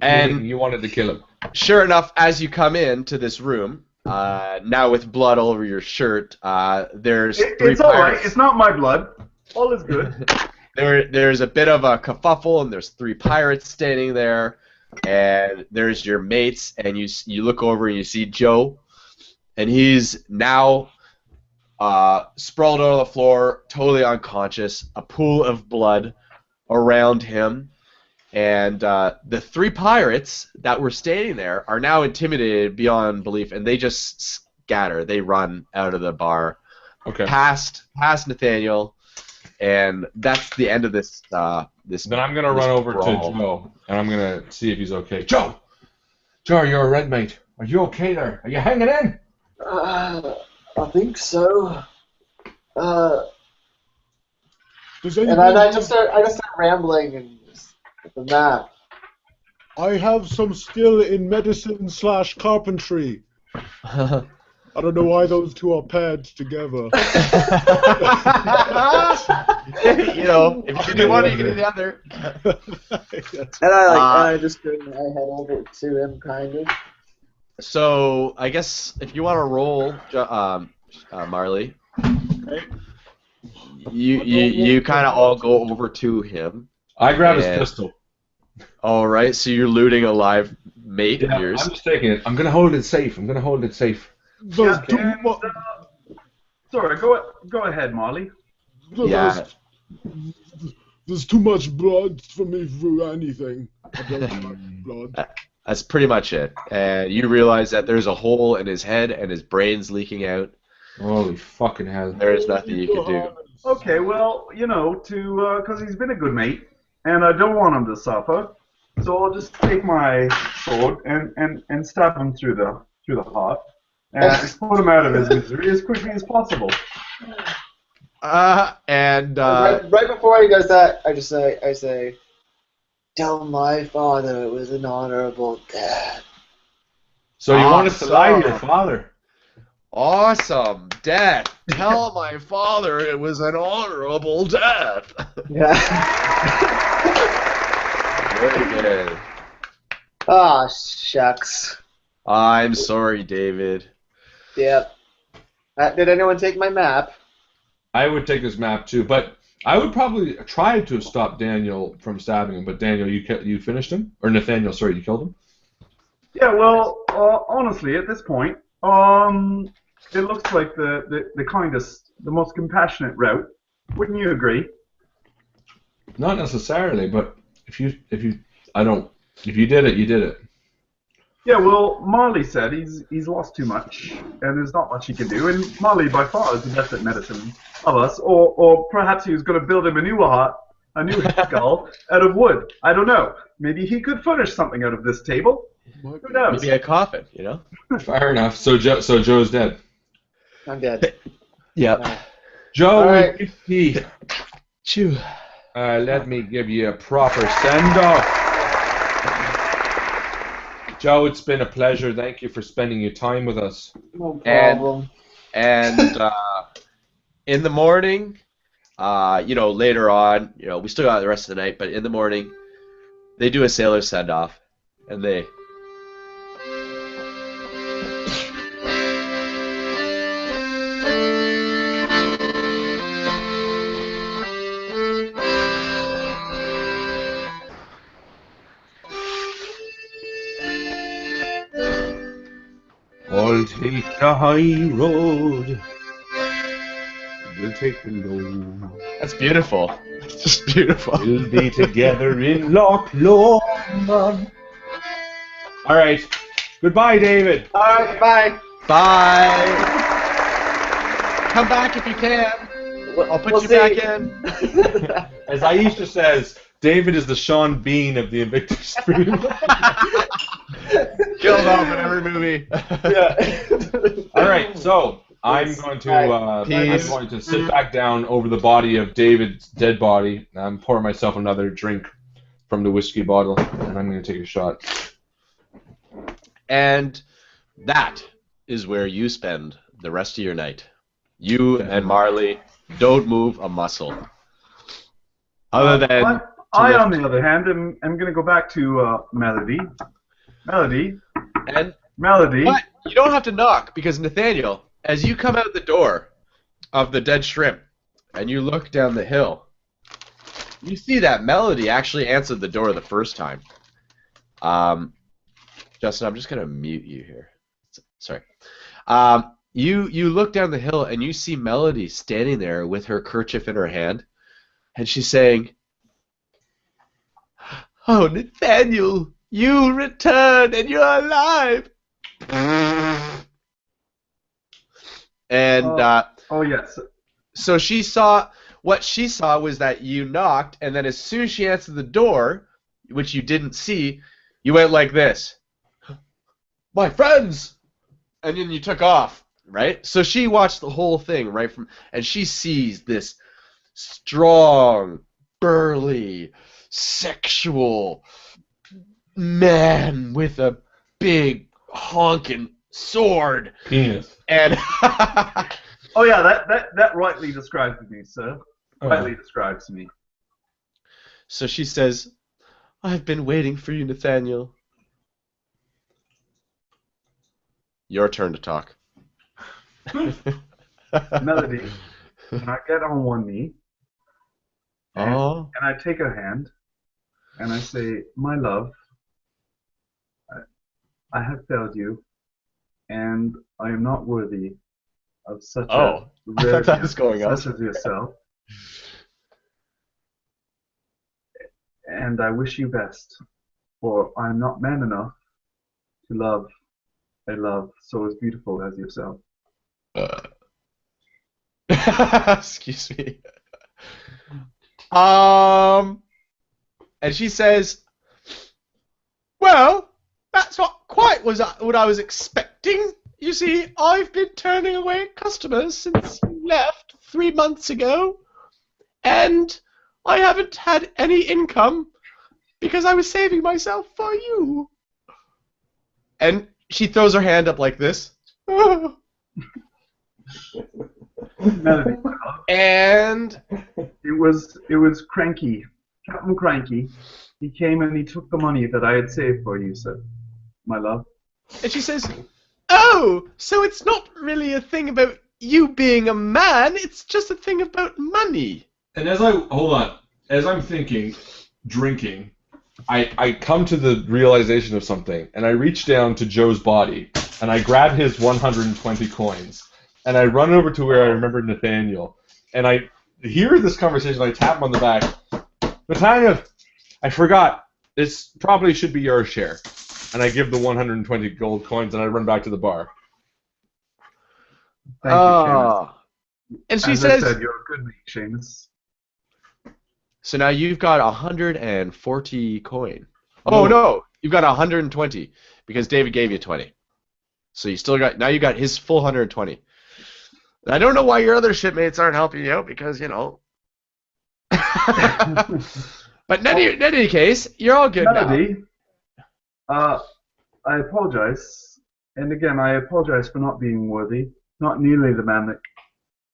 and you wanted to kill him. Sure enough, as you come into this room, now with blood all over your shirt, there's three It's all right. pirates. It's not my blood. All is good. There's a bit of a kerfuffle, and there's three pirates standing there, and there's your mates, and you look over and you see Joe, and he's now sprawled out on the floor, totally unconscious, a pool of blood around him, and the three pirates that were standing there are now intimidated beyond belief, and they just scatter. They run out of the bar, past Nathaniel, and that's the end of this. Then I'm gonna run over to Joe, and I'm gonna see if he's okay. Joe, you're a red mate. Are you okay there? Are you hanging in? I think so. Does And anybody I just start rambling and the map. I have some skill in medicine / carpentry. I don't know why those two are paired together. You know, if you can do one, you can do the other. And I just turn my head over to him, kind of. So I guess if you want to roll, Marley, you kind of all go over to him. I grab his pistol. All right, so you're looting a live mate of yours. I'm just taking it. I'm gonna hold it safe. Those Sorry, go ahead, Marley. There's too much blood for me for anything. I don't like blood. That's pretty much it. And you realize that there's a hole in his head and his brain's leaking out. Holy fucking hell. There is nothing you can do. Okay, well, because he's been a good mate, and I don't want him to suffer, so I'll just take my sword and stab him through the heart, and put him out of his misery as quickly as possible. Right before he does that, I say, tell my father it was an honorable death. So you want us to lie to your father? Awesome. Death. Tell my father it was an honorable death. Yeah. Very good. Ah, shucks. I'm sorry, David. Yep. Did anyone take my map? I would take this map too, but I would probably try to stop Daniel from stabbing him. But Daniel, you finished him, or Nathaniel? Sorry, you killed him. Yeah, well, honestly, at this point, it looks like the kindest, the most compassionate route. Wouldn't you agree? Not necessarily, but if you did it, you did it. Yeah, well, Marley said he's lost too much, and there's not much he can do. And Marley, by far, is the best at medicine of us. Or perhaps he was going to build him a new skull out of wood. I don't know. Maybe he could furnish something out of this table. Who knows? Maybe a coffin, you know? Fair enough. So Joe's dead. I'm dead. Yeah. Joe, All right. Chew. Let me give you a proper send-off. Joe, it's been a pleasure. Thank you for spending your time with us. No problem. And in the morning, later on, we still got the rest of the night, but in the morning, they do a sailor send-off, and they... All take the high road. We'll take the low. That's beautiful. That's just beautiful. We'll be together in Loch Lomond. All right. Goodbye, David. All right, bye. Bye. Come back if you can. I'll put you back in. As Aisha says, David is the Sean Bean of the Invictus stream. Killed off in every movie. Yeah. All right, so I'm going to sit back down over the body of David's dead body. I'm pouring myself another drink from the whiskey bottle, and I'm going to take a shot. And that is where you spend the rest of your night. You and Marley don't move a muscle. Other than... I, on the other hand, am going to go back to Melody. Melody. And... Melody. But you don't have to knock, because Nathaniel, as you come out the door of the dead shrimp, and you look down the hill, you see that Melody actually answered the door the first time. Justin, I'm just going to mute you here. Sorry. You look down the hill, and you see Melody standing there with her kerchief in her hand, and she's saying, "Oh, Nathaniel, you returned, and you're alive." And oh yes. So she saw what she saw was that you knocked, and then as soon as she answered the door, which you didn't see, you went like this, "My friends," and then you took off, right? So she watched the whole thing right from, and she sees this strong, burly, sexual man with a big honking sword. Penis. And oh yeah, that rightly describes me, sir. Rightly describes me. So she says, "I've been waiting for you, Nathaniel." Your turn to talk. Melody, and I get on one knee, and I take her hand, and I say, "My love, I have failed you, and I am not worthy of such a rare that was going on. such as yourself. And I wish you best, for I am not man enough to love a love so as beautiful as yourself." Excuse me. And she says, "Well, that's not quite what I was expecting. You see, I've been turning away customers since you left 3 months ago, and I haven't had any income because I was saving myself for you." And she throws her hand up like this. Melody, And it was Cranky, Captain Cranky. He came and he took the money that I had saved for you, sir, my love. And she says, "Oh, so it's not really a thing about you being a man, it's just a thing about money." And as I'm thinking, drinking, I come to the realization of something, and I reach down to Joe's body, and I grab his 120 coins, and I run over to where I remember Nathaniel, and I hear this conversation. I tap him on the back. "Nathaniel, I forgot. This probably should be your share." And I give the 120 gold coins, and I run back to the bar. Thank you, Seamus. And she As says, I said, you're a good mate, Seamus. so now you've got 140 coin. Oh, no, you've got 120 because David gave you 20. So you still got, now you got his full 120. And I don't know why your other shipmates aren't helping you out because, you know. But in any case, you're all good Melody, now. I apologize. And again, I apologize for not being worthy. Not nearly the man that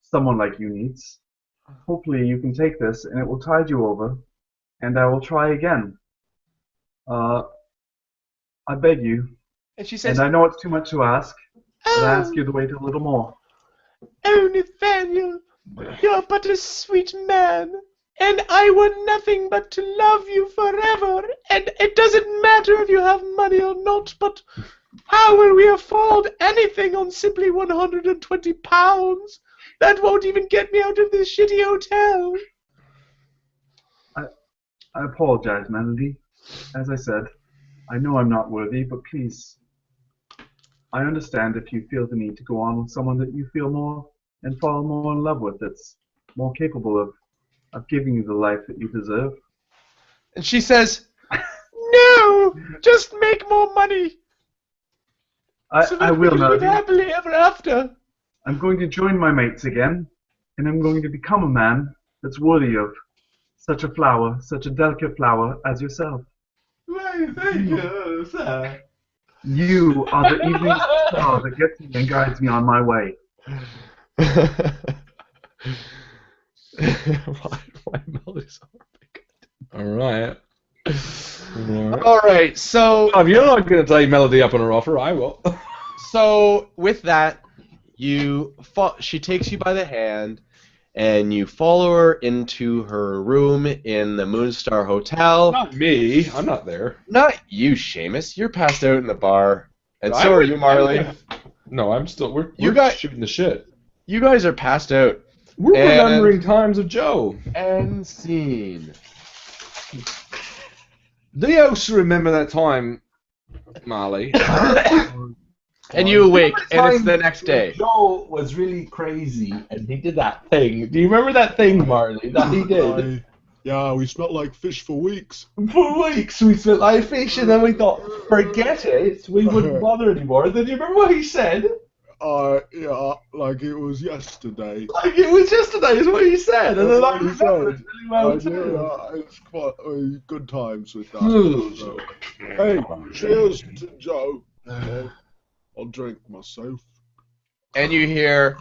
someone like you needs. Hopefully you can take this and it will tide you over. And I will try again. I beg you. And she says, and I know it's too much to ask, but I ask you to wait a little more. "Oh, Nathaniel, you're but a sweet man, and I want nothing but to love you forever, and it doesn't matter if you have money or not, but How will we afford anything on simply 120 pounds? That won't even get me out of this shitty hotel. I apologize, Melody. As I said, I know I'm not worthy, but please, I understand if you feel the need to go on with someone that you feel more and fall more in love with, that's more capable of giving you the life that you deserve. And she says, no, just make more money. I will, Melody. Happily ever after. I'm going to join my mates again, and I'm going to become a man that's worthy of such a flower, such a delicate flower as yourself. Why, thank you, sir. You are the evening star that gets me and guides me on my way. Why Melody's All right. All right, so Well, if you're not going to tie Melody up on her offer, I will. So with that, she takes you by the hand, and you follow her into her room in the Moonstar Hotel. Not me. I'm not there. Not you, Seamus. You're passed out in the bar, and so are you, Marley. No, I'm still. We're shooting the shit. You guys are passed out. We're remembering times of Joe. End scene. Do you also remember that time, Marley? And you awake, and it's the next day. Joe was really crazy, and he did that thing. Do you remember that thing, Marley, that he did? Yeah, we smelled like fish for weeks. For weeks we smelled like fish, and then we thought, forget it, we wouldn't bother anymore. Then you remember what he said? Yeah, like it was yesterday. Like it was yesterday, is what he said. And then I remember it really well, too. It's quite good times with that. So, hey, cheers to Joe. I'll drink myself. And you hear,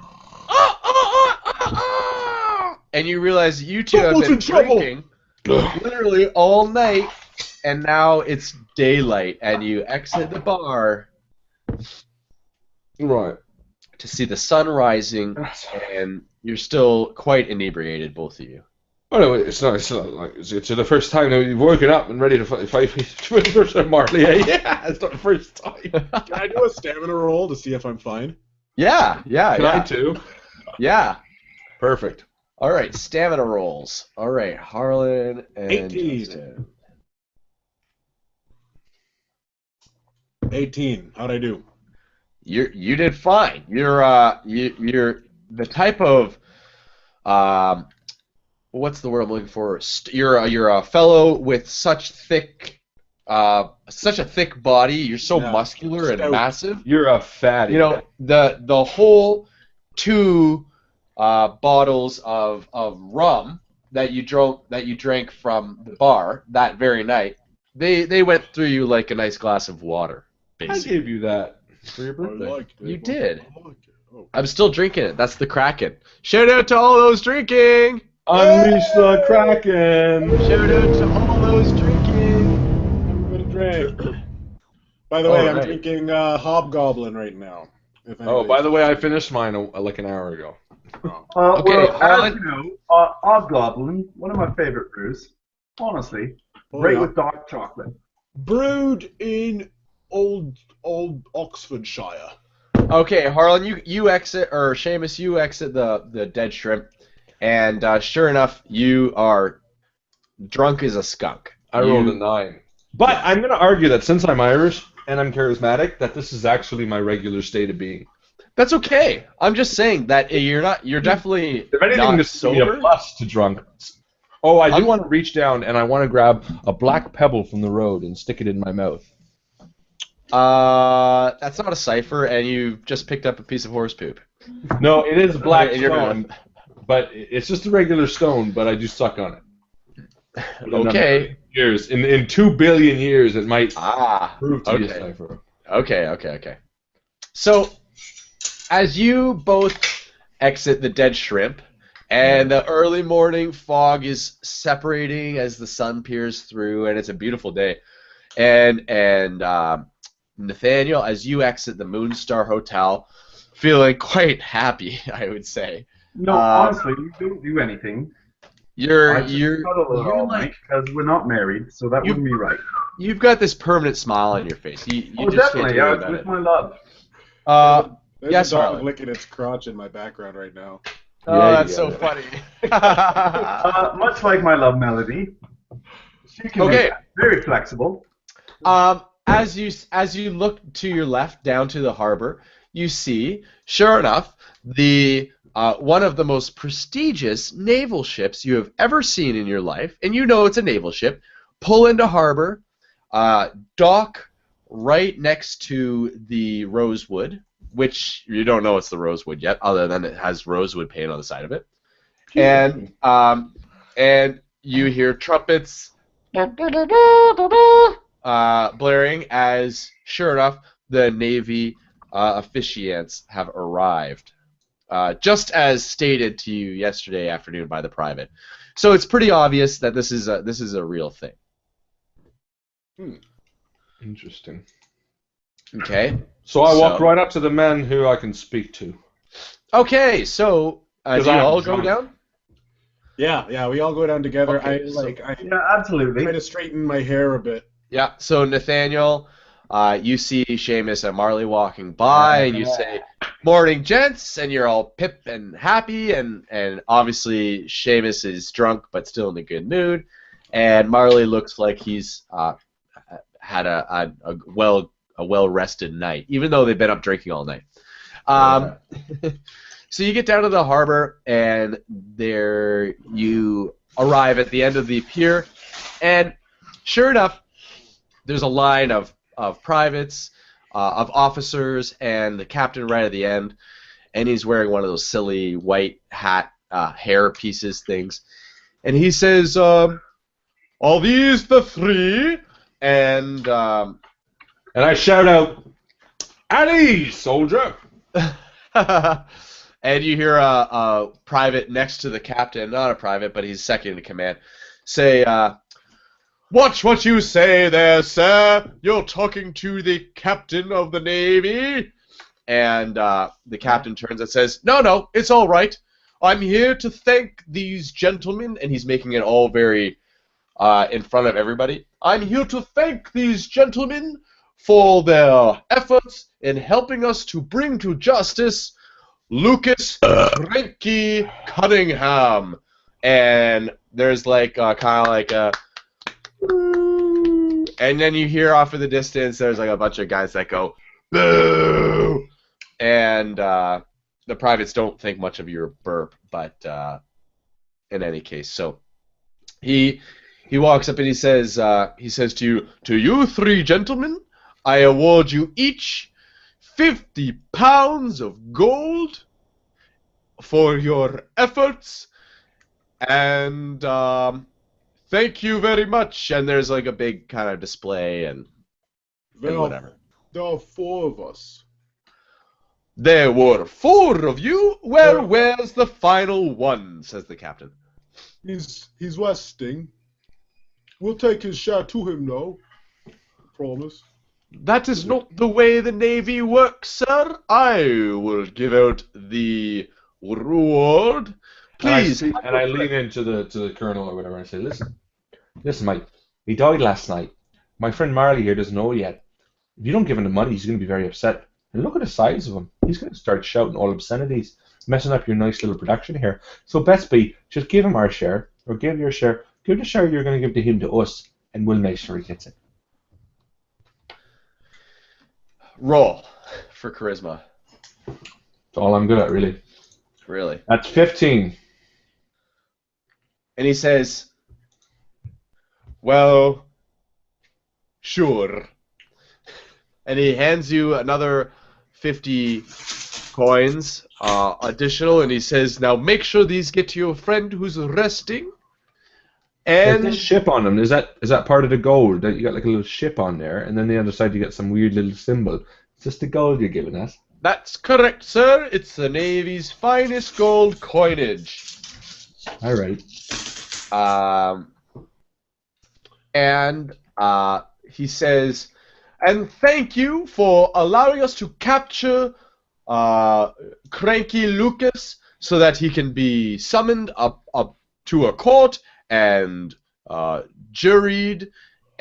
and you realize you two have been drinking literally all night, and now it's daylight, and you exit the bar Right. to see the sun rising, and you're still quite inebriated, both of you. Oh no, it's not like it's the first time that we've woken up and ready to fight for the first time, Marley. Yeah, it's not the first time. Can I do a stamina roll to see if I'm fine? Yeah. Can I too? Yeah. Perfect. All right, stamina rolls. All right, Harlan and 18. Justin. 18. How'd I do? You did fine. You're the type of what's the word I'm looking for? You're a fellow with such a thick body. You're so muscular and massive. You're a fatty. You know, the whole 2 bottles of rum that you drank from the bar that very night, they went through you like a nice glass of water. Basically. I gave you that for your birthday. I liked it. You did. I liked it. Oh. I'm still drinking it. That's the Kraken. Shout out to all those drinking. Unleash the Kraken. Shout out to all those drinking. Everybody drink. By the way, I'm drinking Hobgoblin right now. Oh, by the way, I finished mine like an hour ago. Okay, well, Harlan. as you know, Hobgoblin, one of my favorite brews. Honestly, great with dark chocolate. Brewed in old Oxfordshire. Okay, Harlan, you exit, or Seamus, you exit the dead shrimp, and sure enough, you are drunk as a skunk. I rolled a 9. But I'm going to argue that since I'm Irish and I'm charismatic, that this is actually my regular state of being. That's okay. I'm just saying that you're definitely If anything, not this would be a sober. plus to drunk. Oh, I do want to reach down and I want to grab a black pebble from the road and stick it in my mouth. That's not a cipher, and you just picked up a piece of horse poop. No, it is black In your stone, but it's just a regular stone, but I do suck on it. Okay. Years in 2 billion years, it might prove to be a okay. cipher. Okay. So, as you both exit the dead shrimp, and the early morning fog is separating as the sun peers through, and it's a beautiful day, and Nathaniel, as you exit the Moonstar Hotel, feeling quite happy, I would say. No, honestly, you don't do anything. You're I just cuddle it all like night because we're not married, so that wouldn't be right. you've got this permanent smile on your face. You Oh, just can't definitely. do Yeah, anything with about my love. it. There's Yes, a dog Harlan. licking its crotch in my background right now. Oh, Yeah, that's you so got it. funny. Much like my love Melody, she can Okay. be very flexible. As you look to your left down to the harbor, you see, sure enough, the one of the most prestigious naval ships you have ever seen in your life, and you know it's a naval ship, pull into harbor, dock right next to the Rosewood, which you don't know it's the Rosewood yet, other than it has rosewood paint on the side of it, and you hear trumpets blaring as, sure enough, the Navy officiants have arrived, just as stated to you yesterday afternoon by the private. So it's pretty obvious that this is a real thing. Interesting. Okay. So I walk right up to the men who I can speak to. Okay. So do you all go down? Yeah, we all go down together. Okay, Yeah, absolutely. Try to straighten my hair a bit. Yeah. So Nathaniel, you see Seamus and Marley walking by, and you say, "Morning, gents," and you're all pip and happy, and obviously Seamus is drunk but still in a good mood, and Marley looks like he's had a well rested night, even though they've been up drinking all night. So you get down to the harbor, and there you arrive at the end of the pier, and sure enough, there's a line of privates, of officers, and the captain right at the end, and he's wearing one of those silly white hat hair pieces things, and he says, "Are these the three?" And I shout out, "At ease, soldier!" and you hear a private next to the captain, not a private, but he's second in command, say, "Watch what you say there, sir. You're talking to the captain of the Navy." And the captain turns and says, No, it's all right. I'm here to thank these gentlemen," and he's making it all very in front of everybody. "I'm here to thank these gentlemen for their efforts in helping us to bring to justice Lucas Cranky Cunningham." And there's like kind of like a, and then you hear off in the distance there's like a bunch of guys that go, "Boo!" And the privates don't think much of your burp, but in any case, so he walks up and he says to you three gentlemen, I award you each 50 pounds of gold for your efforts, and thank you very much." And there's like a big kind of display and whatever. There are 4 of us. "There were 4 of you? Well, where's the final one?" says the captain. He's resting. We'll take his share to him now. Promise. "That is not the way the Navy works, sir. I will give out the reward. Please." And I lean into the colonel or whatever and I say, listen, mate, he died last night. My friend Marley here doesn't know yet. If you don't give him the money, he's going to be very upset. And look at the size of him. He's going to start shouting all obscenities, messing up your nice little production here. So best be, just give him our share, or give your share, give the share you're going to give to him to us, and we'll make sure he gets it. Roll for charisma. That's all I'm good at, really. Really. That's 15. And he says, "Well, sure." And he hands you another 50 coins additional, and he says, "Now make sure these get to your friend who's resting." There's And this ship on them. Is that part of the gold? That you got like a little ship on there, and then the other side you get some weird little symbol. It's just the gold you're giving us. that's correct, sir. It's the Navy's finest gold coinage. All right. And he says, "And thank you for allowing us to capture Cranky Lucas so that he can be summoned up to a court and juried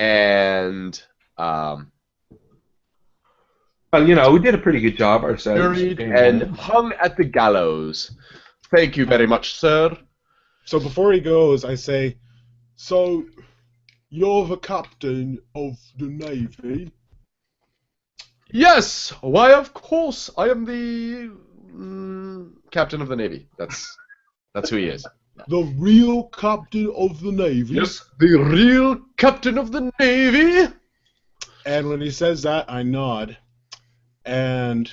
and Well, we did a pretty good job ourselves. buried and hung at the gallows. Thank you very much, sir. So before he goes, I say, so you're the captain of the Navy? Yes, why of course I am the captain of the Navy. That's who he is. The real captain of the Navy? Yes, the real captain of the Navy. And when he says that, I nod, and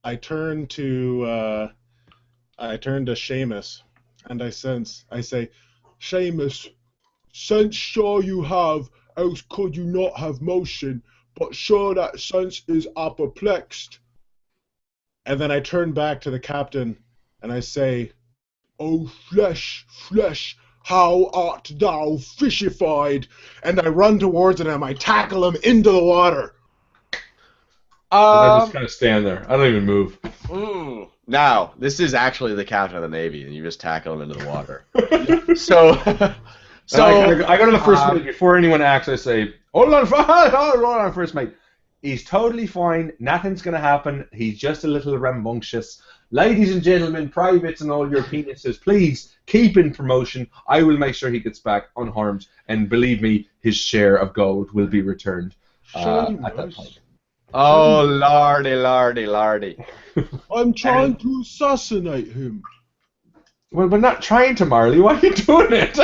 I turn to Seamus, and I say, Seamus, sense sure you have, else could you not have motion, but sure that sense is apoplexed. And then I turn back to the captain, and I say, O flesh, flesh, how art thou fishified? And I run towards him, I tackle him into the water. I just kind of stand there. I don't even move. Now, this is actually the captain of the Navy, and you just tackle him into the water. So I go to the first mate before anyone acts. I say, hold on, first mate. He's totally fine. Nothing's going to happen. He's just a little rambunctious. Ladies and gentlemen, privates and all your penises, please keep in promotion. I will make sure he gets back unharmed, and believe me, his share of gold will be returned at that point. Oh, lardy. I'm trying to assassinate him. Well, we're not trying to, Marley. Why are you doing it?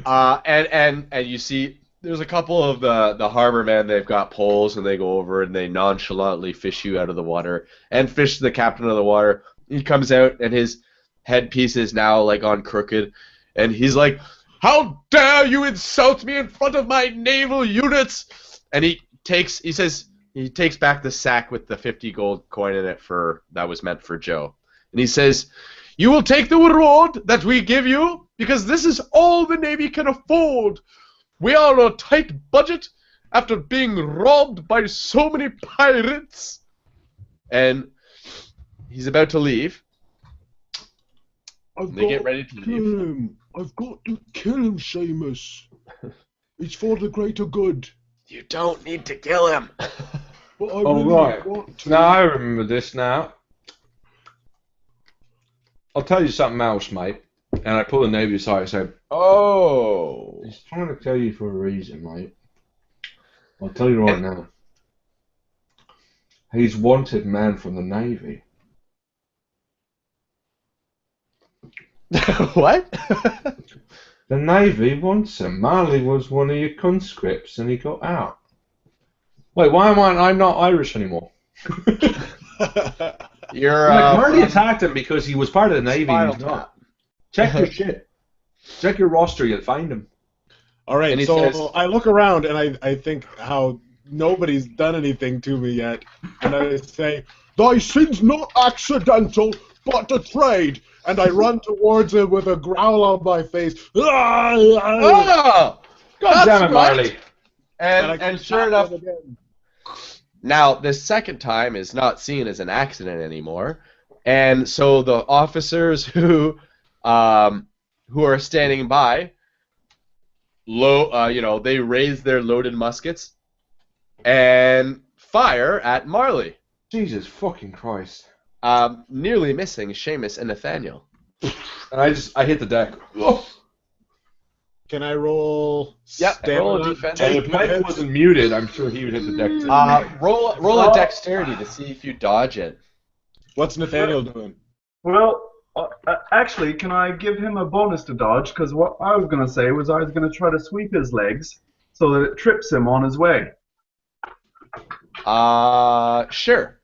And you see, there's a couple of the harbor men. They've got poles, and they go over and they nonchalantly fish you out of the water and fish the captain of the water. He comes out, and his headpiece is now like on crooked, and he's like, "How dare you insult me in front of my naval units?" And he takes back the sack with the 50 gold coin in it that was meant for Joe, and he says, "You will take the reward that we give you because this is all the Navy can afford. We are on a tight budget after being robbed by so many pirates." And he's about to leave. They get ready to leave. I've got to kill him, Seamus. It's for the greater good. You don't need to kill him. But I really want to. Now I remember this now. I'll tell you something else, mate. And I pull the Navy aside and say, "Oh, he's trying to kill you for a reason, mate. I'll tell you right now. He's wanted man from the Navy." What? The Navy wants him. Marley was one of your conscripts and he got out. Wait, why am I'm not Irish anymore? You're Marley attacked him because he was part of the Navy and he's not. Check your shit. Check your roster, you'll find him. Alright, so I look around and I think how nobody's done anything to me yet. And I say, "Thy sin's not accidental, but a trade." And I run towards him with a growl on my face. Oh! God damn it, Marley. And sure enough, now the second time is not seen as an accident anymore. And so the officers who are standing by, they raise their loaded muskets and fire at Marley. Jesus fucking Christ. Nearly missing Seamus and Nathaniel. And I hit the deck. Oh. Can I roll? Yep, roll a defense. And if Mike wasn't muted, I'm sure he would hit the deck too. Roll a dexterity to see if you dodge it. What's Nathaniel doing? Well, actually, can I give him a bonus to dodge? Because what I was going to say was I was going to try to sweep his legs so that it trips him on his way. Sure.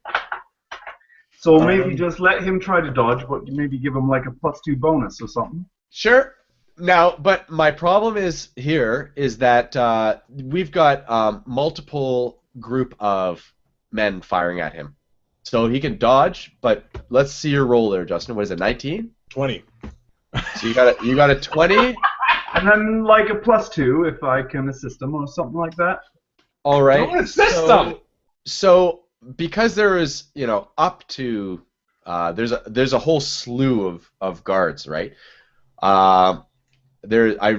So maybe just let him try to dodge, but maybe give him like a +2 bonus or something. Sure. Now, but my problem is that we've got multiple group of men firing at him. So he can dodge, but let's see your roll there, Justin. What is it, 19? 20. So you got a 20? And then like a +2 if I can assist him or something like that. All right. Don't assist them! So because there is, up to there's a whole slew of guards, right? I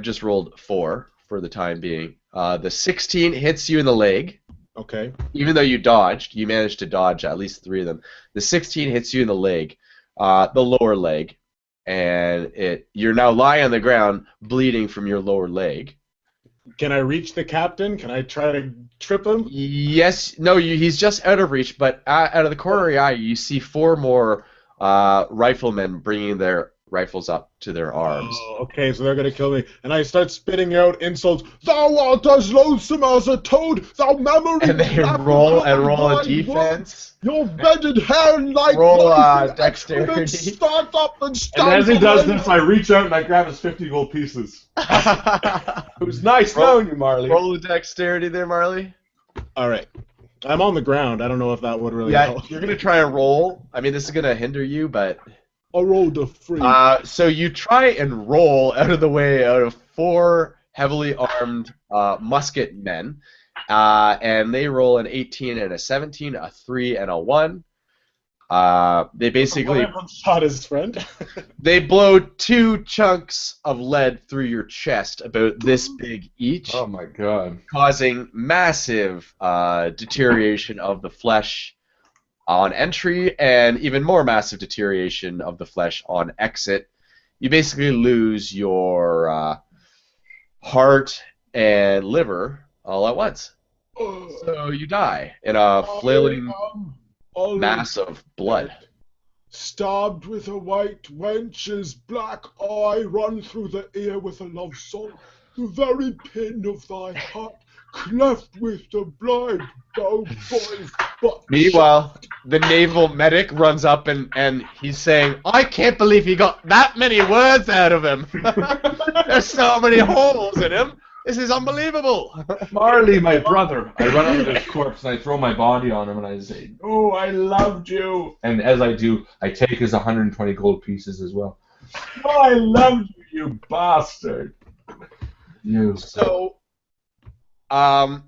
just rolled 4 for the time being. The 16 hits you in the leg. Okay. Even though you dodged, you managed to dodge at least 3 of them. The 16 hits you in the leg, the lower leg, and you're now lying on the ground, bleeding from your lower leg. Can I reach the captain? Can I try to trip him? Yes. No, he's just out of reach, but out of the corner of your eye, you see 4 more riflemen bringing their rifles up to their arms. Oh, okay, so they're going to kill me. And I start spitting out insults. Thou art as loathsome as a toad, thou memory. And they roll a defense. Your bedded hair like roll dexterity. Start up and stand. And as he does this, I reach out and I grab his 50 gold pieces. It was nice knowing you, Marley. Roll the dexterity there, Marley. All right. I'm on the ground. I don't know if that would really Yeah, help. you're going to try and roll. I mean, this is going to hinder you, but... I rolled a 3. So you try and roll out of the way out of 4 heavily armed musket men, and they roll an 18 and a 17, a 3 and a 1. They basically... One of them shot his friend. They blow 2 chunks of lead through your chest, about this big each. Oh my god. Causing massive deterioration of the flesh on entry, and even more massive deterioration of the flesh on exit. You basically lose your heart and liver all at once. So you die in a flailing mass of blood. Stabbed with a white wench's black eye, run through the ear with a love song. The very pin of thy heart, cleft with the blind, thou boy's butt. Meanwhile, the naval medic runs up and he's saying, I can't believe he got that many words out of him. There's so many holes in him. This is unbelievable. Marley, my brother. I run over to his corpse and I throw my body on him and I say, oh, I loved you. And as I do, I take his 120 gold pieces as well. Oh, I loved you, you bastard. You. So, bye,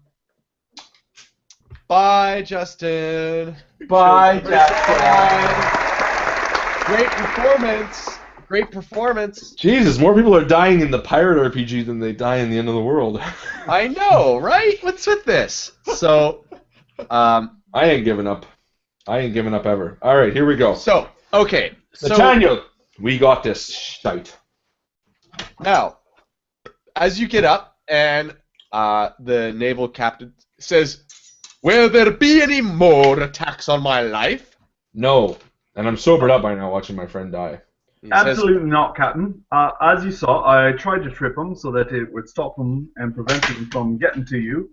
Justin. Bye, Justin. Great performance. Great performance. Jesus, more people are dying in the pirate RPG than they die in the end of the world. I know, right? What's with this? So, I ain't giving up. I ain't giving up ever. All right, here we go. So, okay. Nathaniel, we got this shite. Now, as you get up, and the naval captain says, will there be any more attacks on my life? No. And I'm sobered up by now watching my friend die. Absolutely not, Captain. As you saw, I tried to trip him so that it would stop him and prevent him from getting to you.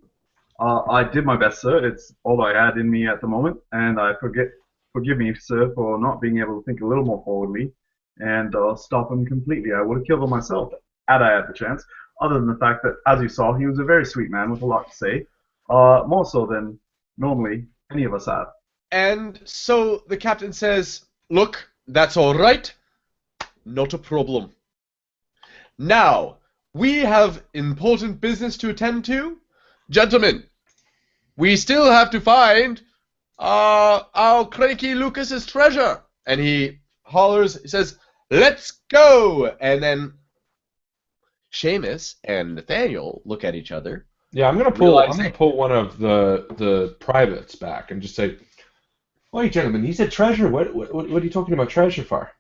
I did my best, sir. It's all I had in me at the moment, and forgive me, sir, for not being able to think a little more forwardly and stop him completely. I would have killed him myself had I had the chance, other than the fact that, as you saw, he was a very sweet man with a lot to say, more so than normally any of us have. And so the captain says, look, that's all right. Not a problem. Now, we have important business to attend to. Gentlemen, we still have to find our cranky Lucas's treasure. And he hollers, he says, let's go. And then Seamus and Nathaniel look at each other. Yeah, I'm gonna pull one of the privates back and just say, wait, gentlemen, he said treasure. What are you talking about treasure for?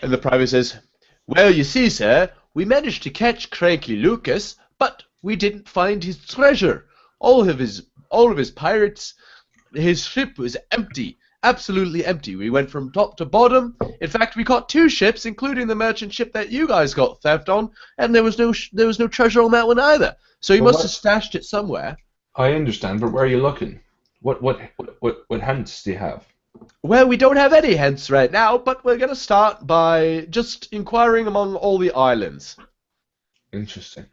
And the private says, well, you see, sir, we managed to catch Cranky Lucas, but we didn't find his treasure. All of his pirates, his ship was empty, absolutely empty. We went from top to bottom. In fact, we caught 2 ships, including the merchant ship that you guys got theft on, and there was no treasure on that one either. So he must have stashed it somewhere. I understand, but where are you looking? What hints do you have? Well, we don't have any hints right now, but we're going to start by just inquiring among all the islands. Interesting.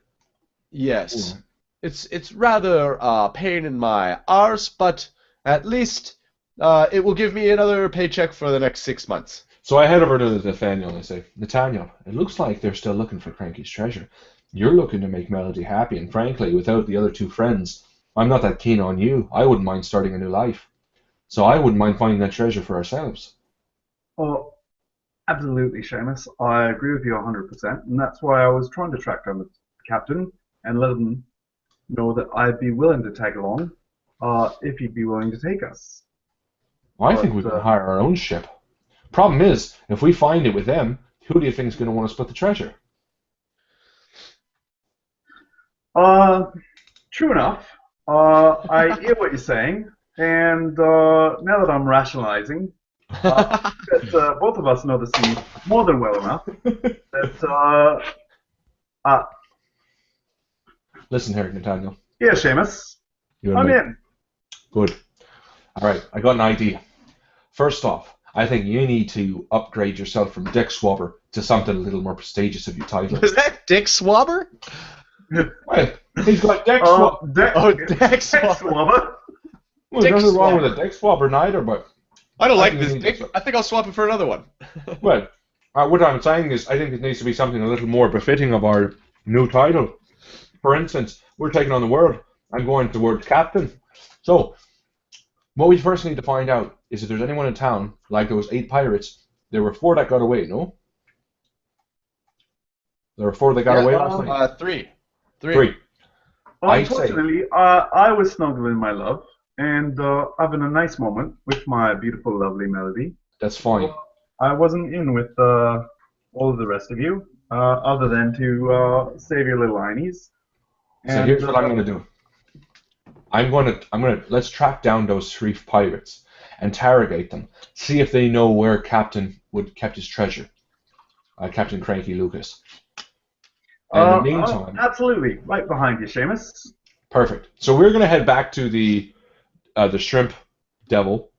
Yes. Ooh. It's rather a pain in my arse, but at least it will give me another paycheck for the next 6 months. So I head over to Nathaniel and I say, Nathaniel, it looks like they're still looking for Cranky's treasure. You're looking to make Melody happy, and frankly, without the other 2 friends, I'm not that keen on you. I wouldn't mind starting a new life. So I wouldn't mind finding that treasure for ourselves. Oh, absolutely, Seamus. I agree with you 100%, and that's why I was trying to track down the captain and let him know that I'd be willing to tag along if he'd be willing to take us. Well, I think we can hire our own ship. Problem is, if we find it with them, who do you think is going to want to split the treasure? True enough. I hear what you're saying, and now that I'm rationalizing, that both of us know the sea more than well enough that Listen here, Nathaniel. yeah, Seamus, I'm in. Good. All right, I got an idea. First off, I think you need to upgrade yourself from Dick Swabber to something a little more prestigious of your title. Is that Dick Swabber? Well, he's got Dick Swabber. Dick Swabber. Well, there's nothing wrong with a Dick Swabber neither, but I don't like this Dick. I think I'll swap it for another one. Well, what I'm saying is I think it needs to be something a little more befitting of our new title. For instance, we're taking on the world. I'm going towards captain. So, what we first need to find out is if there's anyone in town, like those 8 pirates. There were 4 that got away, no? There were 4 that got away last night? 3. 3. Unfortunately, I was snuggling my love and having a nice moment with my beautiful, lovely Melody. That's fine. I wasn't in with all of the rest of you, other than to save your little heinies. So here's what I'm going to do. Let's track down those 3 pirates, interrogate them, see if they know where Captain Wood kept his treasure. Captain Cranky Lucas. And in the meantime, absolutely, right behind you, Seamus. Perfect. So we're going to head back to the shrimp devil,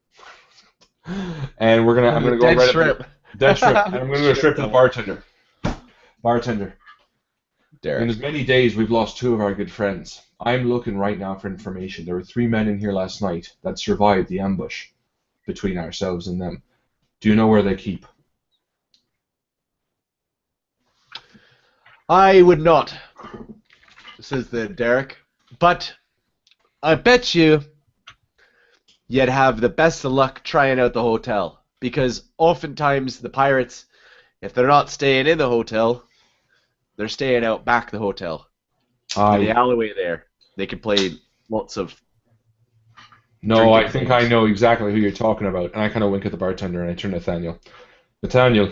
and I'm going to go right shrimp. up to dead shrimp, and I'm going to go straight to the bartender. Bartender. Derek. In as many days, we've lost 2 of our good friends. I'm looking right now for information. There were 3 men in here last night that survived the ambush between ourselves and them. Do you know where they keep? I would not, says the Derek, but I bet you'd have the best of luck trying out the hotel, because oftentimes the pirates, if they're not staying in the hotel, they're staying out back the hotel. In the alleyway there. They can play lots of... No, I think I know exactly who you're talking about. And I kind of wink at the bartender and I turn to Nathaniel. Nathaniel,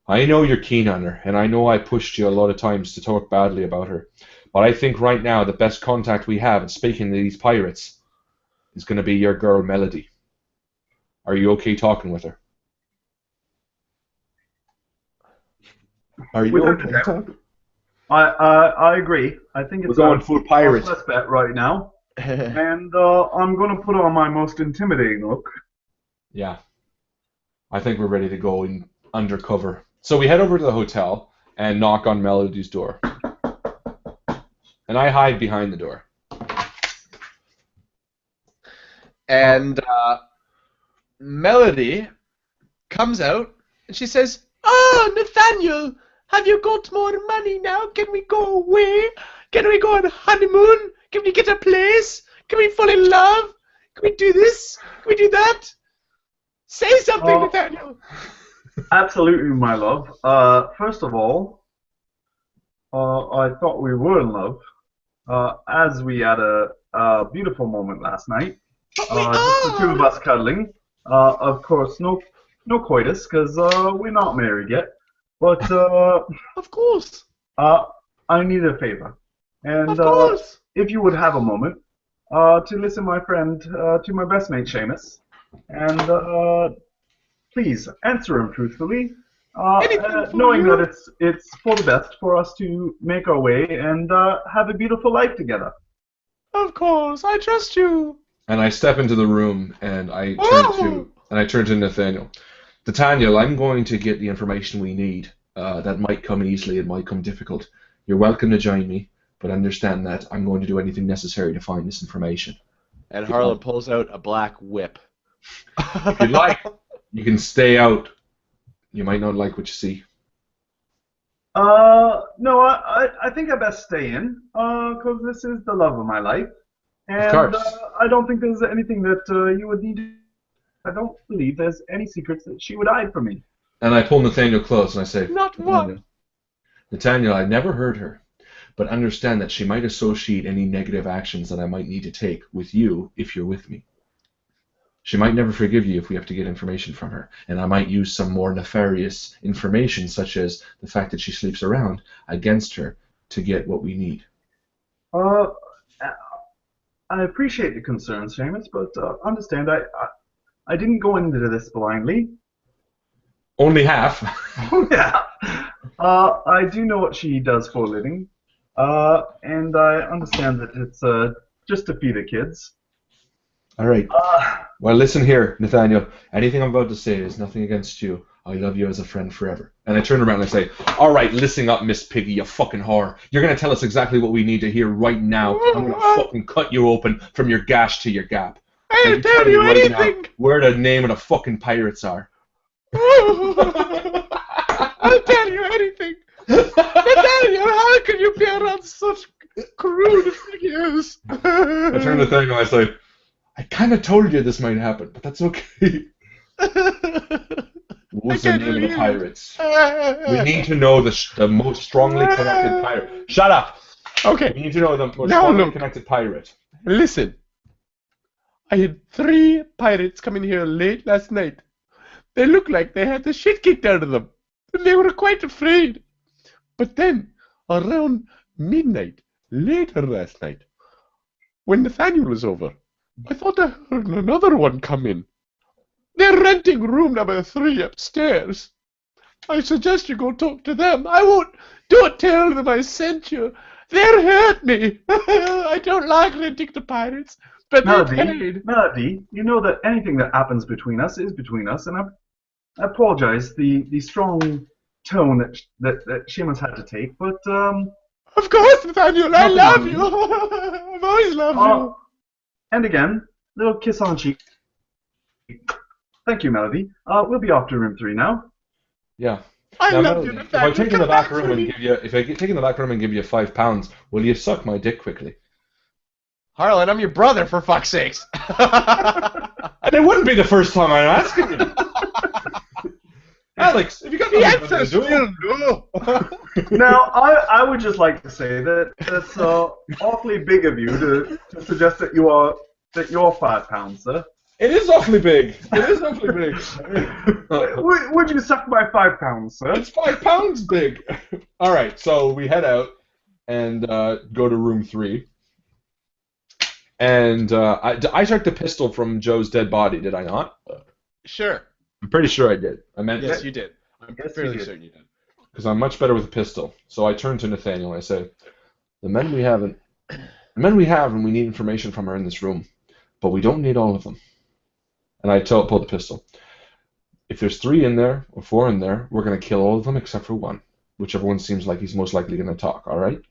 I know you're keen on her, and I know I pushed you a lot of times to talk badly about her. But I think right now the best contact we have in speaking to these pirates is going to be your girl Melody. Are you okay talking with her? Are you okay talking? I agree. I think it's we're going full pirate. Best bet right now, and I'm going to put on my most intimidating look. Yeah, I think we're ready to go in undercover. So we head over to the hotel and knock on Melody's door, and I hide behind the door. And Melody comes out and she says, "Oh, Nathaniel, have you got more money now? Can we go away? Can we go on a honeymoon? Can we get a place? Can we fall in love? Can we do this? Can we do that? Say something, Nathaniel." Absolutely, my love. First of all, I thought we were in love, as we had a beautiful moment last night. Just the 2 of us cuddling. Of course, no coitus, because we're not married yet. But of course, I need a favor, and if you would have a moment to listen, my friend, to my best mate Seamus, and please answer him truthfully, knowing that it's for the best for us to make our way and have a beautiful life together. Of course, I trust you. And I step into the room and I turn to Nathaniel. Nathaniel, I'm going to get the information we need. That might come easily, it might come difficult. You're welcome to join me, but understand that I'm going to do anything necessary to find this information. And Harlan pulls out a black whip. If you'd like, you can stay out. You might not like what you see. No, I think I best stay in, because this is the love of my life. And of course. I don't think there's anything that you would need to... I don't believe there's any secrets that she would hide from me. And I pull Nathaniel close and I say, Not one. Nathaniel, I never hurt her. but understand that she might associate any negative actions that I might need to take with you if you're with me. She might never forgive you if we have to get information from her, and I might use some more nefarious information, such as the fact that she sleeps around, against her to get what we need. I appreciate your concerns, Seamus, but understand I didn't go into this blindly. Only half. Oh, yeah. I do know what she does for a living, and I understand that it's just to feed the kids. All right. Well, listen here, Nathaniel. Anything I'm about to say is nothing against you. I love you as a friend forever. And I turn around and I say, all right, listen up, Miss Piggy, you fucking whore. You're going to tell us exactly what we need to hear right now. I'm going to fucking cut you open from your gash to your gap. I'll tell you right anything. now where the name of the fucking pirates are. I'll tell you anything. Nathaniel, how can you be around such crude figures? I turn to Nathaniel and I say, I kind of told you this might happen, but that's okay. What's the name of the pirates? We need to know the most strongly connected pirate. Shut up! Okay. We need to know the most Now strongly look. connected pirate. Listen. I had 3 pirates come in here late last night. They looked like they had the shit kicked out of them, and they were quite afraid. But then, around midnight, later last night, when Nathaniel was over, I thought I heard another one come in. They're renting room number 3 upstairs. I suggest you go talk to them. Don't tell them I sent you. They'll hurt me. I don't like renting to pirates, but they paid. Melody, you know that anything that happens between us is between us, and I apologize the strong tone that Seamus had to take, but Of course, Nathaniel, I Nothing love on you. I've always loved you. and again, little kiss on cheek. Thank you, Melody. We'll be off to room 3 now. Yeah. I Now, love you, Melody, if Nathaniel. I take in Come the back back room for and me. give you, if I take in the back room and give you £5, will you suck my dick quickly? Harlan, I'm your brother, for fuck's sakes. And it wouldn't be the first time I'm asking you. Alex, have you got The nothing better answer's to do? still no. Now, I would just like to say that that's awfully big of you to suggest that you're £5, sir. It is awfully big. It is awfully big. Would you suck my £5, sir? It's £5 big. All right, so we head out and go to room 3. And I took the pistol from Joe's dead body, did I not? Sure. I'm pretty sure I did. I meant Yes, you did. I'm Yes, you fairly did. certain you did. because I'm much better with a pistol. So I turn to Nathaniel and I say, the men we have and we need information from are in this room, but we don't need all of them. And I pull the pistol. If there's 3 in there or 4 in there, we're going to kill all of them except for one, whichever one seems like he's most likely going to talk, all right?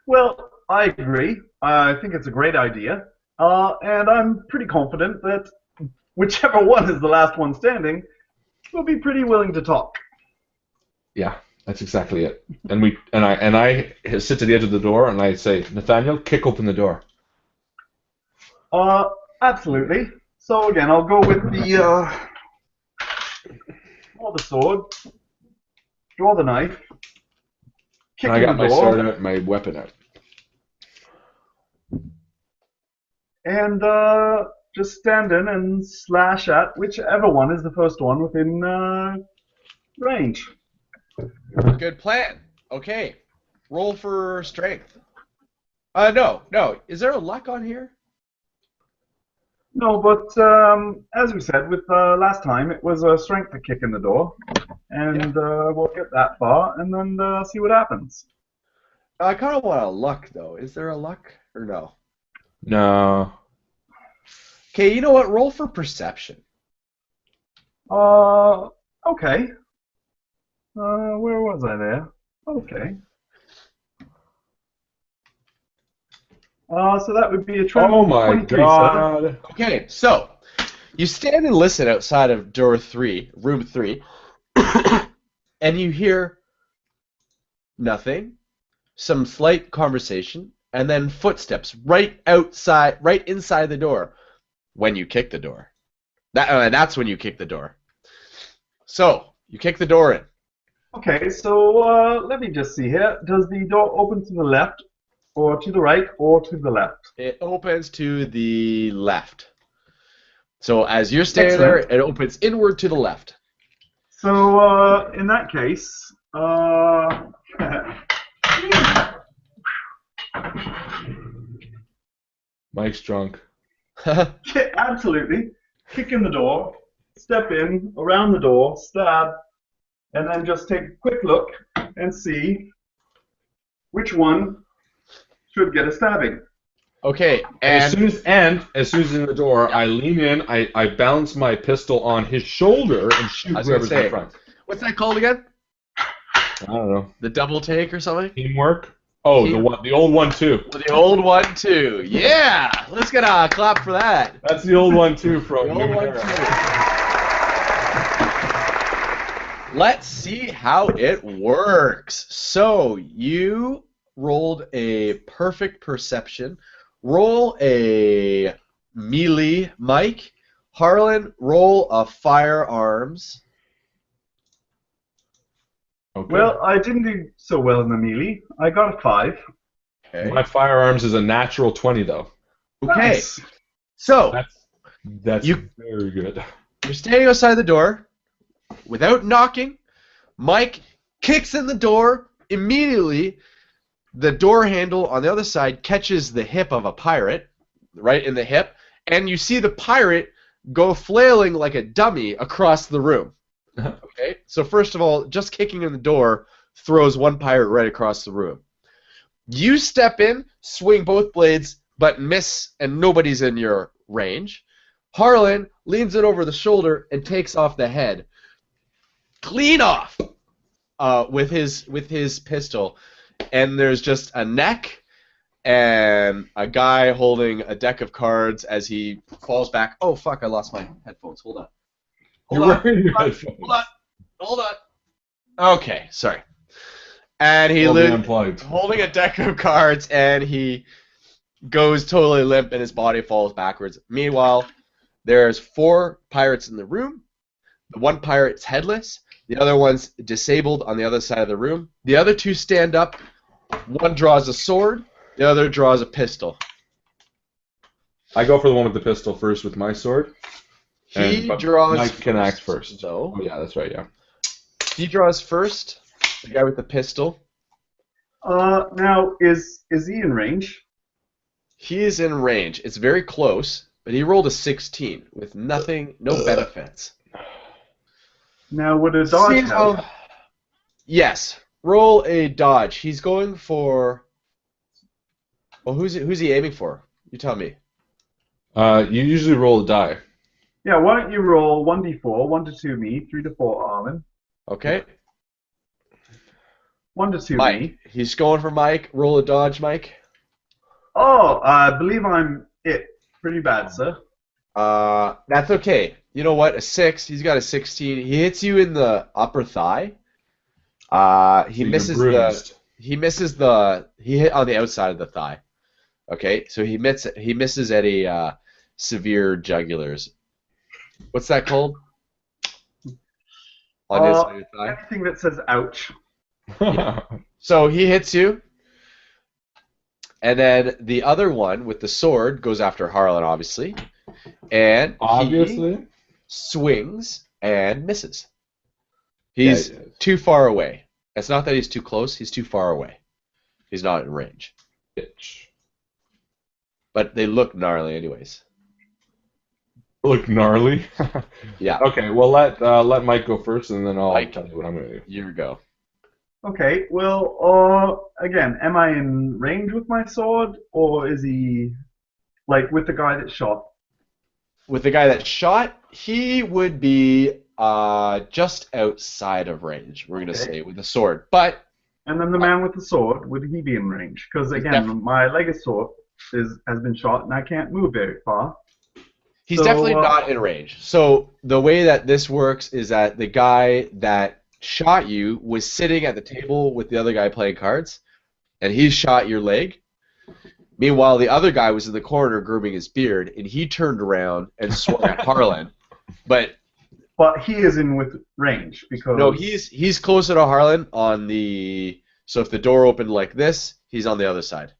Well, I agree. I think it's a great idea. And I'm pretty confident that whichever one is the last one standing will be pretty willing to talk. Yeah, that's exactly it. And I sit to the edge of the door and I say, Nathaniel, kick open the door. Absolutely. So again, I'll go with the draw the sword, draw the knife, kick And I in got the my door, sword out and my weapon out. and just stand in and slash at whichever one is the first one within range. Good plan. Okay. Roll for strength. No. Is there a luck on here? No, but as we said with last time, it was a strength to kick in the door, and we'll get that far and then see what happens. I kind of want a luck, though. Is there a luck or no? No. Okay, you know what? Roll for perception. Okay. Where was I there? Okay. So that would be a trend. Oh my 23, sir. god. Okay, so you stand and listen outside of room 3, and you hear nothing, some slight conversation, and then footsteps right inside the door when you kick the door. That's when you kick the door. So you kick the door in. Okay, so let me just see here. Does the door open to the left, or to the right, or to the left? It opens to the left. So as you're standing there, it opens inward to the left. So in that case, Mike's drunk. absolutely, kick in the door, step in, around the door, stab, and then just take a quick look and see which one should get a stabbing. Okay, As soon as he's in the door, I lean in, I balance my pistol on his shoulder and shoot whoever's in front. What's that called again? I don't know. The double take or something? Teamwork? Oh, the old one too. The old one too. Yeah! Let's get a clap for that. That's the old one too from The old one too. Let's see how it works. So you rolled a perfect perception. Roll a melee, Mike. Harlan, roll a firearms. Okay. Well, I didn't do so well in the melee. I got a 5. Okay. My firearms is a natural 20 though. Okay. Nice. So That's You- very good. you're standing outside the door without knocking. Mike kicks in the door. Immediately, the door handle on the other side catches the hip of a pirate, right in the hip, and you see the pirate go flailing like a dummy across the room. Okay? So first of all, just kicking in the door throws one pirate right across the room. You step in, swing both blades, but miss, and nobody's in your range. Harlan leans it over the shoulder and takes off the head. Clean off with his pistol. And there's just a neck and a guy holding a deck of cards as he falls back. Oh, fuck, I lost my headphones. Hold on. Hold on. Okay, sorry. And he unplugged. holding a deck of cards, and he goes totally limp, and his body falls backwards. Meanwhile, there's 4 pirates in the room. The one pirate's headless. The other one's disabled on the other side of the room. The other 2 stand up. One draws a sword. The other draws a pistol. I go for the one with the pistol first with my sword. He draws. Mike can act first. So Oh yeah, that's right. Yeah. he draws first. The guy with the pistol. Now, is he in range? He is in range. It's very close, but he rolled a 16 with nothing, no benefits. Now, would a dodge See help? how- Yes. Roll a dodge. He's going for. Well, who's he aiming for? You tell me. You usually roll a die. Yeah, why don't you roll 1d4, 1 to 2 me, 3 to 4 Armin, Okay. 1 to 2 Mike. me. He's going for Mike. Roll a dodge, Mike. Oh, I believe I'm it. Pretty bad, sir. That's okay. You know what? A 6. He's got a 16. He hits you in the upper thigh. He misses the. He hit on the outside of the thigh. Okay, so he misses at a severe jugulars. What's that called? On the outside of your thigh. Anything that says ouch. So he hits you, and then the other one with the sword goes after Harlan, obviously, and he swings and misses. He's too far away. It's not that he's too close. He's too far away. He's not in range. Bitch. But they look gnarly, anyways. Look gnarly. Yeah. Okay, well let Mike go first, and then I'll Mike. tell you what I'm gonna do. You go. Okay, well, again, am I in range with my sword, or is he, like, with the guy that shot? With the guy that shot, he would be just outside of range, we're going to say, with the sword. But And then the man with the sword, would he be in range? Because, again, my Legosaur has been shot, and I can't move very far. he's So, definitely not in range. So the way that this works is that the guy that shot you was sitting at the table with the other guy playing cards, and he shot your leg. Meanwhile, the other guy was in the corner grooming his beard, and he turned around and swung at Harlan. But but he is in with range because No, he's closer to Harlan on the. So if the door opened like this, he's on the other side.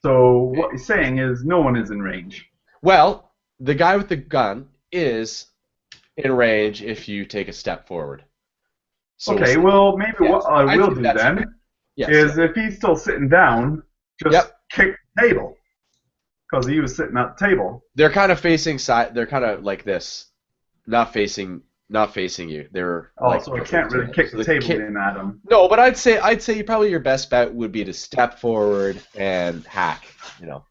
So what he's saying is no one is in range. Well, the guy with the gun is in range if you take a step forward. So Okay, well maybe yes, what I will think do that's then fair. Yes, is if he's still sitting down, just kick the table because he was sitting at the table. they're kind of facing side. They're kind of like this, not facing you. They're like. So I can't really kick the table in at him. No, but I'd say probably your best bet would be to step forward and hack. You know.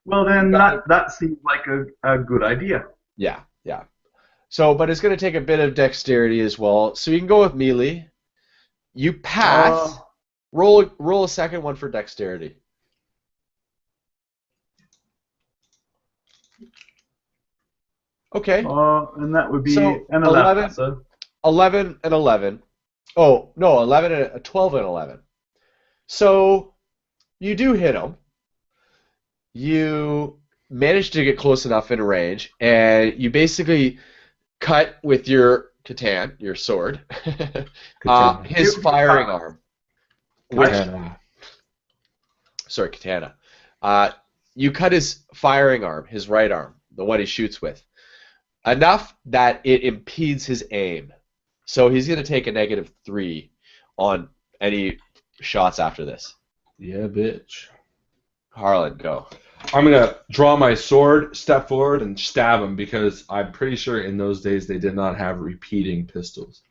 Well then that seems like a good idea. Yeah. So, but it's going to take a bit of dexterity as well. So you can go with melee. You pass. Roll a second one for dexterity. Okay. And that would be So, an 11. So 11 and 11. Oh, no, 11 and a 12 and 11. So you do hit him. You manage to get close enough in range, and you basically cut with your katana, your sword, his firing arm. Sorry, katana. You cut his firing arm, his right arm, the one he shoots with, enough that it impedes his aim. So he's going to take a -3 on any shots after this. Yeah, bitch. Harlan, go. I'm going to draw my sword, step forward, and stab him because I'm pretty sure in those days they did not have repeating pistols.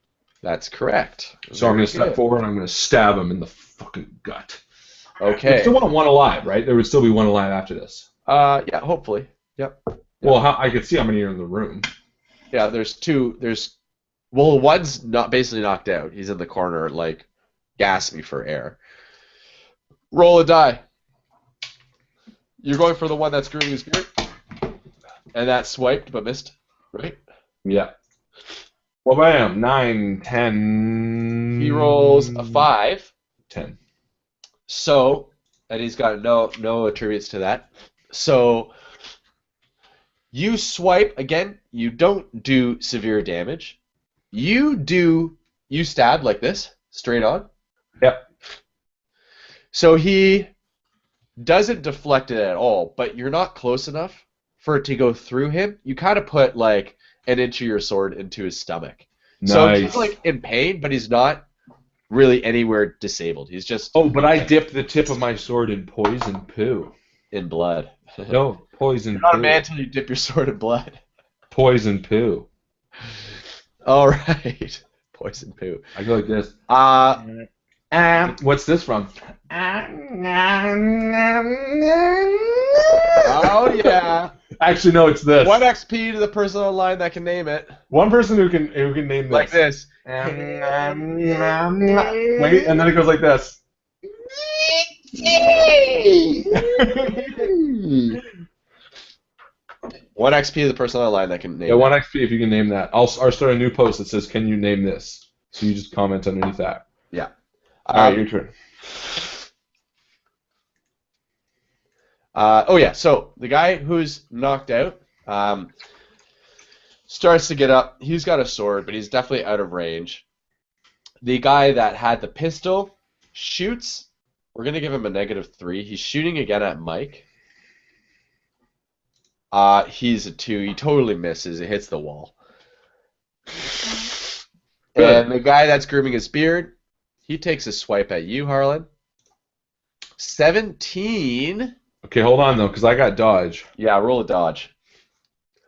That's correct. So I'm going to step forward and I'm going to stab him in the fucking gut. Okay. I still want one alive, right? There would still be one alive after this. Yeah, hopefully. Yep. Well, I could see how many are in the room. Yeah, there's two. Well, one's basically knocked out. He's in the corner, like, gasping for air. Roll a die. You're going for the one that's grooming his beard? And that swiped but missed, right? Yeah. Well, bam. 9, 10. He rolls a 5. 10. So, and he's got no attributes to that. So, you swipe, again, you don't do severe damage. You stab like this, straight on. Yep. So he doesn't deflect it at all, but you're not close enough for it to go through him. You kind of put like an inch of your sword into his stomach. Nice. So he's like in pain, but he's not really anywhere disabled. He's just but I dipped the tip of my sword in poison poo. in blood. No, poison You're not poo. a man until you dip your sword in blood. Poison poo. All right. Poison poo. I go like this. What's this from? Oh yeah. Actually, no, it's this. 1 XP to the person online that can name it. One person who can name this. Like this. Wait, and then it goes like this. 1 XP to the person online that can name it. 1 XP if you can name that. I'll start a new post that says, "Can you name this?" So you just comment underneath that. Yeah. All right, your turn. So the guy who's knocked out starts to get up. He's got a sword, but he's definitely out of range. The guy that had the pistol shoots. We're going to give him a -3. He's shooting again at Mike. He's a 2. He totally misses. It hits the wall. Good. And the guy that's grooming his beard, he takes a swipe at you, Harlan. 17. Okay, hold on though, because I got dodge, Yeah, roll a dodge.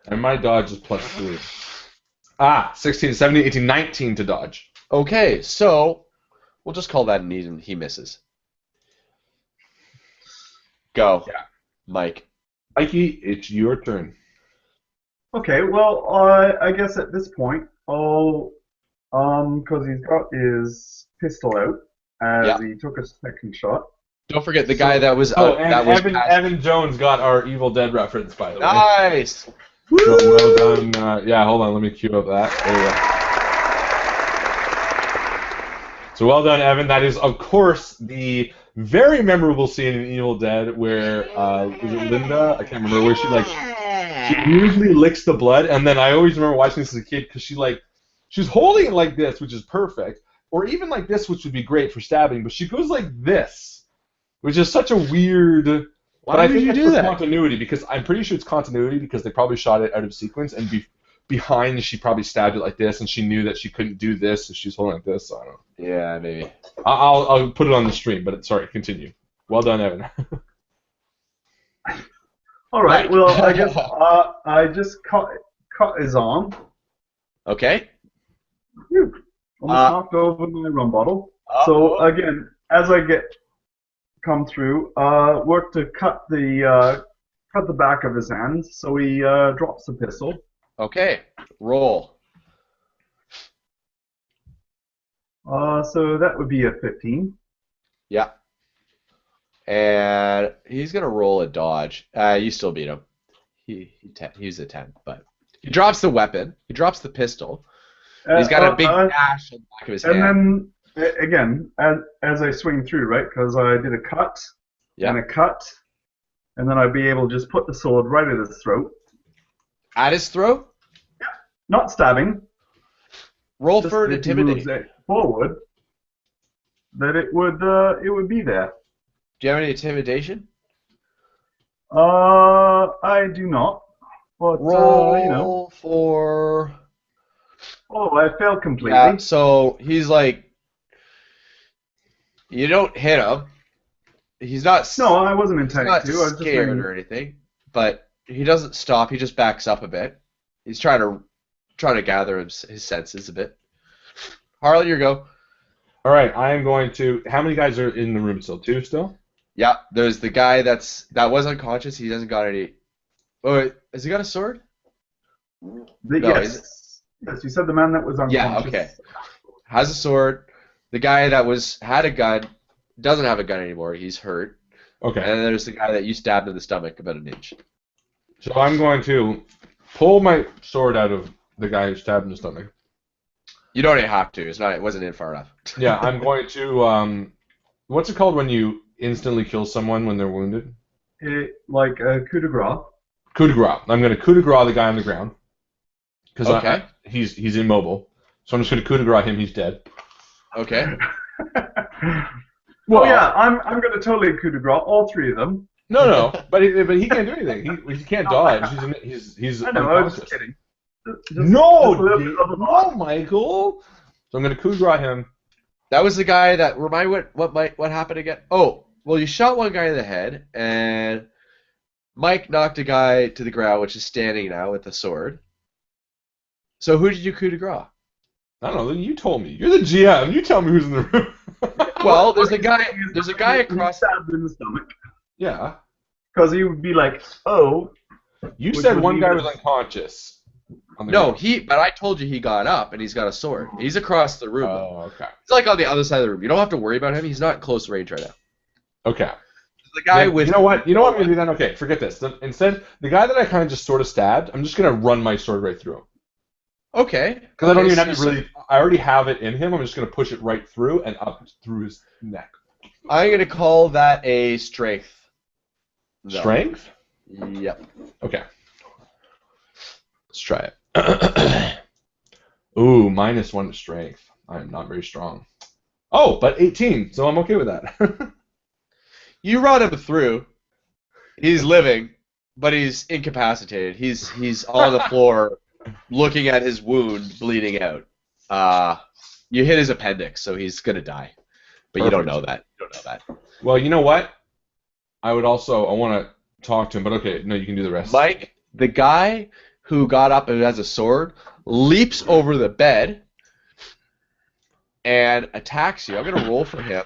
and my dodge is +3. 16, 17, 18, 19 to dodge. Okay, so we'll just call that an even. He misses. Go. Yeah. Mike. Mikey, it's your turn. Okay, well, I guess at this point, because he's got his pistol out as he took a second shot. Don't forget the guy that was And that was Evan Jones got our Evil Dead reference, by the way. nice. So well done. Hold on, let me cue up that. There you go. So well done, Evan. That is, of course, the very memorable scene in Evil Dead where was it Linda? I can't remember where she She weirdly licks the blood, and then I always remember watching this as a kid because she's holding it like this, which is perfect, or even like this, which would be great for stabbing, but she goes like this, which is such a weird. But I think it's for continuity, because I'm pretty sure it's continuity because they probably shot it out of sequence, and behind she probably stabbed it like this, and she knew that she couldn't do this, so she's holding like this. So I don't know. Yeah, maybe. I'll put it on the stream, but sorry, continue. Well done, Evan. All right. Well, I guess I just cut his arm. Okay. Almost knocked over my rum bottle. So again, as I come through, work to cut the back of his hand, so he drops the pistol. Okay. Roll. So that would be a 15. Yeah. And he's gonna roll a dodge. You still beat him. He's a 10, but he drops the weapon. He drops the pistol. He's got a big gash on the back of his hand. And then again, as I swing through, right? Because I did a cut and a cut, and then I'd be able to just put the sword right at his throat. At his throat? Yeah. Not stabbing. Roll for an intimidate. Forward. That it would be there. Do you have any intimidation? I do not. But, roll for... Oh, I failed completely. Yeah, so he's like... You don't hit him. He's not... No, I wasn't intending to. He's not scared or anything. But he doesn't stop. He just backs up a bit. He's trying to gather his senses a bit. Harlan, your go. All right, I am going to... How many guys are in the room still? 2 still? Yeah, there's the guy that was unconscious. He doesn't got any... Oh, wait, has he got a sword? Yes. Yes, you said the man that was unconscious. Yeah, okay. Has a sword. The guy that had a gun doesn't have a gun anymore. He's hurt. Okay. And then there's the guy that you stabbed in the stomach about an inch. So I'm going to pull my sword out of the guy who stabbed in the stomach. You don't even have to. It wasn't in far enough. Yeah, I'm going to... what's it called when you instantly kill someone when they're wounded? Like a coup de grace. Coup de grace. I'm going to coup de grace the guy on the ground. Because he's immobile. So I'm just going to coup de grace him. He's dead. Okay. Well, yeah, I'm going to totally coup de grace all 3 of them. No, but he can't do anything. He can't dodge. He's I know, I was just kidding. No, Mycl. So I'm going to coup de grace him. That was the guy that... Remind me what happened again? Oh, well, you shot one guy in the head, and Mike knocked a guy to the ground, which is standing now with a sword. So who did you coup de grace? I don't know. You told me. You're the GM. You tell me who's in the room. Well, there's a guy across... Stabbed in the stomach. Yeah. Because he would be like, oh... You said one guy was unconscious. No, but I told you he got up and he's got a sword. He's across the room. Oh, okay. He's like on the other side of the room. You don't have to worry about him. He's not close range right now. Okay. The guy with... You know what I'm going to do then? Okay, forget this. Instead, the guy that I kind of just sort of stabbed, I'm just going to run my sword right through him. Okay. Because I don't even have to really... I already have it in him. I'm just going to push it right through and up through his neck. I'm going to call that a strength. Strength? Yep. Okay. Let's try it. Ooh, -1 to strength. I am not very strong. Oh, but 18, so I'm okay with that. You run him through. He's living, but he's incapacitated. He's on the floor looking at his wound bleeding out. You hit his appendix, so he's going to die. But you don't know that. Well, you know what? I want to talk to him, but okay, no, you can do the rest. Mike, the guy who got up and has a sword, leaps over the bed and attacks you. I'm going to roll for him.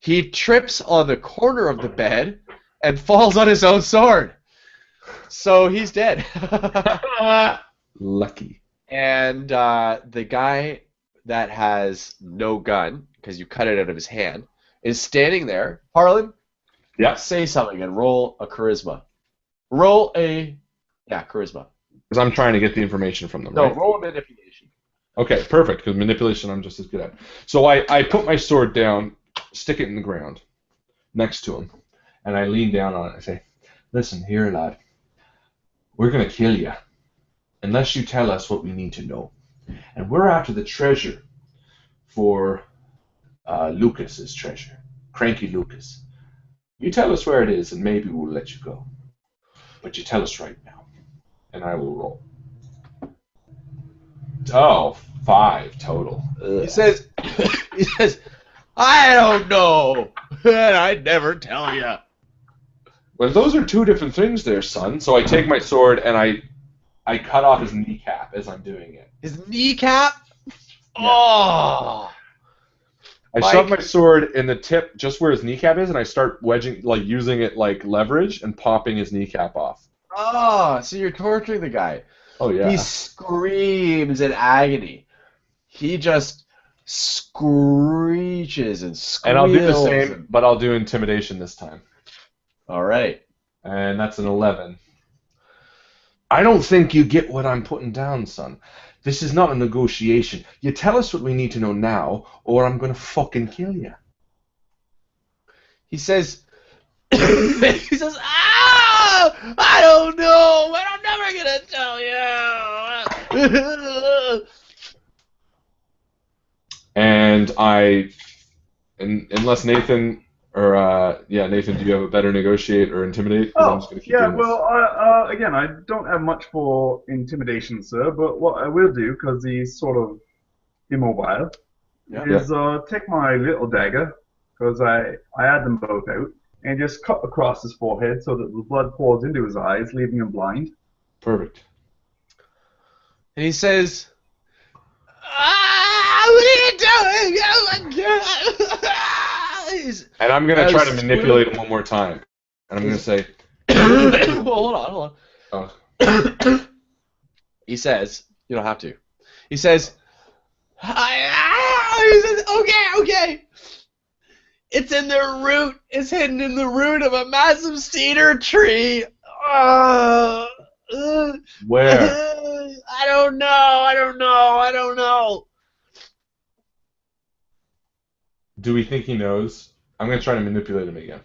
He trips on the corner of the bed and falls on his own sword. So he's dead. Lucky. And the guy that has no gun, because you cut it out of his hand, is standing there. Harlan? Yeah. Say something and roll a charisma. Charisma. Because I'm trying to get the information from them, No, right? roll a manipulation. Okay, perfect, because manipulation I'm just as good at. So I put my sword down, stick it in the ground next to him, and I lean down on it and I say, listen, here, lad, we're going to kill you unless you tell us what we need to know. And we're after the treasure for Lucas's treasure, Cranky Lucas. You tell us where it is, and maybe we'll let you go. But you tell us right now, and I will roll. Oh, 5 total. Ugh. He says, I don't know, and I'd never tell you. Well, those are 2 different things there, son. So I take my sword and I cut off his kneecap as I'm doing it. His kneecap? Yeah. Oh! I shove my sword in the tip just where his kneecap is, and I start wedging, like using it like leverage and popping his kneecap off. Oh, so you're torturing the guy. Oh, yeah. He screams in agony. He just screeches and squeals. And I'll do the same, but I'll do intimidation this time. All right. And that's an 11. I don't think you get what I'm putting down, son. This is not a negotiation. You tell us what we need to know now, or I'm going to fucking kill you. He says, I don't know, but I'm never going to tell you. And unless Nathan... Nathan, do you have a better negotiate or intimidate? I'm just gonna keep doing this. Again, I don't have much for intimidation, sir, but what I will do, because he's sort of immobile, is take my little dagger, because I had them both out, and just cut across his forehead so that the blood pours into his eyes, leaving him blind. Perfect. And he says, what are you doing? Oh my God! And I'm going to try to manipulate him one more time. And I'm going to say... Hold on. Oh. He says, you don't have to. He says, okay. It's in the root. It's hidden in the root of a massive cedar tree. Where? I don't know. Do we think he knows? I'm going to try to manipulate him again.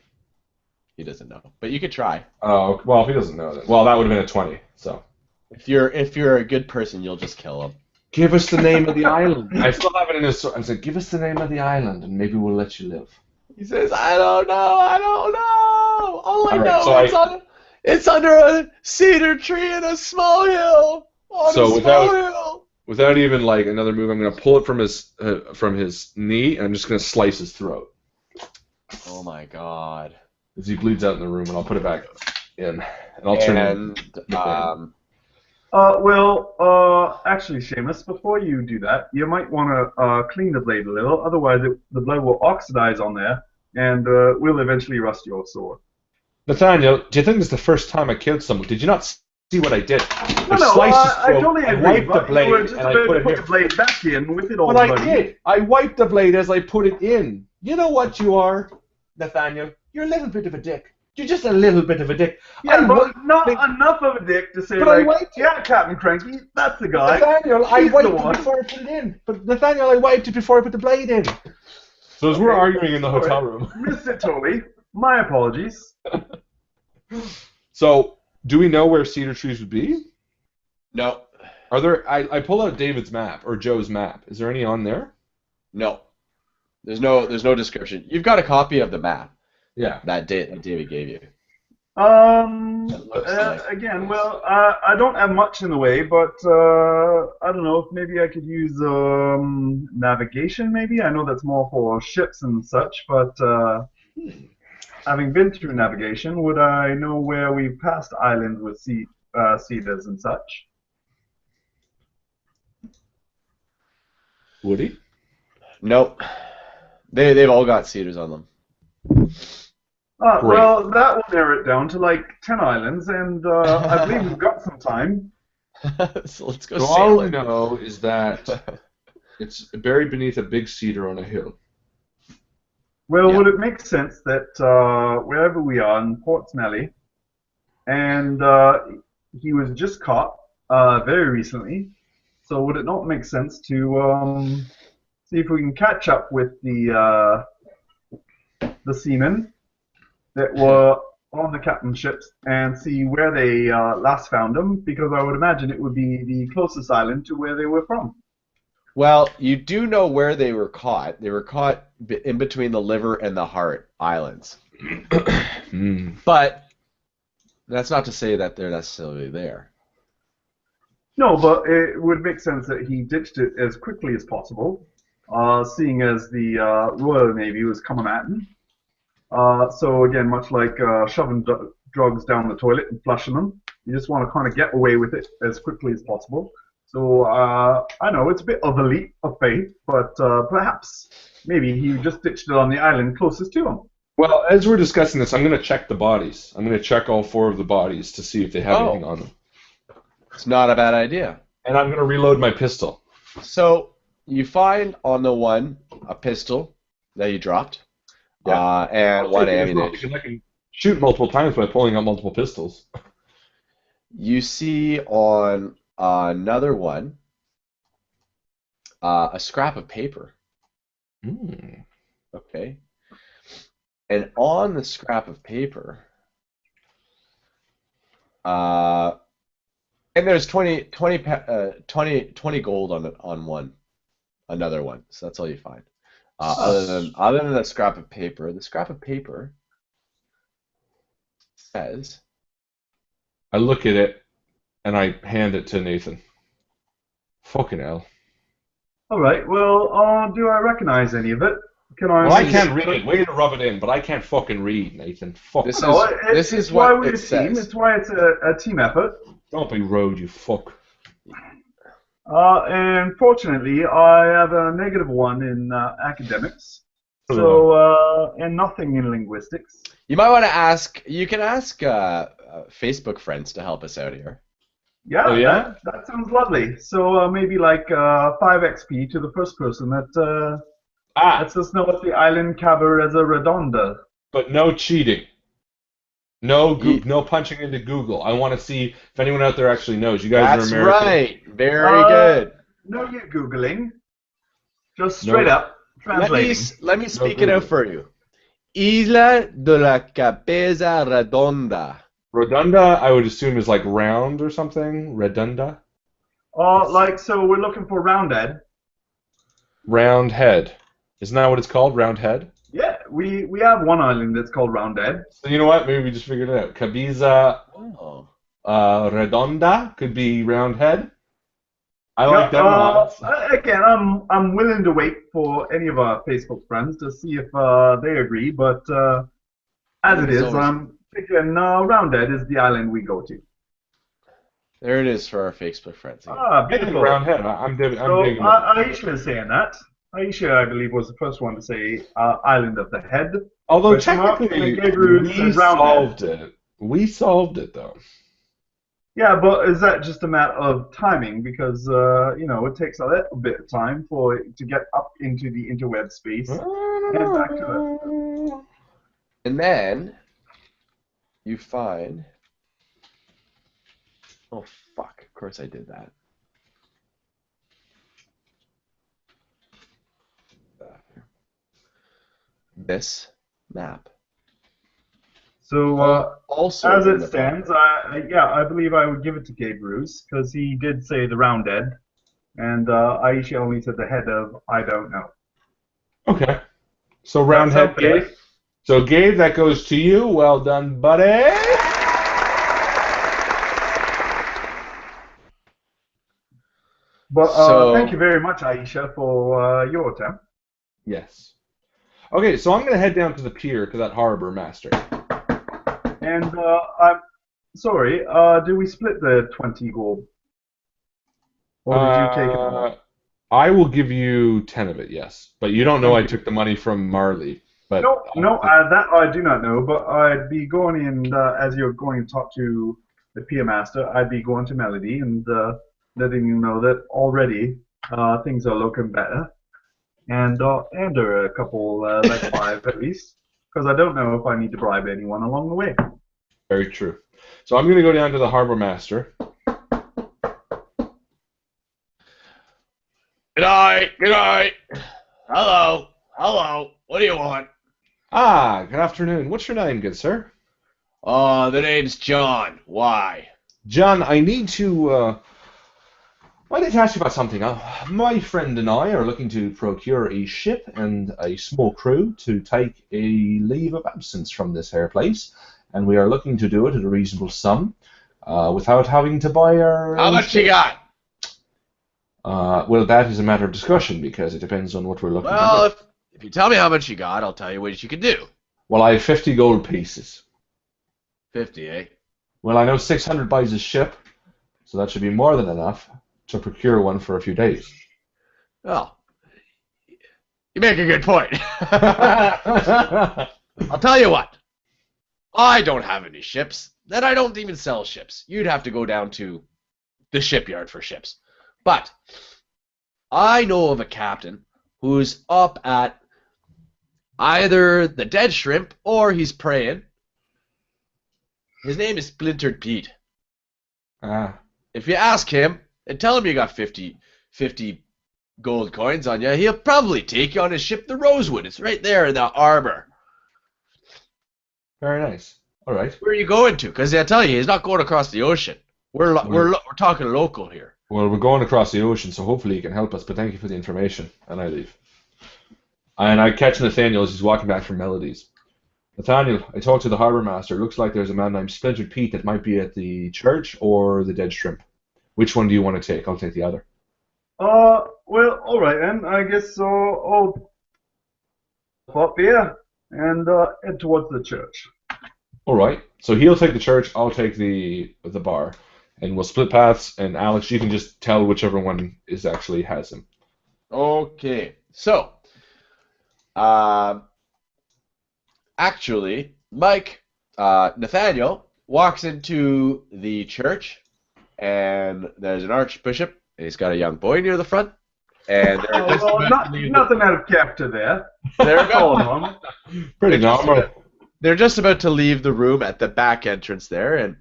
He doesn't know, but you could try. Oh, well, if he doesn't know, then... Well, that would have been a 20, so... If you're a good person, you'll just kill him. Give us the name of the island. I still have it in his sword. I said, give us the name of the island, and maybe we'll let you live. He says, I don't know. All I know so is it's under a cedar tree in a small hill. Without even like another move, I'm going to pull it from his knee, and I'm just going to slice his throat. Oh my God! As he bleeds out in the room, and I'll put it back in, and I'll turn it. Actually, Seamus, before you do that, you might want to clean the blade a little. Otherwise, the blood will oxidize on there, and will eventually rust your sword. Nathaniel, do you think this is the first time I killed someone? Did you not see what I did? I totally agree. Wiped the blade, you were just and I about put to it put here. the blade back in with it all. But I did. I wiped the blade as I put it in. You know what you are, Nathaniel? You're a little bit of a dick. You're just a little bit of a dick. Yeah, but not enough of a dick to say, yeah, Captain Cranky, that's the guy. Nathaniel, I wiped it before I put it in. But Nathaniel, I wiped it before I put the blade in. So as we're arguing in the hotel room. Missed it totally. My apologies. So, do we know where cedar trees would be? No. Are there? I pull out David's map or Joe's map. Is there any on there? No. There's no description. You've got a copy of the map. Yeah. That David gave you. Again, I don't have much in the way, but I don't know if maybe I could use navigation. Maybe I know that's more for ships and such, but having been through navigation, would I know where we've passed islands with cedars and such? Would he? Nope. They've all got cedars on them. Well, that will narrow it down to like 10 islands, and I believe we've got some time. So let's go. So all we know is that it's buried beneath a big cedar on a hill. Well, would it make sense that wherever we are in Port Smelly, and he was just caught very recently, so would it not make sense to see if we can catch up with the seamen that were on the captain's ships and see where they last found them, because I would imagine it would be the closest island to where they were from. Well, you do know where they were caught. They were caught in between the Liver and the Heart Islands. But that's not to say that they're necessarily there. No, but it would make sense that he ditched it as quickly as possible, seeing as the Royal Navy was coming at him. So again, much like shoving drugs down the toilet and flushing them, you just want to kind of get away with it as quickly as possible. So I know it's a bit of a leap of faith, but perhaps maybe he just ditched it on the island closest to him. Well, as we're discussing this, I'm going to check the bodies. I'm going to check all 4 of the bodies to see if they have anything on them. It's not a bad idea. And I'm going to reload my pistol. So you find on the one a pistol that you dropped, and one ammunition. I can shoot multiple times by pulling out multiple pistols. You see on another one a scrap of paper. Okay. And on the scrap of paper, and there's 20 gold on one, another one. So that's all you find. Other than the scrap of paper, says. I look at it and I hand it to Nathan. Fucking hell. All right. Well, do I recognize any of it? Well, I can't read it. Way to rub it in, but I can't fucking read, Nathan. Fuck. This is why what we're it a team. says. It's why it's a team effort. Don't be rude, you fuck. And fortunately, I have a -1 in academics, so and nothing in linguistics. You might want to ask. You can ask Facebook friends to help us out here. Yeah, Oh, yeah? That sounds lovely. So maybe like 5 XP to the first person that lets us know what the island Cabareza Redonda. But no cheating. No punching into Google. I want to see if anyone out there actually knows. You guys are American. That's right. Very good. No, you're Googling. Just straight up translating. Let me speak it out for you. Isla de la Cabeza Redonda. Redonda, I would assume, is like round or something. Redonda. So we're looking for Roundhead. Round head. Isn't that what it's called? Round head? Yeah, we have one island that's called Roundhead. So you know what? Maybe we just figured it out. Cabeza Redonda could be round head. I like that one. Again, I'm willing to wait for any of our Facebook friends to see if they agree, but as it is, I'm thinking Roundhead is the island we go to. There it is for our Facebook friends. Beautiful. Round head. I'm digging it. Aisha is saying that. Aisha, I believe, was the first one to say Island of the Head. Although technically, we solved it, though. Yeah, but is that just a matter of timing? Because, it takes a little bit of time for it to get up into the interweb space and back to it. And then you find... Oh, fuck. Of course I did that. This map. So, also as it stands, I believe I would give it to Gabe Bruce, because he did say the Roundhead, and Aisha only said the head of I don't know. Okay. So Roundhead, Gabe. So Gabe, that goes to you. Well done, buddy. But thank you very much, Aisha, for your attempt. Yes. Okay, so I'm going to head down to the pier to that harbor master. And I'm sorry, did we split the 20 gold? Or did you take it all? I will give you 10 of it, yes. But you don't know I took the money from Marley. But No, that I do not know, but I'd be going in, as you're going to talk to the pier master, I'd be going to Melody and letting you know that already things are looking better. And a couple, like 5 at least, because I don't know if I need to bribe anyone along the way. Very true. So I'm going to go down to the harbor master. Good night. Hello. What do you want? Ah, good afternoon. What's your name, good sir? Oh, the name's John. Why? John, I need to ask you about something. My friend and I are looking to procure a ship and a small crew to take a leave of absence from this here place, and we are looking to do it at a reasonable sum, without having to buy our. How much you got? Well, that is a matter of discussion because it depends on what we're looking Well, to do. if you tell me how much you got, I'll tell you what you can do. Well, I have 50 gold pieces. 50, eh? Well, I know 600 buys a ship, so that should be more than enough to procure one for a few days. Well, you make a good point. I'll tell you what. I don't have any ships, and I don't even sell ships. You'd have to go down to the shipyard for ships. But I know of a captain who's up at either the Dead Shrimp or he's praying. His name is Splintered Pete. If you ask him and tell him you got 50 gold coins on you, he'll probably take you on his ship, the Rosewood. It's right there in the harbor. Very nice. All right. Where are you going to? Because I tell you, he's not going across the ocean. We're talking local here. Well, we're going across the ocean, so hopefully you can help us. But thank you for the information, and I leave. And I catch Nathaniel as he's walking back from Melody's. Nathaniel, I talked to the harbour master. Looks like there's a man named Splintered Pete that might be at the church or the Dead Shrimp. Which one do you want to take? I'll take the other. Well, all right then. I guess I'll pop here and head towards the church. All right. So he'll take the church. I'll take the bar, and we'll split paths. And Alex, you can just tell whichever one is actually has him. Okay. So, actually, Nathaniel walks into the church, and there's an archbishop, and he's got a young boy near the front, and they're nothing out of character there. They're normal. Pretty normal. They're just about to leave the room at the back entrance there, and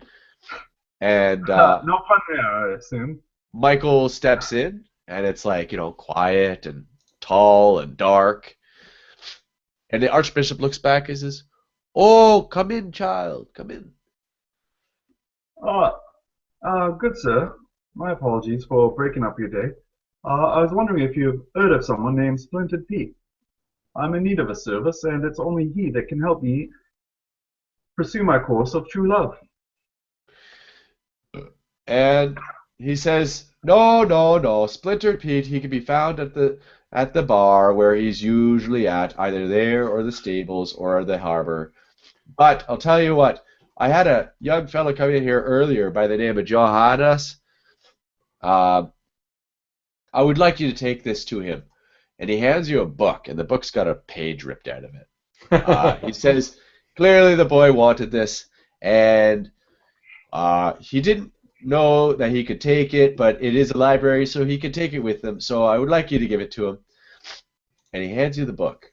no fun there, I assume. Mycl steps in, and it's like, quiet and tall and dark. And the archbishop looks back and says, "Oh, come in, child, come in." Good sir. My apologies for breaking up your day. I was wondering if you've heard of someone named Splintered Pete. I'm in need of a service, and it's only he that can help me pursue my course of true love. And he says, No. Splintered Pete, he can be found at the bar where he's usually at, either there or the stables or the harbor. But I'll tell you what, I had a young fellow come in here earlier by the name of Johannes. I would like you to take this to him. And he hands you a book, and the book's got a page ripped out of it. He says, clearly the boy wanted this, and he didn't know that he could take it, but it is a library, so he can take it with him. So I would like you to give it to him. And he hands you the book.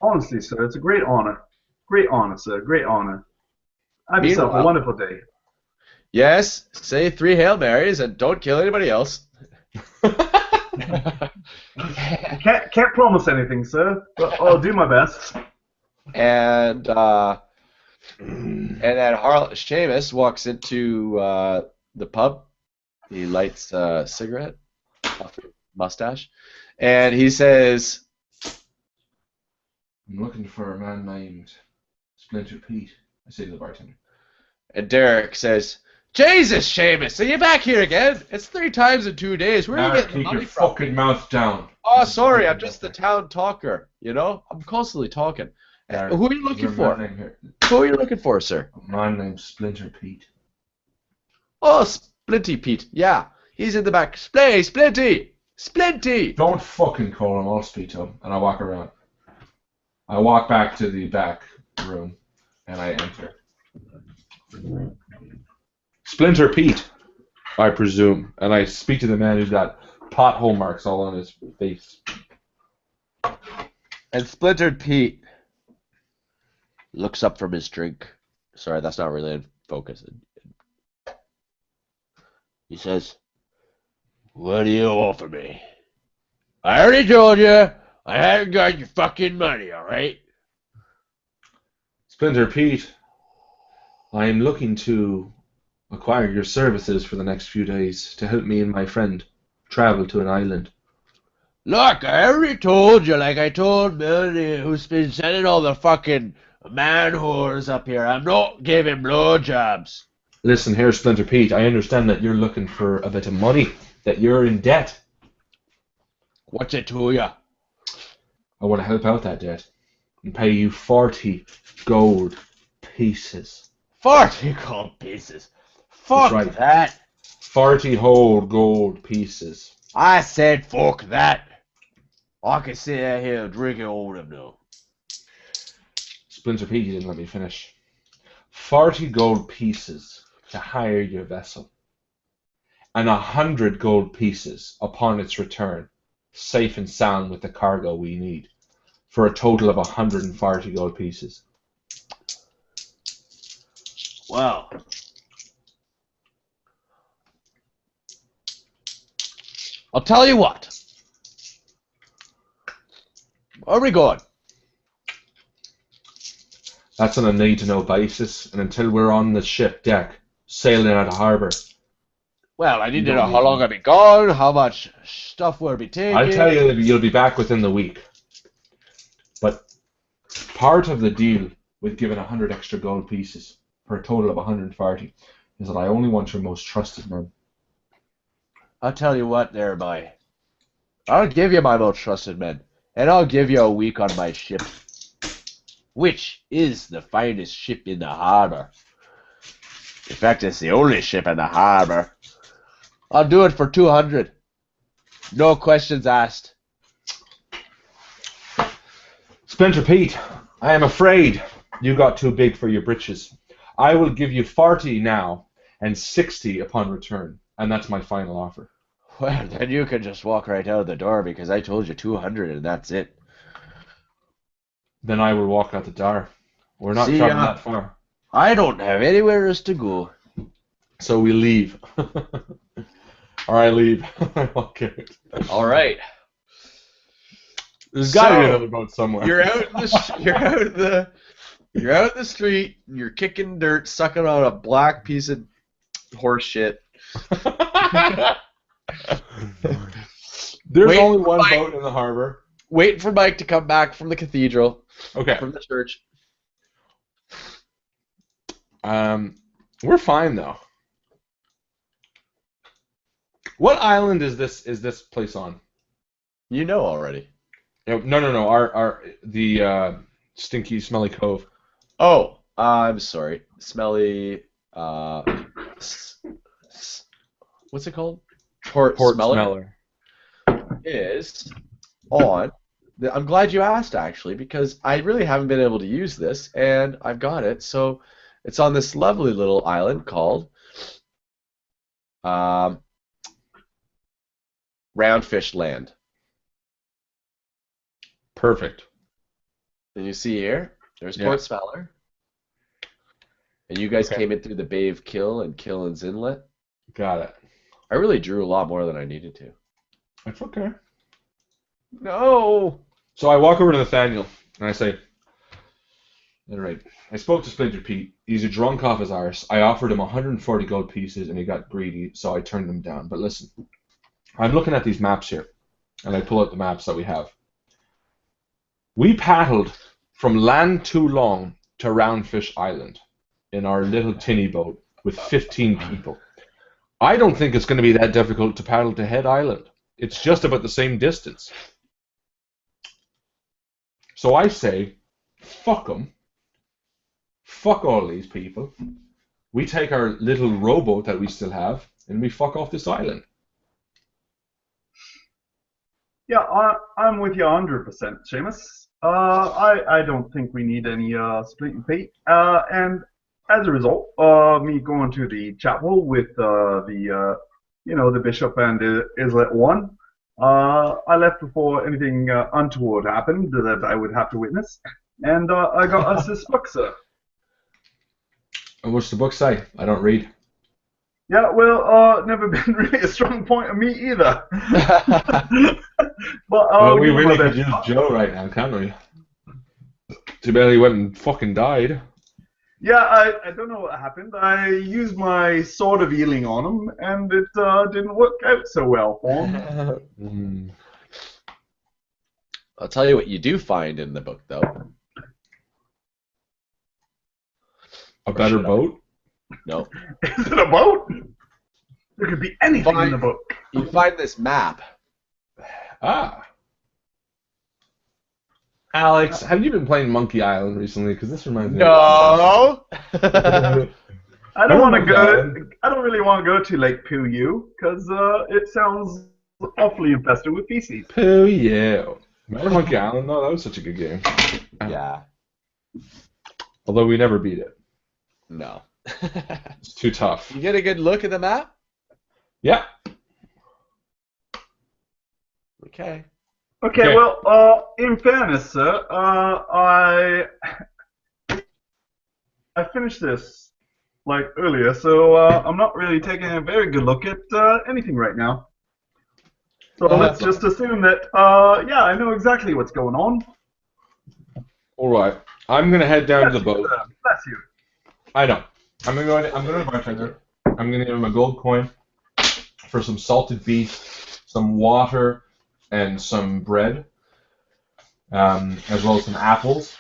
Honestly, sir, it's a great honor. Great honor, sir. Great honor. Have yourself a wonderful day. Yes, say 3 Hail Marys and don't kill anybody else. Can't promise anything, sir, but I'll do my best. And then Seamus walks into the pub. He lights a cigarette off his mustache, and he says, "I'm looking for a man named Splintered Pete." I say to the bartender. And Derek says, "Jesus, Seamus, are you back here again? It's 3 times in 2 days. Where are you getting the money keep from?" your fucking mouth down. Oh, sorry, I'm just the town talker. I'm constantly talking. Who are you looking for? Who are you looking for, sir? A man named Splintered Pete. Oh, Splinty Pete. Yeah, he's in the back. Splinty! Don't fucking call him. I'll speak to him. And I walk around. I walk back to the back room, and I enter. Splinter Pete, I presume. And I speak to the man who's got pothole marks all on his face. And Splintered Pete looks up from his drink. Sorry, that's not really in focus. He says, "What do you offer me? I already told you I haven't got your fucking money, alright? Splinter Pete, I am looking to acquire your services for the next few days to help me and my friend travel to an island. Look, I already told you, like I told Melanie, who's been sending all the fucking man whores up here. I'm not giving blowjobs. Listen here, Splinter Pete, I understand that you're looking for a bit of money, that you're in debt. What's it to you? I want to help out that debt and pay you 40 gold pieces. 40 gold pieces. Fuck right. that. 40 whole gold pieces. I said fuck that. I can sit out here drinking all of them now. Splinter Pete, you didn't let me finish. 40 gold pieces to hire your vessel, and 100 gold pieces upon its return, safe and sound with the cargo we need, for a total of 140 gold pieces. Well, I'll tell you what. Where are we going? That's on a need-to-know basis, and until we're on the ship deck, sailing out of harbour. Well, I need to know how long I'll be gone, how much stuff we'll be taking. I'll tell you, you'll be back within the week. But part of the deal with giving 100 extra gold pieces for a total of 140 is that I only want your most trusted man. I'll tell you what there, boy. I'll give you my most trusted men, and I'll give you a week on my ship, which is the finest ship in the harbor. In fact, it's the only ship in the harbor. I'll do it for 200. No questions asked. Splinter Pete, I am afraid you got too big for your britches. I will give you 40 now and 60 upon return, and that's my final offer. Well, then you can just walk right out the door because I told you 200 and that's it. Then I will walk out the door. We're not traveling that far. I don't have anywhere else to go. So we leave. Or I leave. I walk out. All right. There's got to be another boat somewhere. You're out in the you're out in the street. You're kicking dirt, sucking on a black piece of horse shit. There's only one boat in the harbor. Waiting for Mike to come back from the cathedral. Okay. From the church. We're fine though. What island is this place on? You know already. No. The stinky, smelly cove. Oh, I'm sorry. Smelly. What's it called? Port Smeller. Is on. I'm glad you asked, actually, because I really haven't been able to use this, and I've got it. So it's on this lovely little island called Roundfish Land. Perfect. And you see here, there's Port Smeller. And you guys came in through the Bay of Kill and Killen's Inlet. Got it. I really drew a lot more than I needed to. That's okay. No! So I walk over to Nathaniel, and I say, all right, I spoke to Splinter Pete. He's a drunk off his arse. I offered him 140 gold pieces, and he got greedy, so I turned him down. But listen, I'm looking at these maps here, and I pull out the maps that we have. We paddled from Land Too Long to Roundfish Island in our little tinny boat with 15 people. I don't think it's going to be that difficult to paddle to Head Island. It's just about the same distance. So I say, fuck them. Fuck all these people. We take our little rowboat that we still have, and we fuck off this island. Yeah, I'm with you 100%, Seamus. I don't think we need any Splinter Pete. And as a result, me going to the chapel with the bishop and Islet One, I left before anything untoward happened that I would have to witness, and I got us this book, sir. And what's the book say? I don't read. Yeah, well, never been really a strong point of me either. But well, we really could use Joe right now, can't we? Too bad he went and fucking died. Yeah, I don't know what happened. I used my sword of healing on him, and it didn't work out so well for him. I'll tell you what you do find in the book, though. A better boat? No. Is it a boat? There could be anything in the book. You find this map. Ah. Alex, have you been playing Monkey Island recently? Because this reminds me. No. I don't want to go. I don't really want to go to Lake Puyu because it sounds awfully infested with feces. Puyu. Remember Monkey Island? No, that was such a good game. Yeah. Although we never beat it. No. It's too tough. You get a good look at the map? Yeah. Okay. Okay, well, in fairness, sir, I finished this like earlier, so I'm not really taking a very good look at anything right now. So let's just assume that, yeah, I know exactly what's going on. All right, I'm gonna head down to the boat. Bless you. I know. I'm gonna go to the bartender. I'm gonna give him a gold coin for some salted beef, some water, and some bread, as well as some apples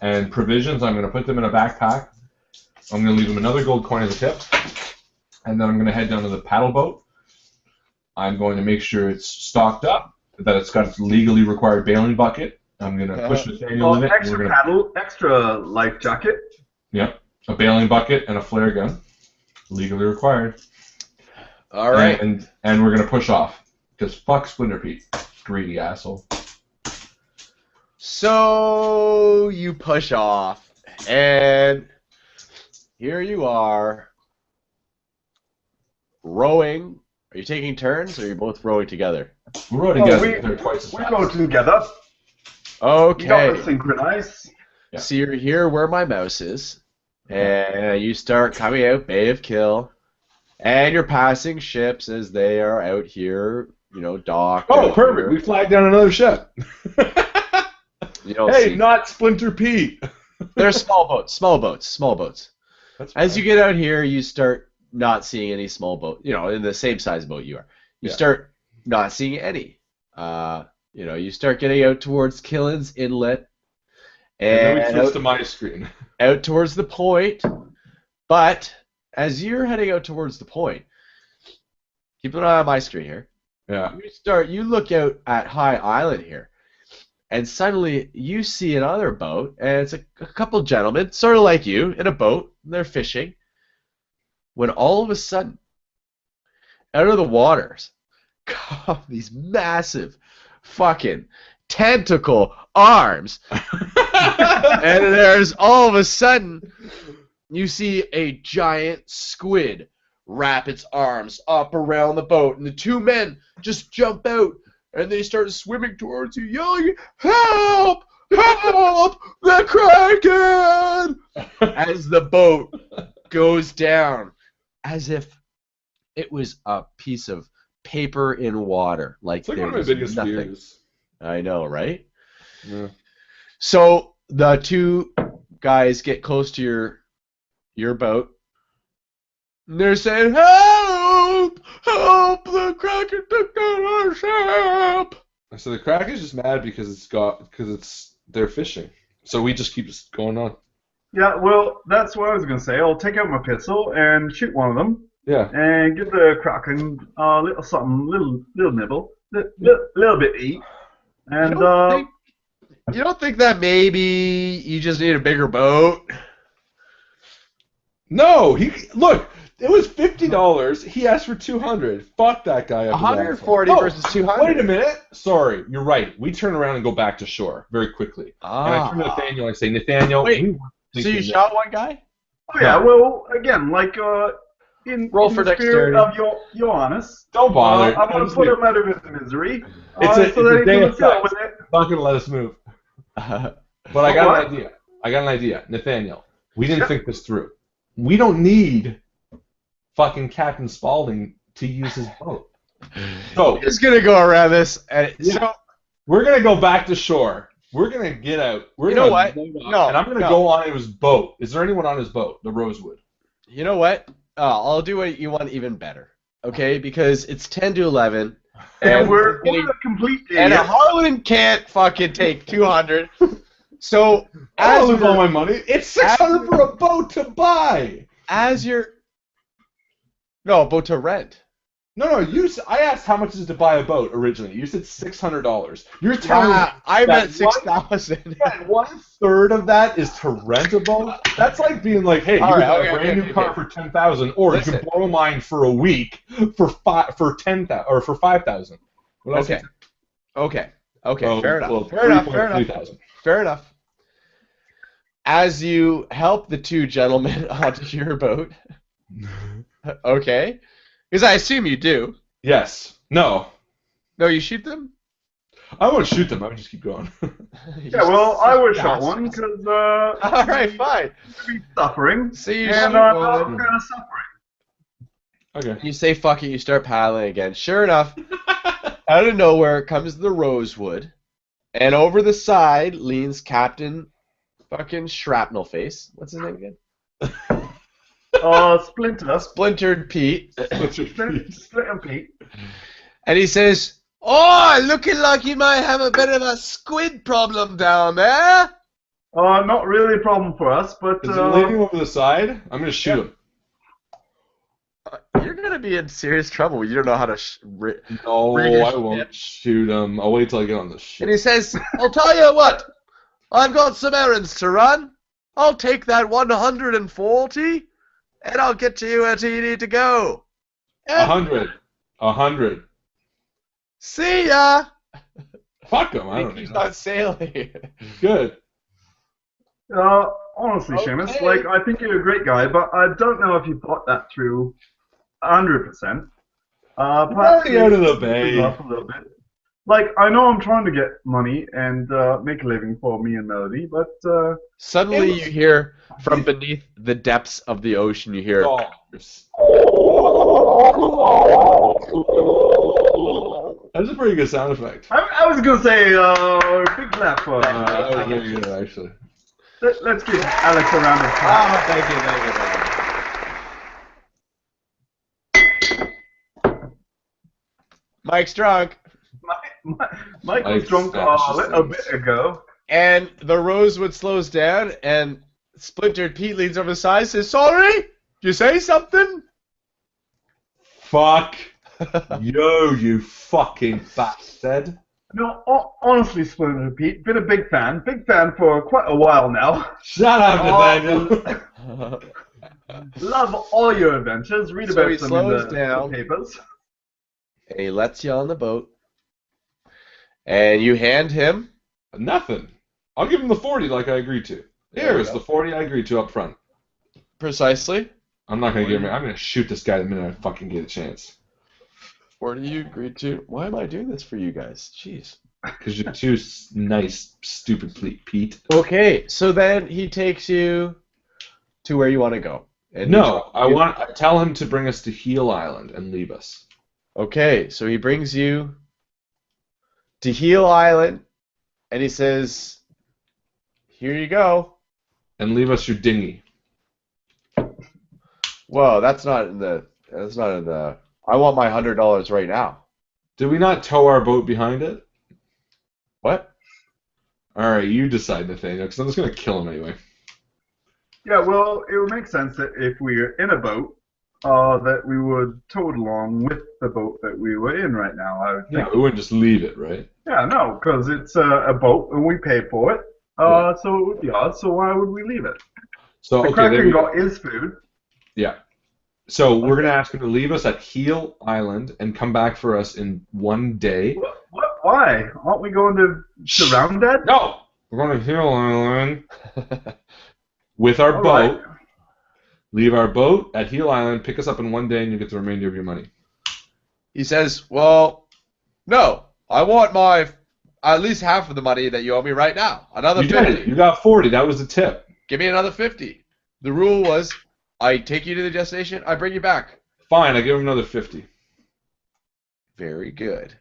and provisions. I'm gonna put them in a backpack. I'm gonna leave him another gold coin as a tip, and then I'm gonna head down to the paddle boat. I'm going to make sure it's stocked up, that it's got its legally required bailing bucket. I'm gonna push Nathaniel in it. Extra paddle, extra life jacket. Yep. A bailing bucket and a flare gun, legally required. All right. And we're gonna push off because fuck Splinter Pete, greedy asshole. So you push off, and here you are rowing. Are you taking turns, or are you both rowing together? We're rowing together. They're twice as we fast. go together. Okay. You got to synchronize. Yeah. So you're here where my mouse is, and you start coming out Bay of Kill, and you're passing ships as they are out here, you know, docked. Oh, perfect. We flagged down another ship. You don't Hey, see. not Splinter Pete. They're small boats. That's As fine. you get out here, you start not seeing any small boat. You know, in the same size boat you are. You Yeah. start not seeing any. You know, you start getting out towards Killen's Inlet, And then we and switch to my screen. out towards the point. But as you're heading out towards the point, keep an eye on my screen here. Yeah. You look out at High Island here, and suddenly you see another boat, and it's a couple gentlemen, sort of like you, in a boat, and they're fishing. When all of a sudden, out of the waters, come these massive fucking tentacle arms. And there's all of a sudden, you see a giant squid wrap its arms up around the boat, and the two men just jump out, and they start swimming towards you, yelling, "Help! Help! The Kraken!" as the boat goes down, as if it was a piece of paper in water. Like It's like there one of my was biggest nothing. fears. I know, right? Yeah. So the two guys get close to your boat, and they're saying, "Help! Help! The Kraken took down our ship!" So the Kraken's just mad because they're fishing. So we just keep going on. Yeah, well, that's what I was going to say. I'll take out my pistol and shoot one of them Yeah. and give the Kraken a little something, little nibble, little bit to eat. And, You don't think that maybe you just need a bigger boat? No, look. It was $50. He asked for $200. Fuck that guy. Up his asshole. 140 versus 200. Wait a minute. Sorry, you're right. We turn around and go back to shore very quickly. And I turn to Nathaniel and I say, Nathaniel, Wait, we were So thinking you that- shot one guy? oh, yeah, well, again, like, Roll in for the spirit dexterity. of your honest, Don't bother. I want to put him out of his misery, It's a so that he day can of deal sex. with it. Not gonna let us move. But I got an idea. Nathaniel, we didn't think this through. We don't need fucking Captain Spaulding to use his boat. So He's gonna go around this, and so we're gonna go back to shore. We're gonna get out. You know what? No, and I'm gonna go on his boat. Is there anyone on his boat? The Rosewood. You know what? I'll do what you want even better. Okay, because it's 10 to 11, And we're a complete idiot. and Harlan can't fucking take 200. So I lose all my money. It's 600 for a boat to buy. Boat to rent. No. I asked how much is to buy a boat originally. You said $600. You're telling me I meant 6,000. 1/3 of that is to rent a boat. That's like being like, hey, you can buy a brand new car for $10,000, or you can borrow mine for a week for $10,000 or for $5,000. Okay. Fair enough. Well, Fair enough. As you help the two gentlemen onto your boat, okay, because I assume you do. Yes. No. No, you shoot them? I won't shoot them. I would just keep going. Yeah, well, I would shot one because all right, fine. Be suffering. So you and shoot one. I'm kind of suffering. Okay. You say fuck it. You start paddling again. Sure enough, out of nowhere comes the Rosewood, and over the side leans Captain fucking Shrapnel Face. What's his name again? Splinter. Splintered Pete. Splinter Pete. And he says, "Oh, looking like you might have a bit of a squid problem down there." Not really a problem for us, but Is he leaning over the side? I'm gonna shoot him. You're gonna be in serious trouble. You don't know how to. No, I won't shoot him. I'll wait till I get on the ship. And he says, "I'll tell you what. I've got some errands to run. I'll take that 140, and I'll get to you where you need to go." 100. See ya. Fuck him. I don't He's know. not sailing. Good. Honestly, Seamus, like, I think you're a great guy, but I don't know if you thought that through 100%. We're already out of the bay. A little bit. Like, I know I'm trying to get money and make a living for me and Melody, but Suddenly you hear from beneath the depths of the ocean, you hear... That's a pretty good sound effect. I was going to say, big clap for that was very good, actually. Let's give Alex a round of applause. Oh, thank you. Mike's drunk. Mike was drunk a little bit ago. And the Rosewood slows down, and Splintered Pete leans over the side and says, "Sorry? Did you say something?" Fuck. Yo, you fucking bastard. No, honestly, Splinter Pete, been a big fan for quite a while now. Shut up, Nathaniel. Love all your adventures. Read about them in the papers. And he lets you on the boat. And you hand him... Nothing. I'll give him the 40 like I agreed to. Here is the 40 I agreed to up front. Precisely. I'm not going to give him... I'm going to shoot this guy the minute I fucking get a chance. 40 you agreed to? Why am I doing this for you guys? Jeez. Because you're too nice, stupid, Pete. Okay, so then he takes you to where you want to go. And no, I want to tell him to bring us to Heel Island and leave us. Okay, so he brings you to Heel Island, and he says, "Here you go." And leave us your dinghy. Whoa, that's not in the... I want my $100 right now. Did we not tow our boat behind it? What? Alright, you decide, Nathaniel, because I'm just going to kill him anyway. Yeah, well, it would make sense that if we were in a boat, that we would tow it along with the boat that we were in right now, I would think. Yeah, we wouldn't just leave it, right? Yeah, no, because it's a boat and we pay for it, so it would be ours, so why would we leave it? So, the Kraken got his food. Yeah. So we're going to ask him to leave us at Heel Island and come back for us in one day. What? Why? Aren't we going to Roundhead? No! We're going to Heel Island with our boat. Right. Leave our boat at Heel Island, pick us up in one day, and you get the remainder of your money. He says, "Well, no. I want at least half of the money that you owe me right now. Another 50. You got 40. That was the tip. Give me another 50. The rule was... I take you to the destination, I bring you back. Fine, I give him another 50. Very good.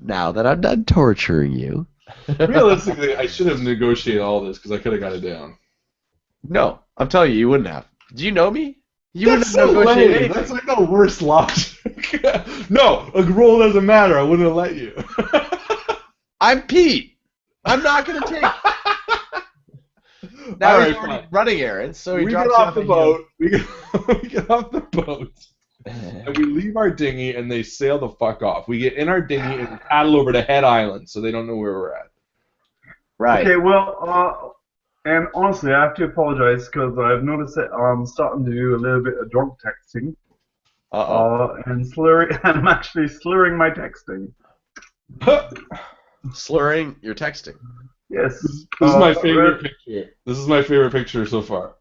Now that I'm done torturing you, Realistically, I should have negotiated all this because I could have got it down. No, I'm telling you, you wouldn't have. Do you know me? You That's wouldn't have so negotiated lame. anything. That's like the worst logic. No, a roll doesn't matter. I wouldn't have let you. I'm Pete. I'm not gonna take. Now All he's right, already fine. running errands, so he We drops get you off the a heel. boat. We get off the boat. And we leave our dinghy and they sail the fuck off. We get in our dinghy and paddle over to Head Island so they don't know where we're at. Right. Okay, well, and honestly, I have to apologize because I've noticed that I'm starting to do a little bit of drunk texting. And slurring. I'm actually slurring my texting. Slurring your texting. Yes. This is my favorite picture. This is my favorite picture so far.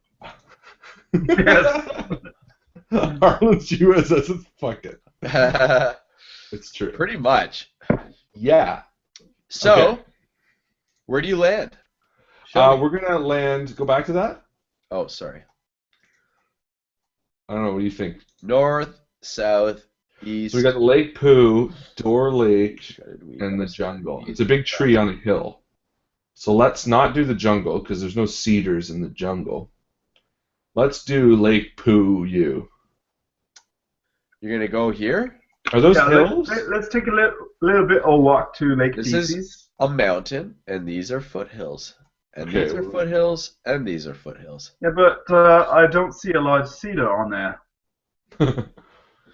Yes. Harlan's USS. Fuck it. It's true. Pretty much. Yeah. So, Okay. where do you land? Show me. We're gonna land. Go back to that. Oh, sorry. I don't know. What do you think? North, south, east. So we got Lake Pooh, Door Lake, and the jungle. It's a big tree on a hill. So let's not do the jungle because there's no cedars in the jungle. Let's do Lake Pooh. You're gonna go here? Are those Yeah, hills? let's take a little bit of walk to Lake This Feces. is a mountain, and these are foothills. And Okay, these are foothills, and these are foothills. Yeah, but I don't see a large cedar on there.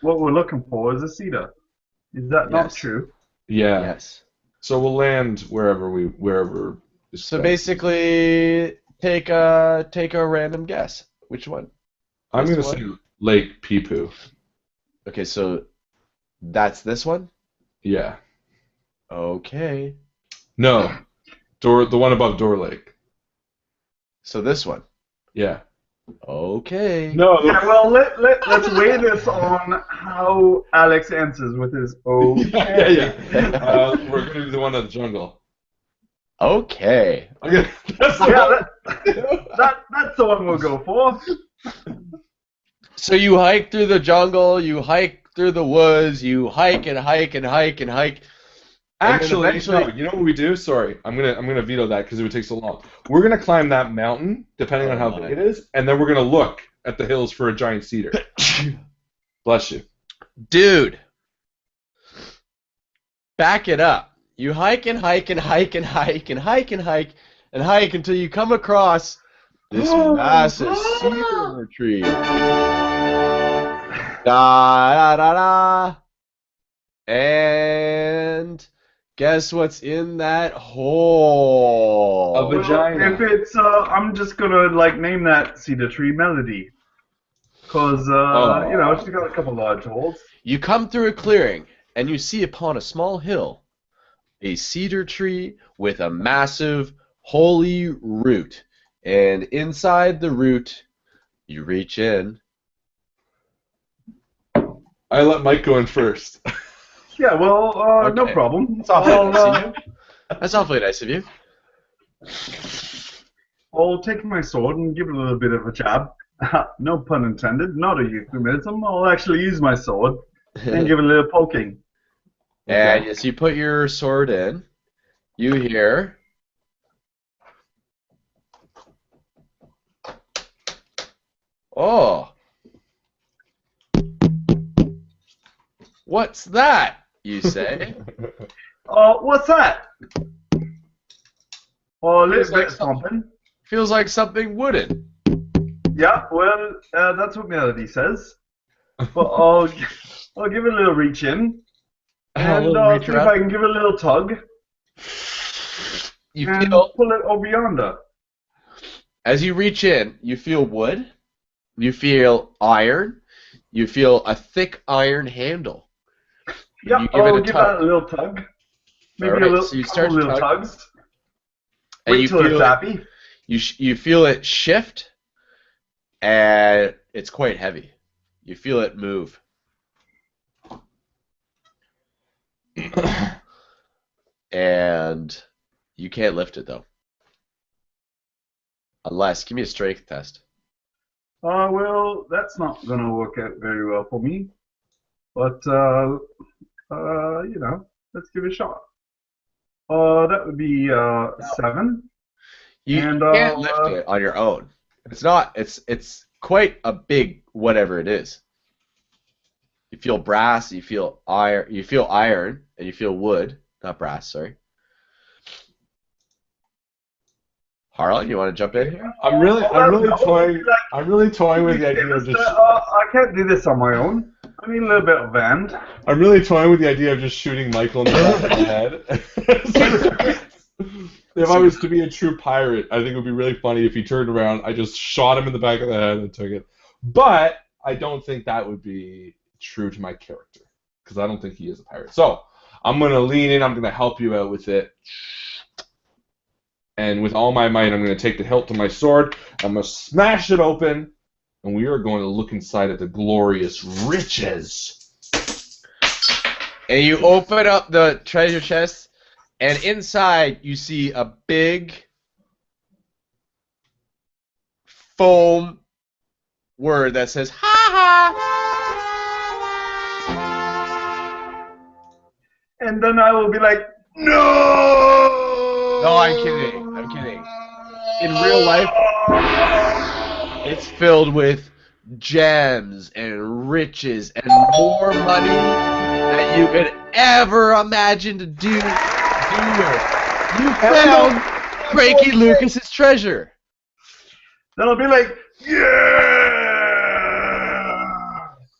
What we're looking for is a cedar. Is that not Yes. true? Yeah. Yes. So we'll land wherever is So best. basically, take a random guess. Which one? I'm this gonna one? say Lake Peepoo. Okay, so that's this one? Yeah. Okay. No. The one above Door Lake. So this one? Yeah. Okay. No. Yeah, well, let's weigh this on how Alex answers with his okay. yeah. We're gonna do the one in the jungle. Okay. Okay. That's the Yeah, that's the one we'll go for. So you hike through the jungle, you hike through the woods, you hike and hike and hike and hike. Actually, eventually- no, you know what we do? Sorry, I'm gonna veto that because it would take so long. We're gonna climb that mountain, depending on how big it is, and then we're gonna look at the hills for a giant cedar. Bless you. Dude. Back it up. You hike and hike and hike and hike and hike and hike and hike until you come across this massive cedar tree. Da da da da. And guess what's in that hole? A vagina. If it's, I'm just gonna name that cedar tree Melody, cause you know she's got a couple large holes. You come through a clearing, and you see upon a small hill a cedar tree with a massive holy root. And inside the root, you reach in. I let Mike go in first. Yeah, well, no Okay. problem. That's awfully nice of you. That's awfully nice of you. I'll take my sword and give it a little bit of a jab. No pun intended, not a euphemism. I'll actually use my sword and give it a little poking. And as you put your sword in, you hear. Oh. What's that? You say. What's that? Oh, a little Feels like bit something. Feels like something wooden. Yeah, well, that's what Melody says. But I'll give it a little reach in. And little reach see if around. I can give it a little tug You and feel, pull it over yonder. as you reach in, you feel wood, you feel iron, you feel a thick iron handle. Yeah, you give I'll it a give tug. that a little tug. Maybe Alright, a little, so you start couple to little tug. tugs. And Wait you till it's feel happy. you feel it shift, and it's quite heavy. You feel it move. And you can't lift it though. Unless, give me a strength test. Well, that's not gonna work out very well for me. But you know, let's give it a shot. That would be 7. You And can't lift it on your own. It's not. It's quite a big whatever it is. You feel brass. You feel iron. You feel iron, and you feel wood. Not brass. Sorry. Harlan, you want to jump in here? I'm really toying with the idea of just. I can't do this on my own. I need a little bit of hand. I'm really toying with the idea of just shooting Mycl in the back of the head. If I was to be a true pirate, I think it would be really funny if he turned around, I just shot him in the back of the head and took it. But I don't think that would be true to my character, because I don't think he is a pirate. So I'm going to lean in. I'm going to help you out with it. And with all my might, I'm going to take the hilt to my sword. I'm going to smash it open, and we are going to look inside at the glorious riches. And you open up the treasure chest, and inside you see a big foam word that says "ha ha." And then I will be like, no! No, I'm kidding. I'm kidding. In real life, it's filled with gems and riches and more money than you could ever imagine to do with. You found Frankie Lucas's treasure. Then I'll be like, yeah!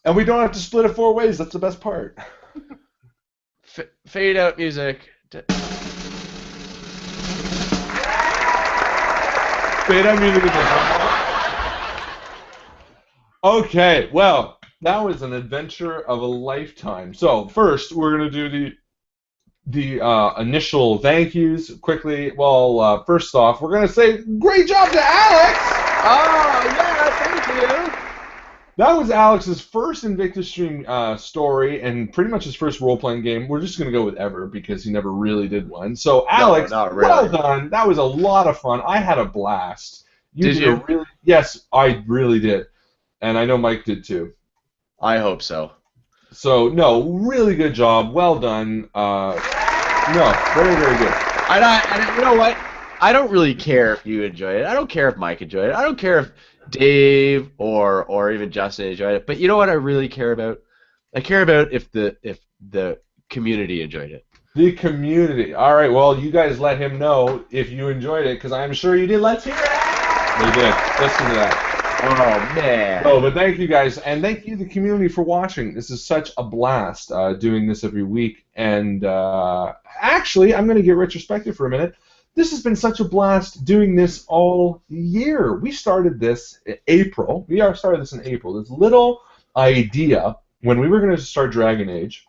And we don't have to split it 4 ways. That's the best part. Fade out music. Fade out music. Okay, well, that was an adventure of a lifetime. So first, we're gonna do the initial thank yous quickly. Well, first off, we're gonna say great job to Alex. Oh yeah, thank you. That was Alex's first Invictus stream story, and pretty much his first role-playing game. We're just gonna go with ever because he never really did one. So Alex, not really. Well done. That was a lot of fun. I had a blast. Did you? Really? Yes, I really did, and I know Mike did too. I hope so. So no, really good job. Well done. No, very, very good. And you know what? I don't really care if you enjoy it. I don't care if Mike enjoyed it. I don't care if Dave or even Justin enjoyed it. But you know what I really care about? I care about if the community enjoyed it. The community. All right. Well, you guys let him know if you enjoyed it, because I'm sure you did. Let's hear it. They did. Listen to that. Oh man. Oh, but thank you guys, and thank you the community for watching. This is such a blast doing this every week. And actually, I'm going to get retrospective for a minute. This has been such a blast doing this all year. We started this in April. Started this in April. This little idea when we were going to start Dragon Age.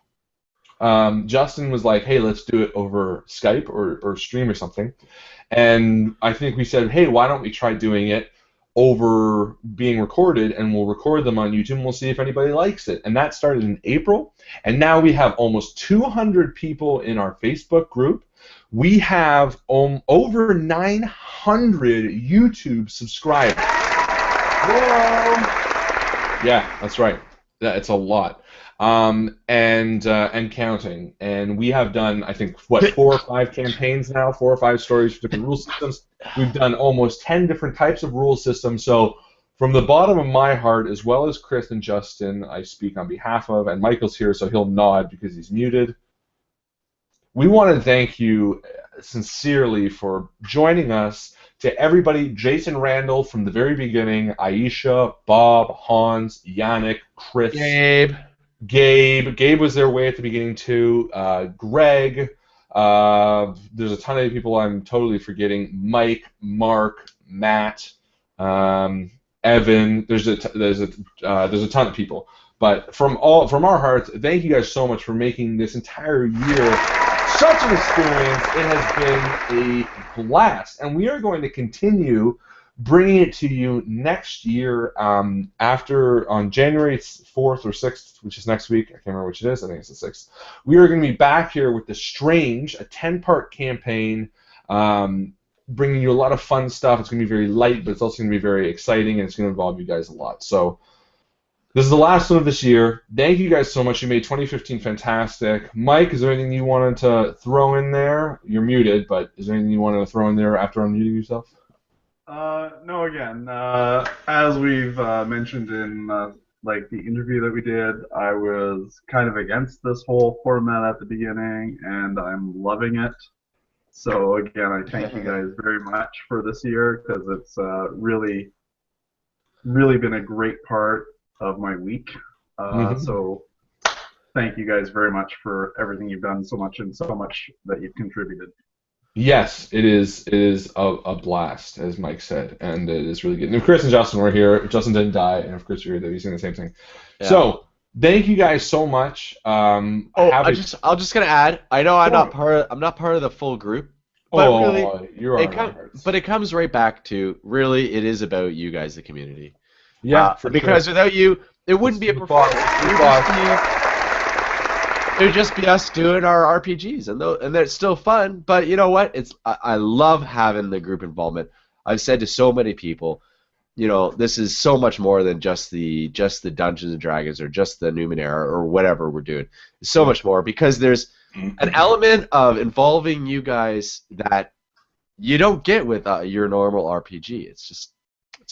Justin was like, "Hey, let's do it over Skype or stream or something." And I think we said, "Hey, why don't we try doing it over being recorded, and we'll record them on YouTube, and we'll see if anybody likes it." And that started in April, and now we have almost 200 people in our Facebook group. We have over 900 YouTube subscribers. Whoa! Yeah, that's right. It's a lot. And counting. And we have done, I think, 4 or 5 campaigns now, 4 or 5 stories for different rule systems. We've done almost 10 different types of rule systems. So from the bottom of my heart, as well as Chris and Justin, I speak on behalf of, and Michael's here, so he'll nod because he's muted. We want to thank you sincerely for joining us. To everybody, Jason Randall from the very beginning, Aisha, Bob, Hans, Yannick, Chris, Gabe was there way at the beginning too. Greg, there's a ton of people I'm totally forgetting. Mike, Mark, Matt, Evan. There's a ton of people. But from our hearts, thank you guys so much for making this entire year such an experience. It has been a blast, and we are going to continue bringing it to you next year on January 4th or 6th, which is next week. I can't remember which it is. I think it's the 6th. We are going to be back here with The Strange, a 10-part campaign, bringing you a lot of fun stuff. It's going to be very light, but it's also going to be very exciting, and it's going to involve you guys a lot. So This is the last one of this year. Thank you guys so much. You made 2015 fantastic. Mike, is there anything you wanted to throw in there? You're muted, but is there anything you wanted to throw in there after unmuting yourself? No, again, as we've mentioned in like the interview that we did, I was kind of against this whole format at the beginning, and I'm loving it. So again, I thank you guys very much for this year, because it's really been a great part of my week. So thank you guys very much for everything you've done so much and so much that you've contributed. Yes, it is a blast, as Mike said, and it is really good. And if Chris and Justin were here, Justin didn't die, and if Chris were here, they'd be saying the same thing. Yeah. So thank you guys so much. I'm just gonna add. I know I'm not part of the full group, but really, it comes right back to really it is about you guys, the community. Yeah, because without you, it wouldn't be a performance. It would just be us doing our RPGs, and they're still fun. But you know what? I love having the group involvement. I've said to so many people, this is so much more than just the Dungeons and Dragons or just the Numenera or whatever we're doing. It's so much more, because there's an element of involving you guys that you don't get with your normal RPG. It's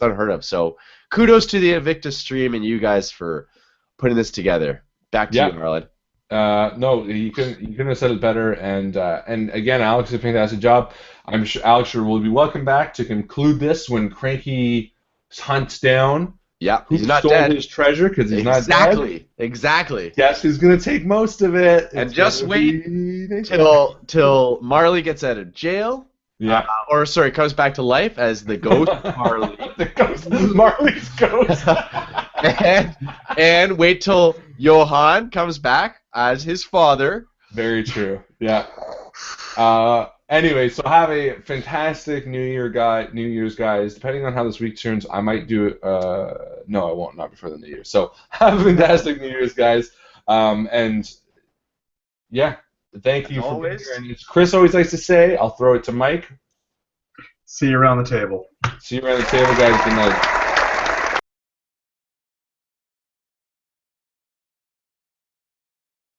unheard of. So kudos to the Invictus stream and you guys for putting this together. Back to you, Harlan. No, you couldn't have said it better, and again, Alex did a fantastic job. I'm sure Alex will be welcome back to conclude this when Cranky hunts down who he's not stole dead. his treasure, because he's not dead. Exactly. Guess who's gonna take most of it? And just wait till Marley gets out of jail. Yeah. Comes back to life as the ghost Marley. Marley's ghost. and wait till Johan comes back as his father. Very true. Yeah. Anyway, so have a fantastic New Year's, guys. Depending on how this week turns, I might do it. No, I won't. Not before the New Year. So have a fantastic New Year's, guys. And yeah, thank you for being here. And as Chris always likes to say, I'll throw it to Mike. See you around the table. See you around the table, guys. Good night.